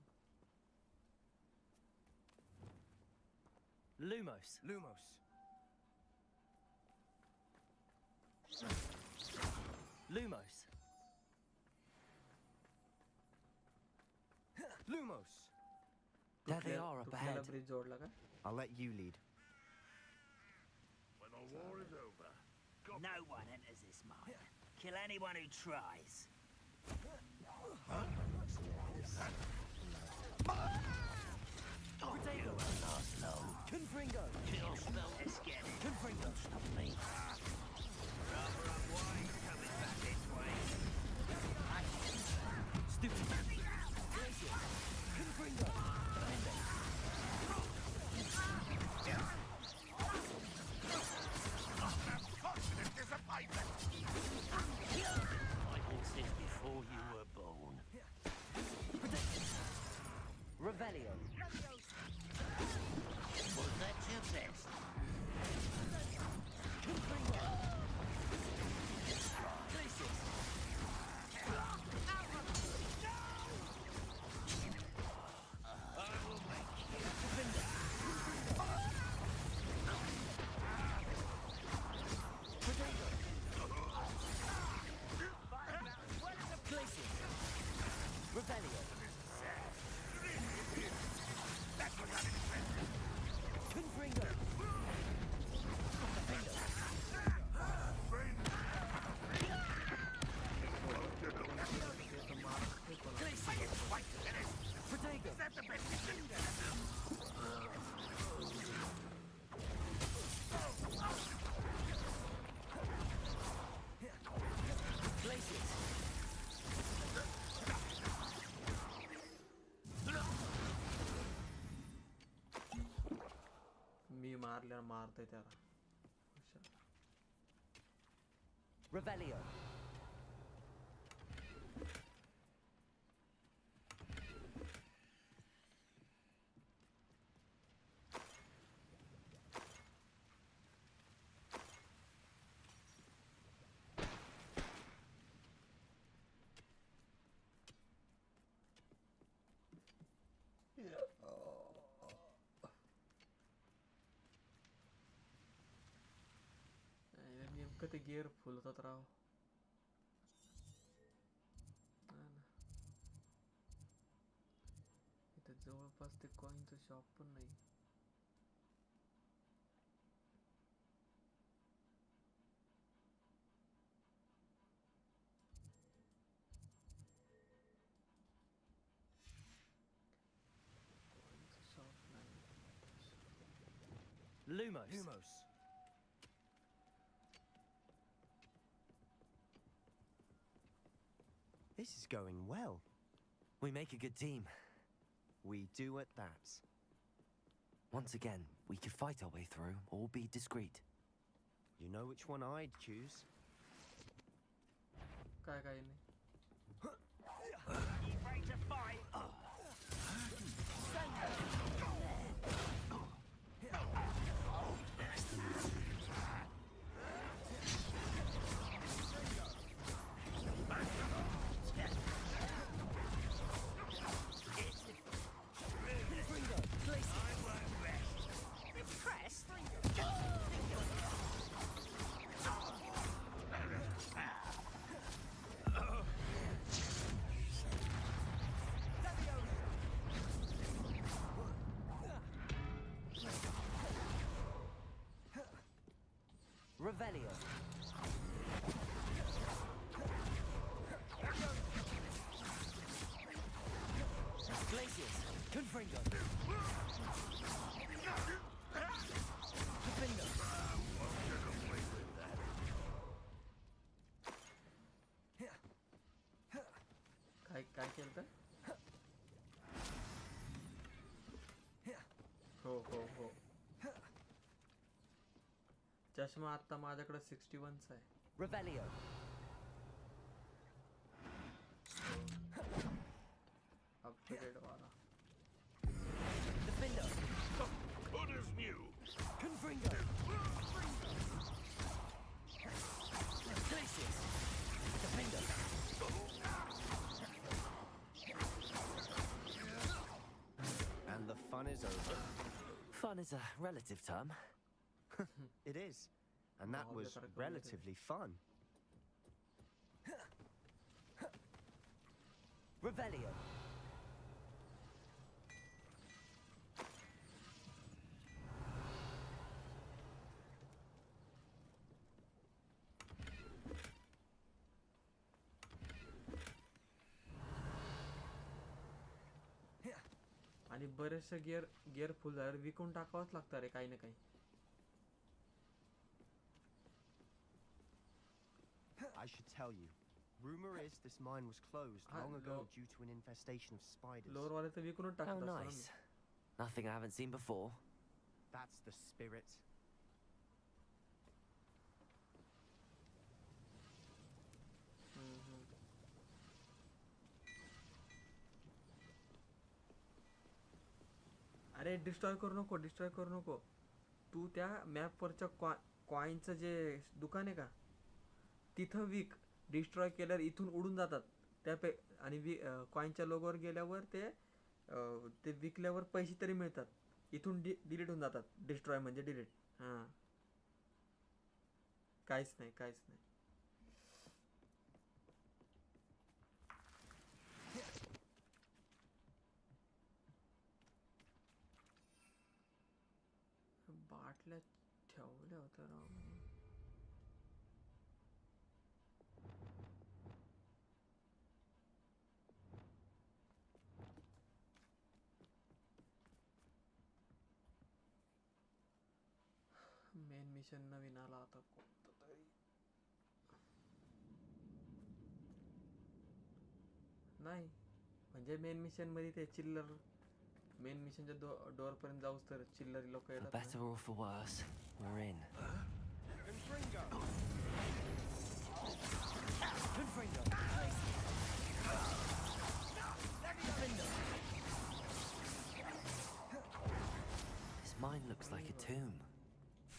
Lumos. Lumos. Lumos. Lumos. There they are up ahead. I'll let you lead. When the war is over, No one enters this mine. Kill anyone who tries. Potato. Confringo. Kill spell. Let's get it. Confringo. Stop me. Rather unwise coming back this way. Stupid. Glacier. Confringo. confident disappointment. I bought this before you were born. Revelio. Was that your best? Confringo. Glacier. I will make you. Defender. Potato. Glacier. Revelio. That's what happened. Confringo. Protego. Is that the best you can do? Glaciers. मी मारल्यावर मारतोय त्याला. Revelio. नेमकं ते gear full होतात राव. इथे जवळपास ते कॉइनचं shop पण नाही. Lumos. Lumos. This is going well. We make a good team. We do at that. Once again, we could fight our way through or be discreet. You know which one I'd choose. काय काय नाही. You ready to fight? Glacius. Confringo. Defender. काय केलं तर हो चष्मा आता माझ्याकडे 61चा आहे. Revelio. अपग्रेड वाला. Defender. Good as new. Confringo. Glacius. Defender. And the fun is over. Fun is a relative term. It is. And that was relatively fun. Revelio. आणि बरेचसे गिअर फुल झाल्यावर विकून टाकावंच लागतं रे काही ना काही. I should tell you. Rumor is this mine was closed long ago due to an infestation of spiders. Lower वाले तर विकूनच टाकत Oh, असतो nice. Nothing I haven't seen before. That's the spirit. अरे डिस्ट्रॉय करू नको. तू त्या मॅपवरच्या कॉईनचं जे दुकान आहे का तिथं विक. डिस्ट्रॉय केल्यावर इथून उडून जातात त्या आणि कॉईनच्या लोगोवर गेल्यावर ते विकल्यावर पैसे तरी मिळतात. इथून डिलीट होऊन जातात. डिस्ट्रॉय म्हणजे डिलीट. हां काहीच नाही. बाटल्या ठेवल्या होत्या राव. मेन मिशन नवीन आला आता कोणतं तरी. नाही म्हणजे मेन मिशन मध्ये ते चिल्लर मेन मिशनच्या डोअर पर्यंत जाऊस तर चिल्लरी लोक For येतात better or for worse, we're in. Confringo. Confringo. Defender. This mine looks like a tomb.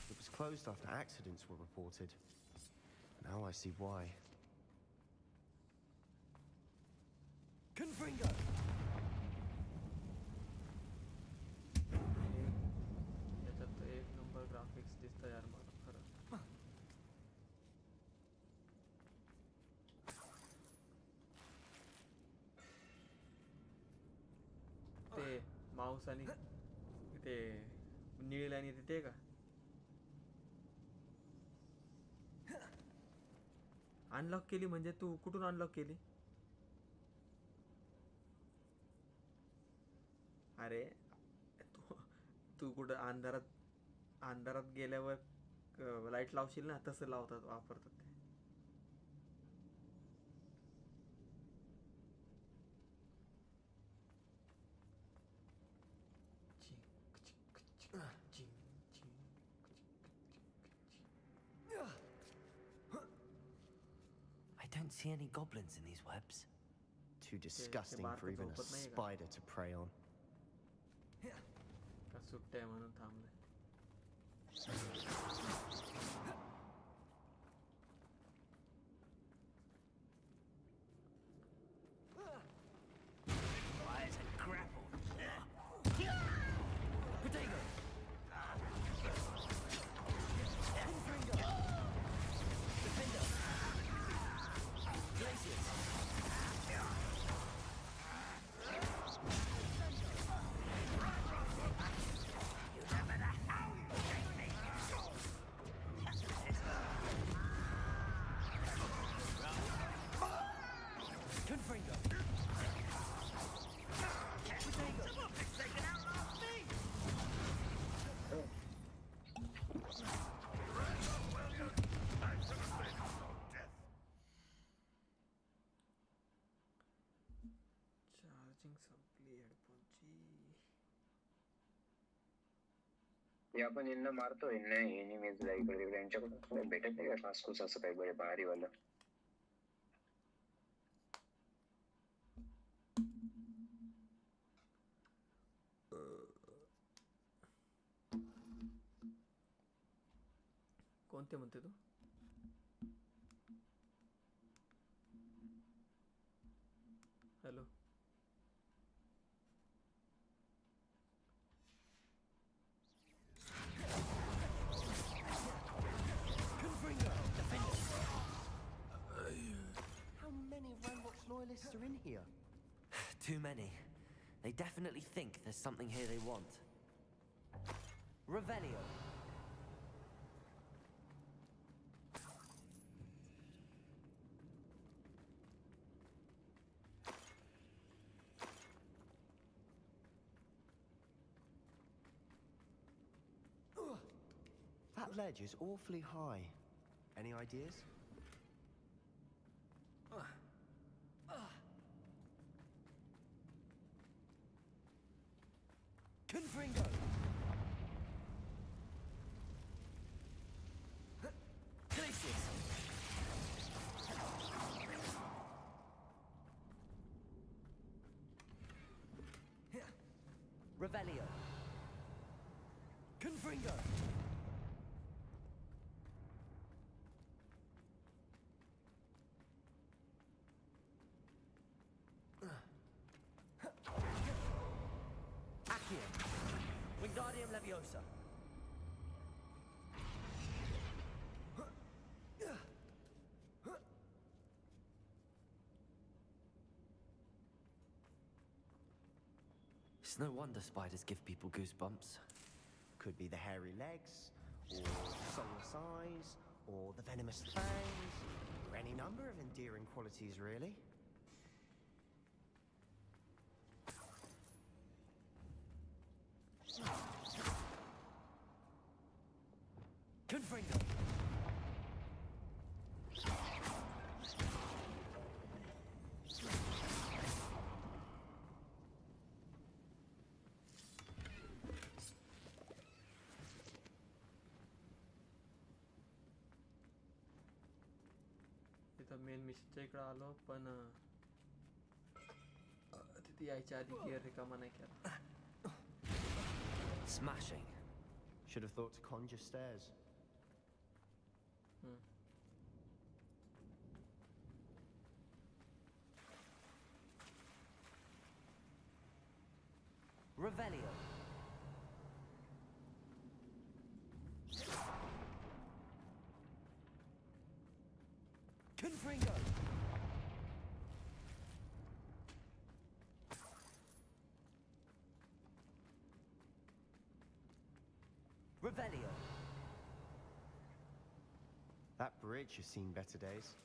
It was closed after accidents were reported. Now I see why. Confringo. याच्यात एक number graphics दिसतं यार मला खरं. ते माऊस आणि ते निळी लाईन येते ते का अनलॉक केली म्हणजे तू कुठून अनलॉक केली. अरे तू कुठं अंधारात गेल्यावर लाईट लावशील ना तसं वापरतात ते. I don't see any goblins in these webs. Too disgusting for even a spider to prey on. का सुट्ट्या म्हणून थांबले. Requires a grapple. Potato. Confringo. Defender. Glacius. You never know how you take me. Charging संपली हेडफोनची. या पण यांना मारतोय नाही एनिमीजला इकडे तिकडे यांच्याकडून काही भेटत नाही का टास्कूस असं काही बरे भारी वाला. कोणते म्हणते तू? Hello How many Ranrock's loyalists are in here? Too many. They definitely think there's something here they want. Revelio. That ledge is awfully high. Any ideas? Confringo! Glacius! Revelio. Confringo! Wingardium Leviosa. It's no wonder spiders give people goosebumps. Could be the hairy legs, or soulless eyes, or the venomous fangs, or any number of endearing qualities, really. Confringo! इथं main मिशनच्या इकडे आलो पण तिथे यायच्या आधी gear रिकामा नाही केला. Smashing. Should have thought to conjure stairs. Revelio. Confringo! Revelio. That bridge has seen better days.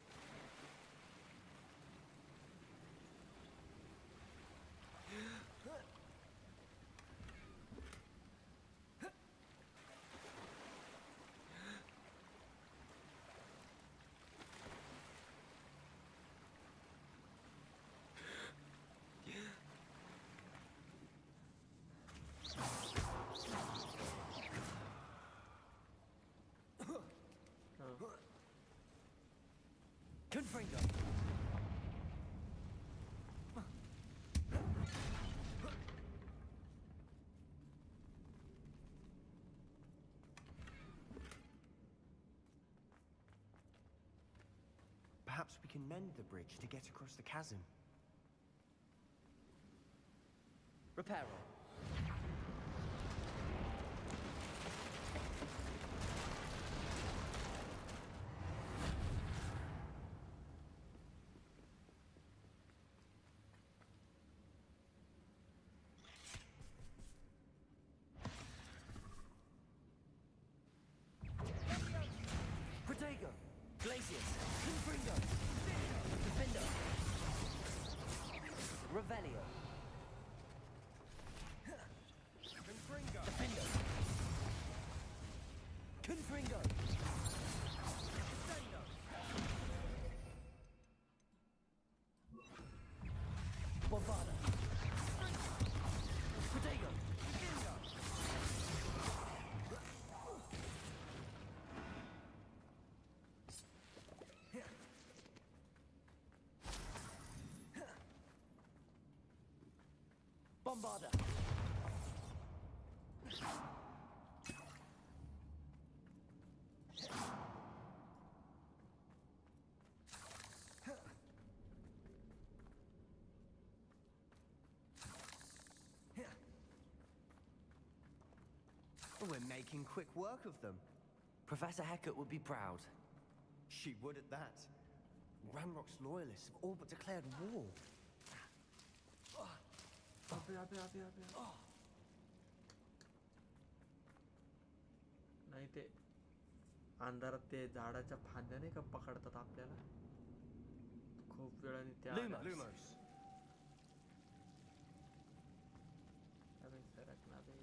Confringo! Perhaps we can mend the bridge to get across the chasm. Reparo. Protego! Glacius! Confringo! Defender! Revelio. Confringo! Defender! Confringo! Defender! Bovada! Bombarder. We're making quick work of them. Professor Hecat would be proud. She would at that. Ramrock's loyalists have all but declared war. नाही ते अंधारात ते झाडाच्या फांद्या नाही का पकडतात आपल्याला खूप वेळाने त्या Lumos. अबे सरक ना बे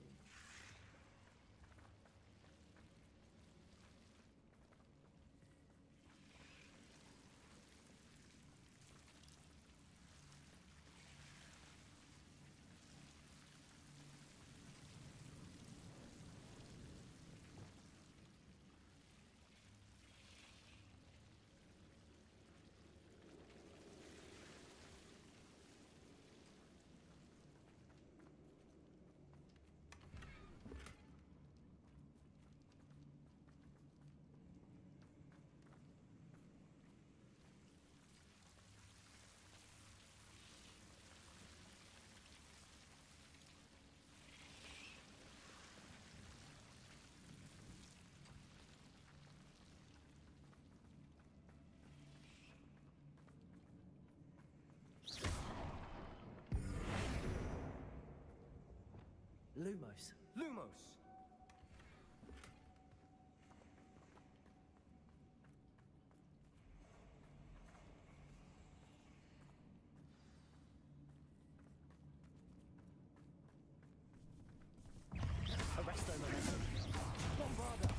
Lumos. Lumos! Arresto momentum. Bombarder.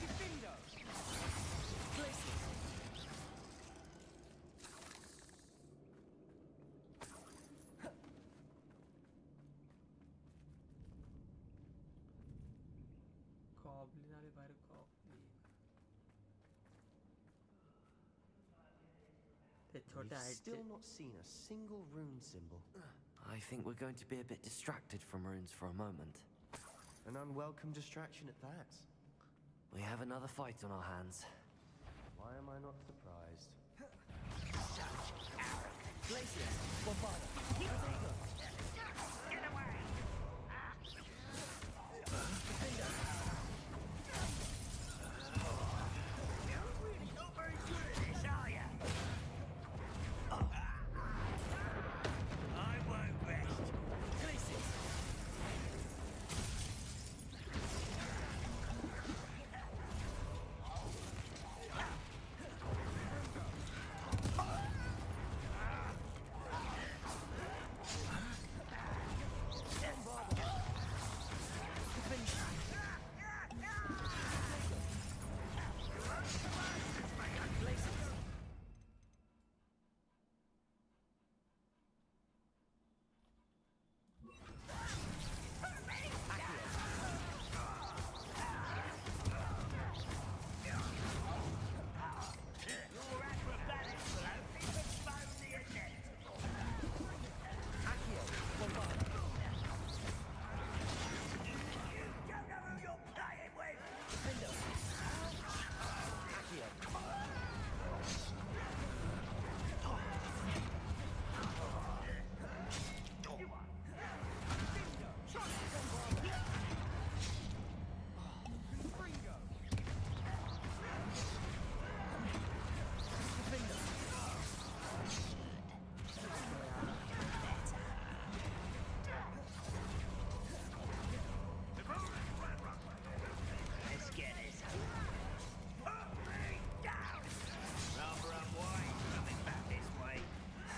Defendo. Glacius. Goblin आले बाहेर गॉब्लिन ते छोटे We've हाईटचे still not seen a single rune symbol. I think we're going to be a bit distracted from runes for a moment. An unwelcome distraction at that. We have another fight on our hands. Why am I not surprised? Glacius. Bombarder. Protego. Get away. Defendo. You're really not very good at this, are you? I won't rest. Glacius.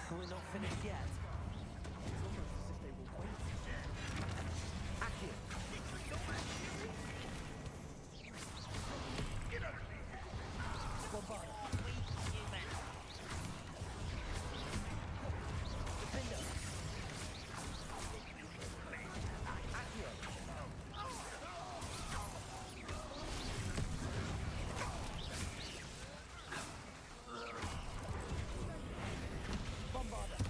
We're not finished yet. it's almost as if they were waiting Accio. Bombarder. Defendo. Accio. Bombarder.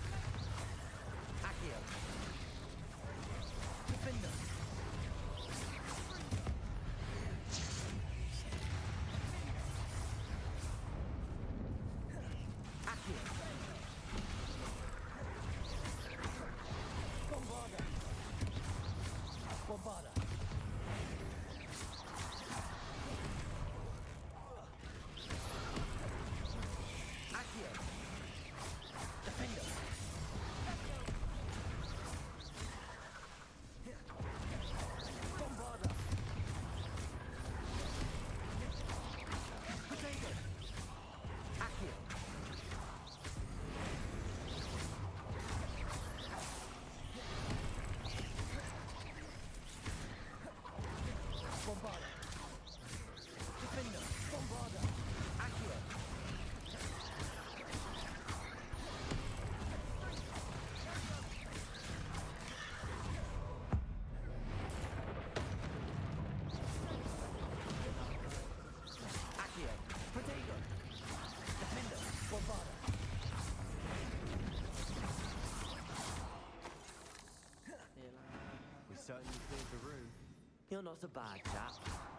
You're not a bad chap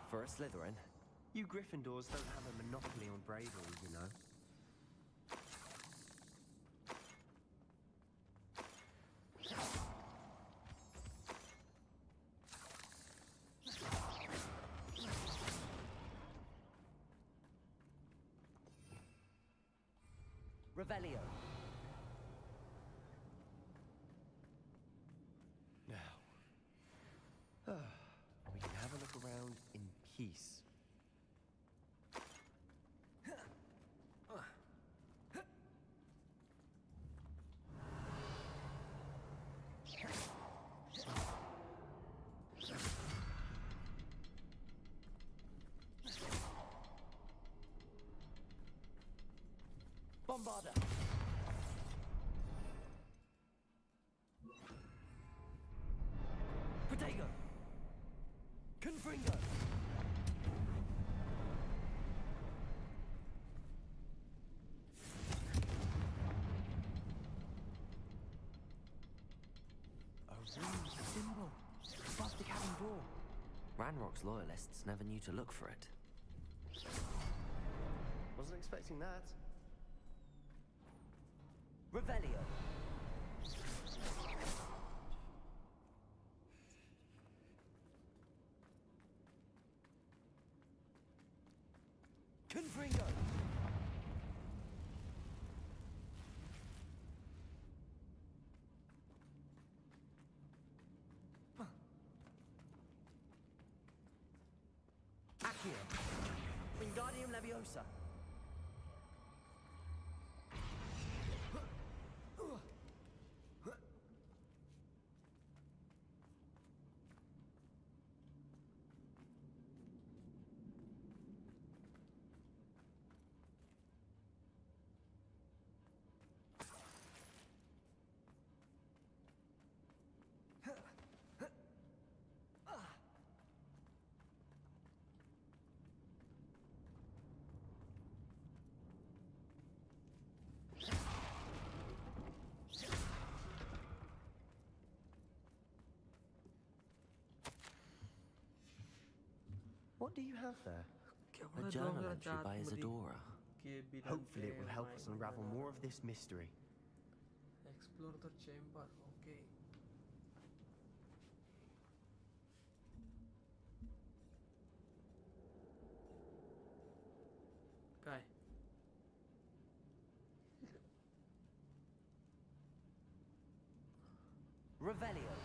for a Slytherin. You Gryffindors don't have a monopoly on bravery, you know. Revelio. Now, we can have a look around in peace. Bombarder. Protego. Confringo. A rune symbol above the cabin door. Ranrock's loyalists never knew to look for it. Wasn't expecting that. Revelio. Confringo. Accio. Wingardium Leviosa. What do you have there? A journal entry by Isadora. Hopefully it will help us unravel more of this mystery. Explore the chamber. Okay. काय Revelio.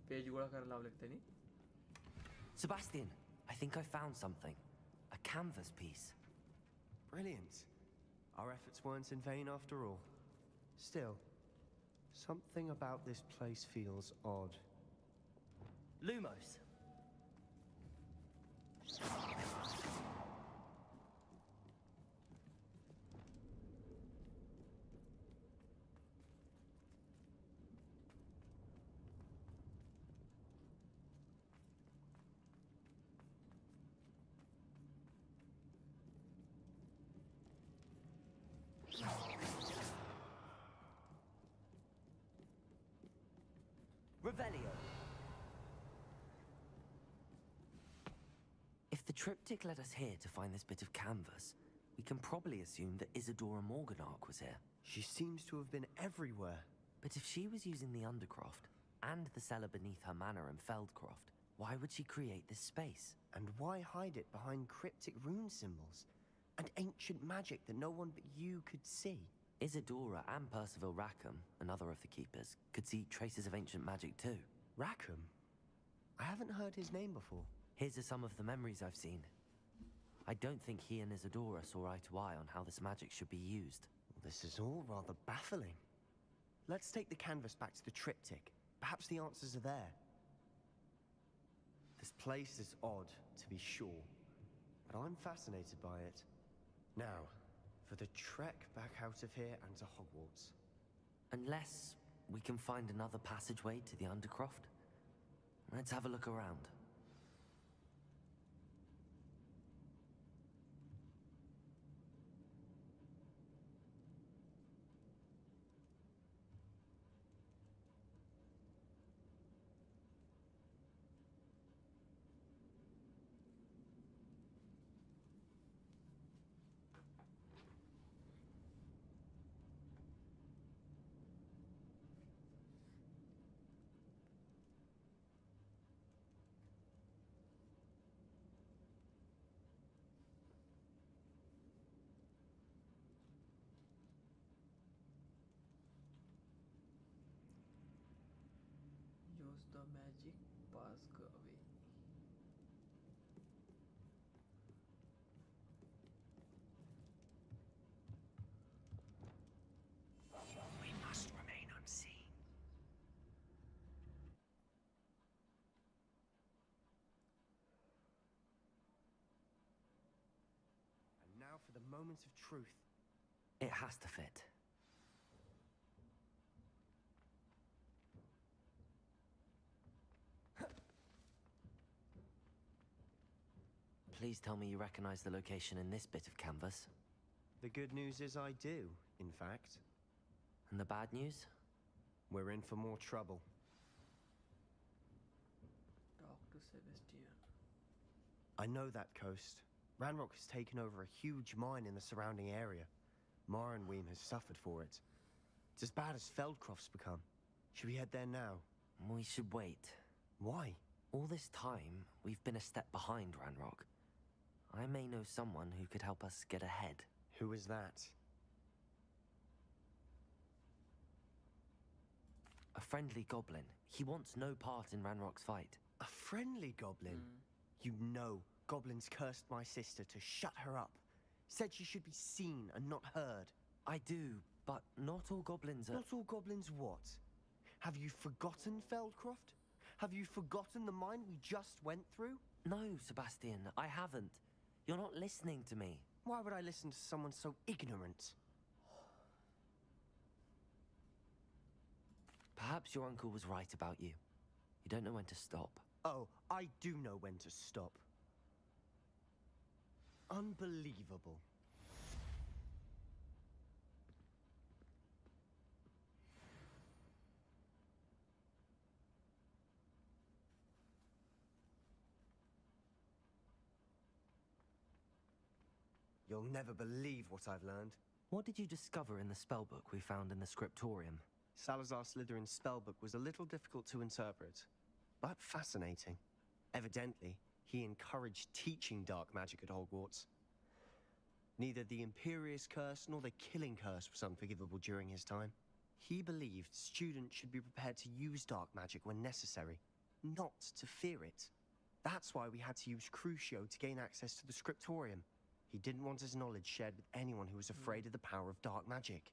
Page गोळा करायला लावले त्यांनी. Sebastian, I think I found something. A canvas piece. Brilliant. Our efforts weren't in vain after all. Still, something about this place feels odd. Lumos. Revelio. If the triptych led us here to find this bit of canvas, we can probably assume that Isadora Morganark was here. She seems to have been everywhere. But if she was using the Undercroft and the cellar beneath her manor in Feldcroft, why would she create this space? And why hide it behind cryptic rune symbols? And ancient magic that no one but you could see? Isadora and Percival Rackham, another of the Keepers, could see traces of ancient magic too. Rackham? I haven't heard his name before. His are some of the memories I've seen. I don't think he and Isadora saw eye to eye on how this magic should be used. This is all rather baffling. Let's take the canvas back to the triptych. Perhaps the answers are there. This place is odd, to be sure, but I'm fascinated by it. Now, for the trek back out of here and to Hogwarts. Unless we can find another passageway to the Undercroft. Let's have a look around. The magic passed away. We must remain unseen. And now for the moment of truth. It has to fit. Please tell me you recognize the location in this bit of canvas. The good news is I do, in fact. And the bad news? We're in for more trouble. Talk to Sebastian. I know that coast. Ranrock has taken over a huge mine in the surrounding area. Marenweem has suffered for it. It's as bad as Feldcroft's become. Should we head there now? We should wait. Why? All this time, we've been a step behind Ranrock. I may know someone who could help us get ahead. Who is that? A friendly goblin. He wants no part in Ranrock's fight. A friendly goblin? You know, goblins cursed my sister to shut her up. Said she should be seen and not heard. I do, but not all goblins are... Not all goblins what? Have you forgotten Feldcroft? Have you forgotten the mine we just went through? No, Sebastian, I haven't. You're not listening to me. Why would I listen to someone so ignorant? Perhaps your uncle was right about you. You don't know when to stop. Oh, I do know when to stop. Unbelievable. You'll never believe what I've learned. What did you discover in the spellbook we found in the scriptorium? Salazar Slytherin's spellbook was a little difficult to interpret, but fascinating. Evidently, he encouraged teaching dark magic at Hogwarts. Neither the Imperious Curse nor the Killing Curse was unforgivable during his time. He believed students should be prepared to use dark magic when necessary, not to fear it. That's why we had to use Crucio to gain access to the scriptorium. He didn't want his knowledge shared with anyone who was afraid of the power of dark magic.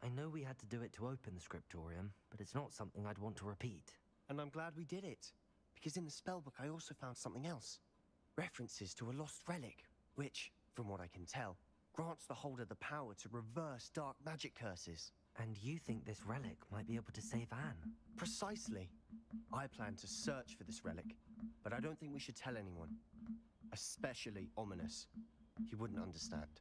I know we had to do it to open the scriptorium, but it's not something I'd want to repeat. And I'm glad we did it, because in the spellbook I also found something else. References to a lost relic, which, from what I can tell, grants the holder the power to reverse dark magic curses. And you think this relic might be able to save Anne? Precisely. I plan to search for this relic, but I don't think we should tell anyone. Especially Ominous. He wouldn't understand.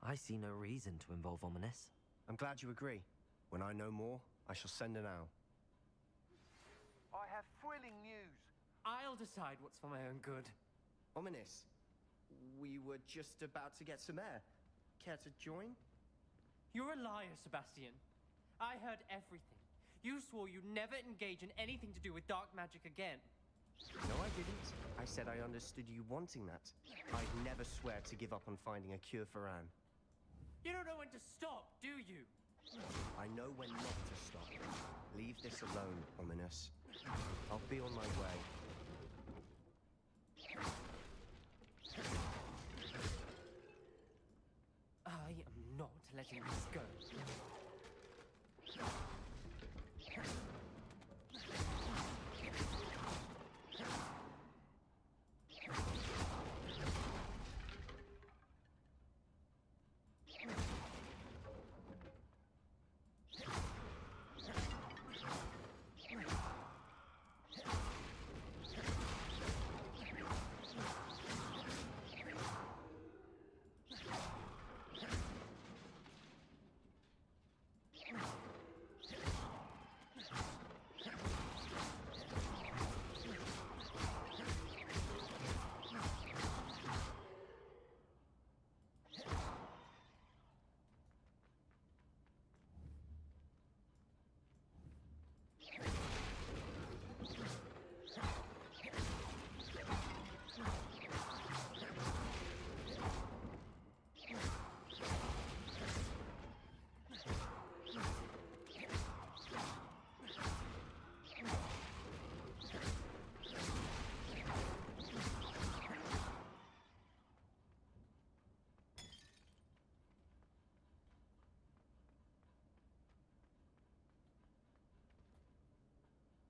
I see no reason to involve Ominous. I'm glad you agree. When I know more, I shall send an owl. I have thrilling news. I'll decide what's for my own good. Ominous, we were just about to get some air. Care to join? You're a liar, Sebastian. I heard everything. You swore you'd never engage in anything to do with dark magic again. No, I didn't. I said I understood you wanting that. I'd never swear to give up on finding a cure for Anne. You don't know when to stop, do you? I know when not to stop. Leave this alone, Ominous. I'll be on my way. I am not letting this go.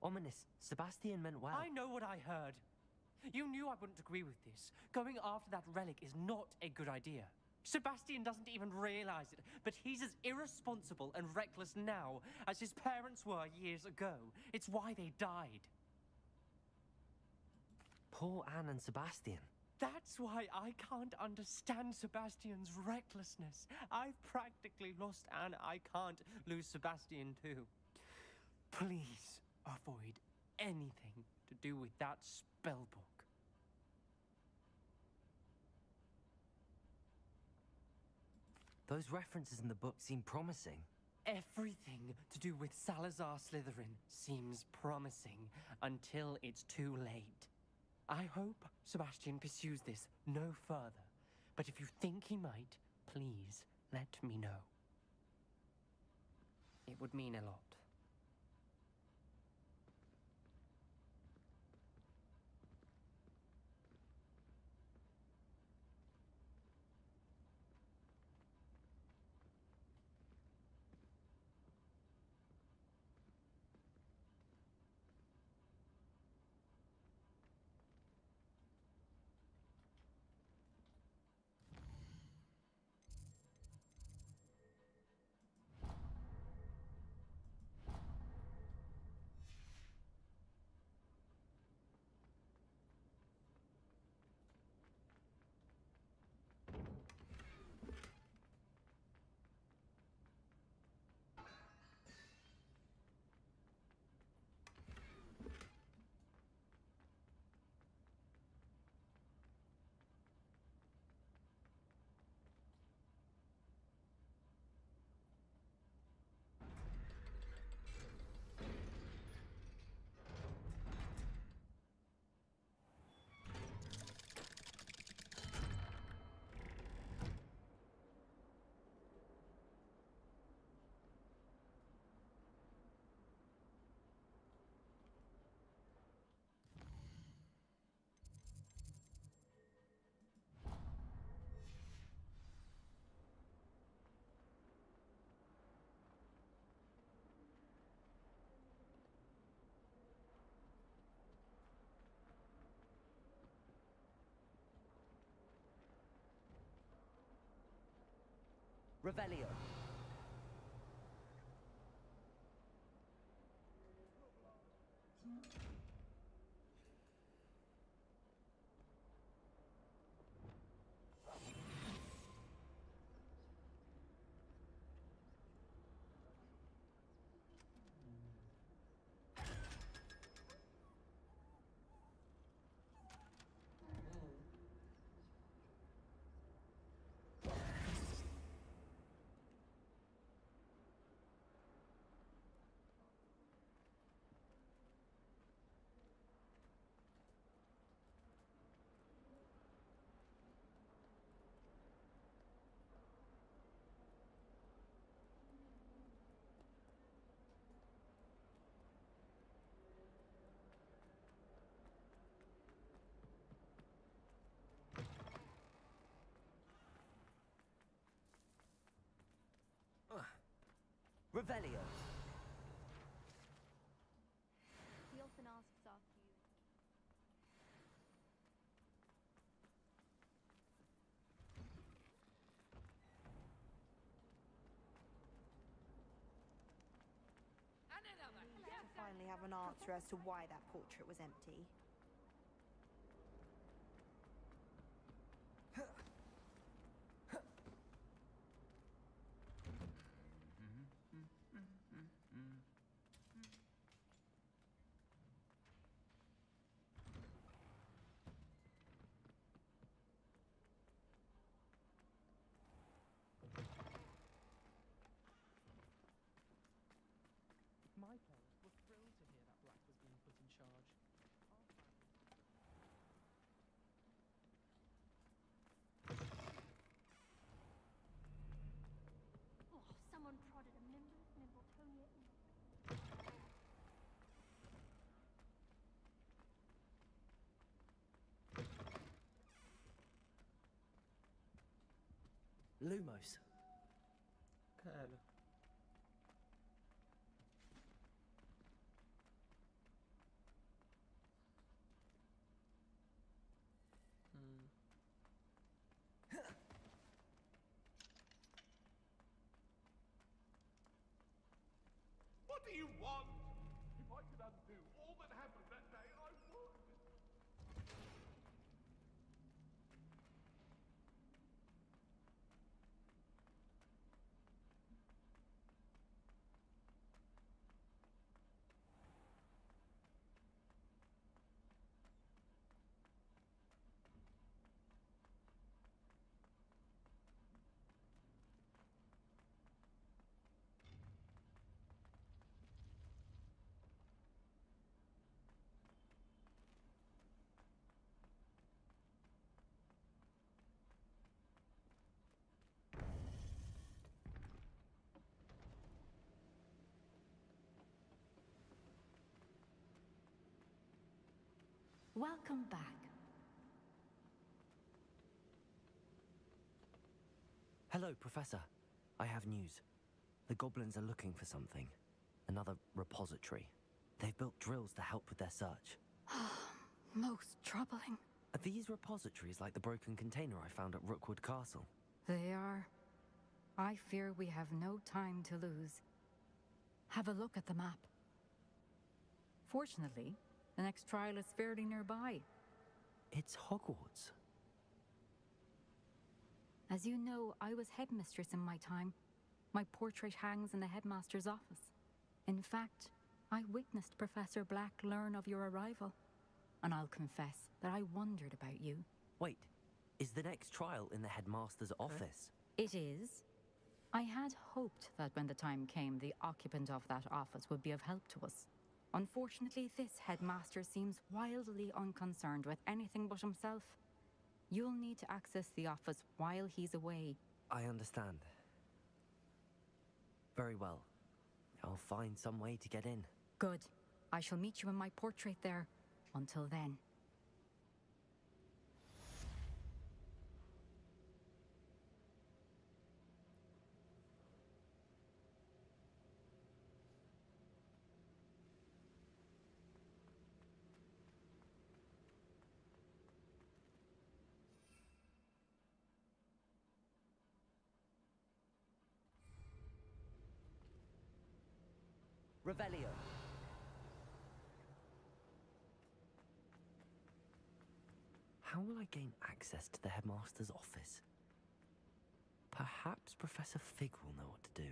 Ominous. Sebastian meant well. I know what I heard. You knew I wouldn't agree with this. Going after that relic is not a good idea. Sebastian doesn't even realize it, but he's as irresponsible and reckless now as his parents were years ago. It's why they died. Poor Anne and Sebastian. That's why I can't understand Sebastian's recklessness. I've practically lost Anne. I can't lose Sebastian too. Please avoid anything to do with that spell book. Those references in the book seem promising. Everything to do with Salazar Slytherin seems promising until it's too late. I hope Sebastian pursues this no further, but if you think he might, please let me know. It would mean a lot. Revelio. Revelio. He often asks after you. To finally have an answer as to why that portrait was empty. My parents were thrilled to hear that Black was being put in charge. Oh, someone prodded a Mimbletonia. Lumos. काय आलं What do you want? If I could undo all that happened that day, I would. Welcome back. Hello, Professor. I have news. The goblins are looking for something. Another repository. They've built drills to help with their search. Most troubling. Are these repositories like the broken container I found at Rookwood Castle? They are. I fear we have no time to lose. Have a look at the map. Fortunately, the next trial is fairly nearby. It's Hogwarts. As you know, I was headmistress in my time. My portrait hangs in the headmaster's office. In fact, I witnessed Professor Black learn of your arrival. And I'll confess that I wondered about you. Wait, is the next trial in the headmaster's office? It is. I had hoped that when the time came, the occupant of that office would be of help to us. Unfortunately, this headmaster seems wildly unconcerned with anything but himself. You'll need to access the office while he's away. I understand. Very well. I'll find some way to get in. Good. I shall meet you in my portrait there. Until then. Revelio. How will I gain access to the headmaster's office? Perhaps Professor Fig will know what to do.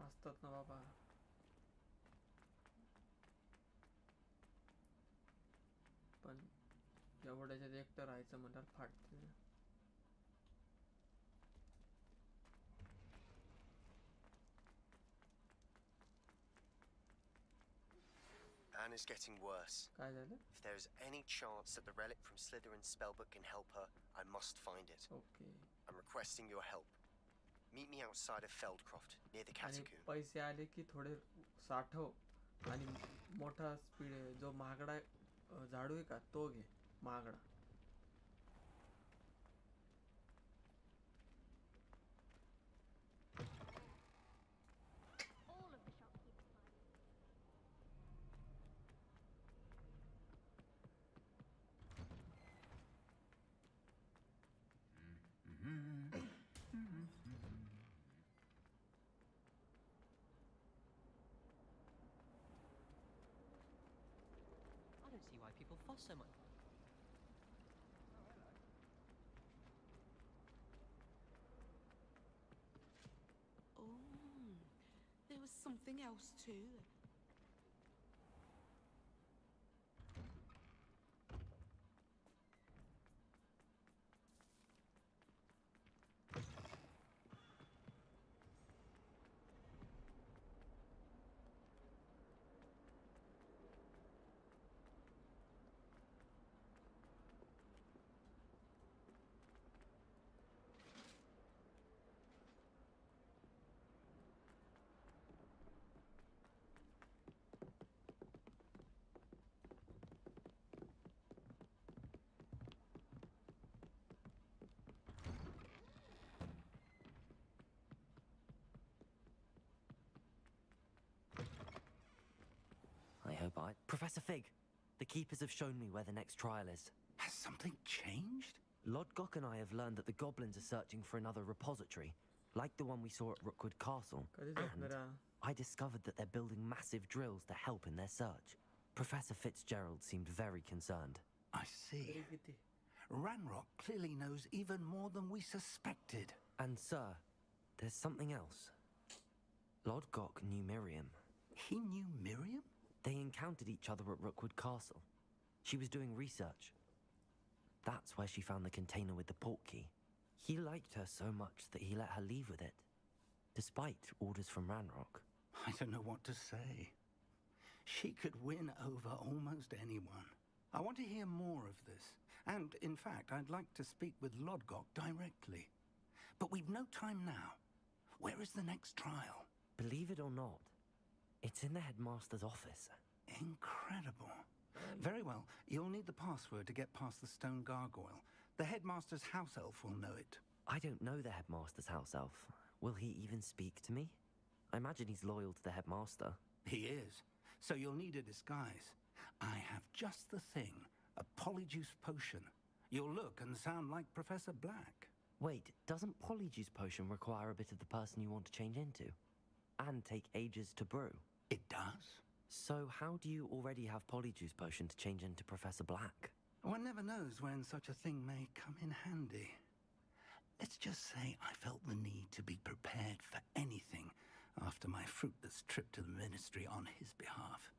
असतात ना बाबा. पण एवढ्याच्यात एकटं राहायचं म्हटल्यावर फाटते. Anna's getting worse. काय झालं? If there is any chance that the relic from Slytherin's spellbook can help her, I must find it. Okay. I'm requesting your help. Meet me outside of Feldcroft, near the आणि catacomb. पैसे आले की थोडे साठव आणि मोठा speed आहे जो महागडा झाडू आहे का तो घे महागडा. I don't see why people fuss so much. Oh, there was something else too. Professor Fig, the keepers have shown me where the next trial is. Has something changed? Lodgok and I have learned that the goblins are searching for another repository, like the one we saw at Rookwood Castle. And I discovered that they're building massive drills to help in their search. Professor Fitzgerald seemed very concerned. I see. Ranrock clearly knows even more than we suspected. And sir, there's something else. Lodgok knew Miriam. He knew Miriam? They encountered each other at Rookwood Castle. She was doing research. That's where she found the container with the port key. He liked her so much that he let her leave with it, despite orders from Ranrock. I don't know what to say. She could win over almost anyone. I want to hear more of this. And, in fact, I'd like to speak with Lodgok directly. But we've no time now. Where is the next trial? Believe it or not, it's in the headmaster's office. Incredible. Very well. You'll need the password to get past the stone gargoyle. The headmaster's house elf will know it. I don't know the headmaster's house elf. Will he even speak to me? I imagine he's loyal to the headmaster. He is. So you'll need a disguise. I have just the thing. A polyjuice potion. You'll look and sound like Professor Black. Wait, doesn't polyjuice potion require a bit of the person you want to change into? And take ages to brew? It does. So how do you already have polyjuice potion to change into Professor Black? One never knows when such a thing may come in handy. Let's just say I felt the need to be prepared for anything after my fruitless trip to the Ministry on his behalf.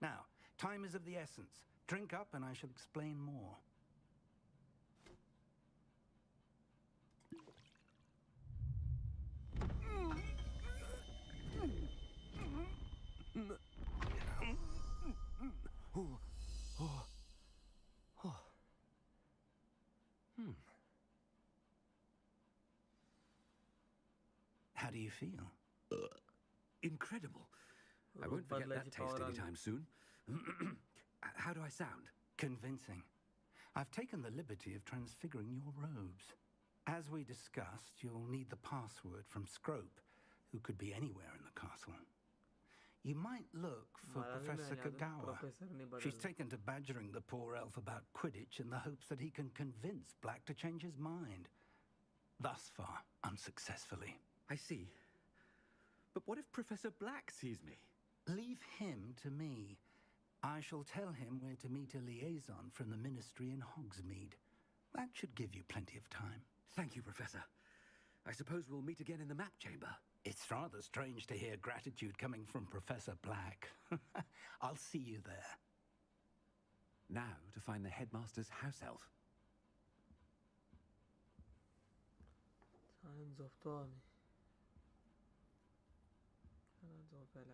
Now, time is of the essence. Drink up and I shall explain more. How do you feel? Incredible. I won't forget that taste anytime soon. How do I sound? Convincing. I've taken the liberty of transfiguring your robes. As we discussed, you'll need the password from Scrope, who could be anywhere in the castle. You might look for Professor Kagawa. She's taken to badgering the poor elf about Quidditch in the hopes that he can convince Black to change his mind. Thus far, unsuccessfully. I see. But what if Professor Black sees me? Leave him to me. I shall tell him where to meet a liaison from the Ministry in Hogsmeade. That should give you plenty of time. Thank you, Professor. I suppose we'll meet again in the map chamber. It's rather strange to hear gratitude coming from Professor Black. I'll see you there. Now to find the headmaster's house elf. Hands of Tommy. Hands of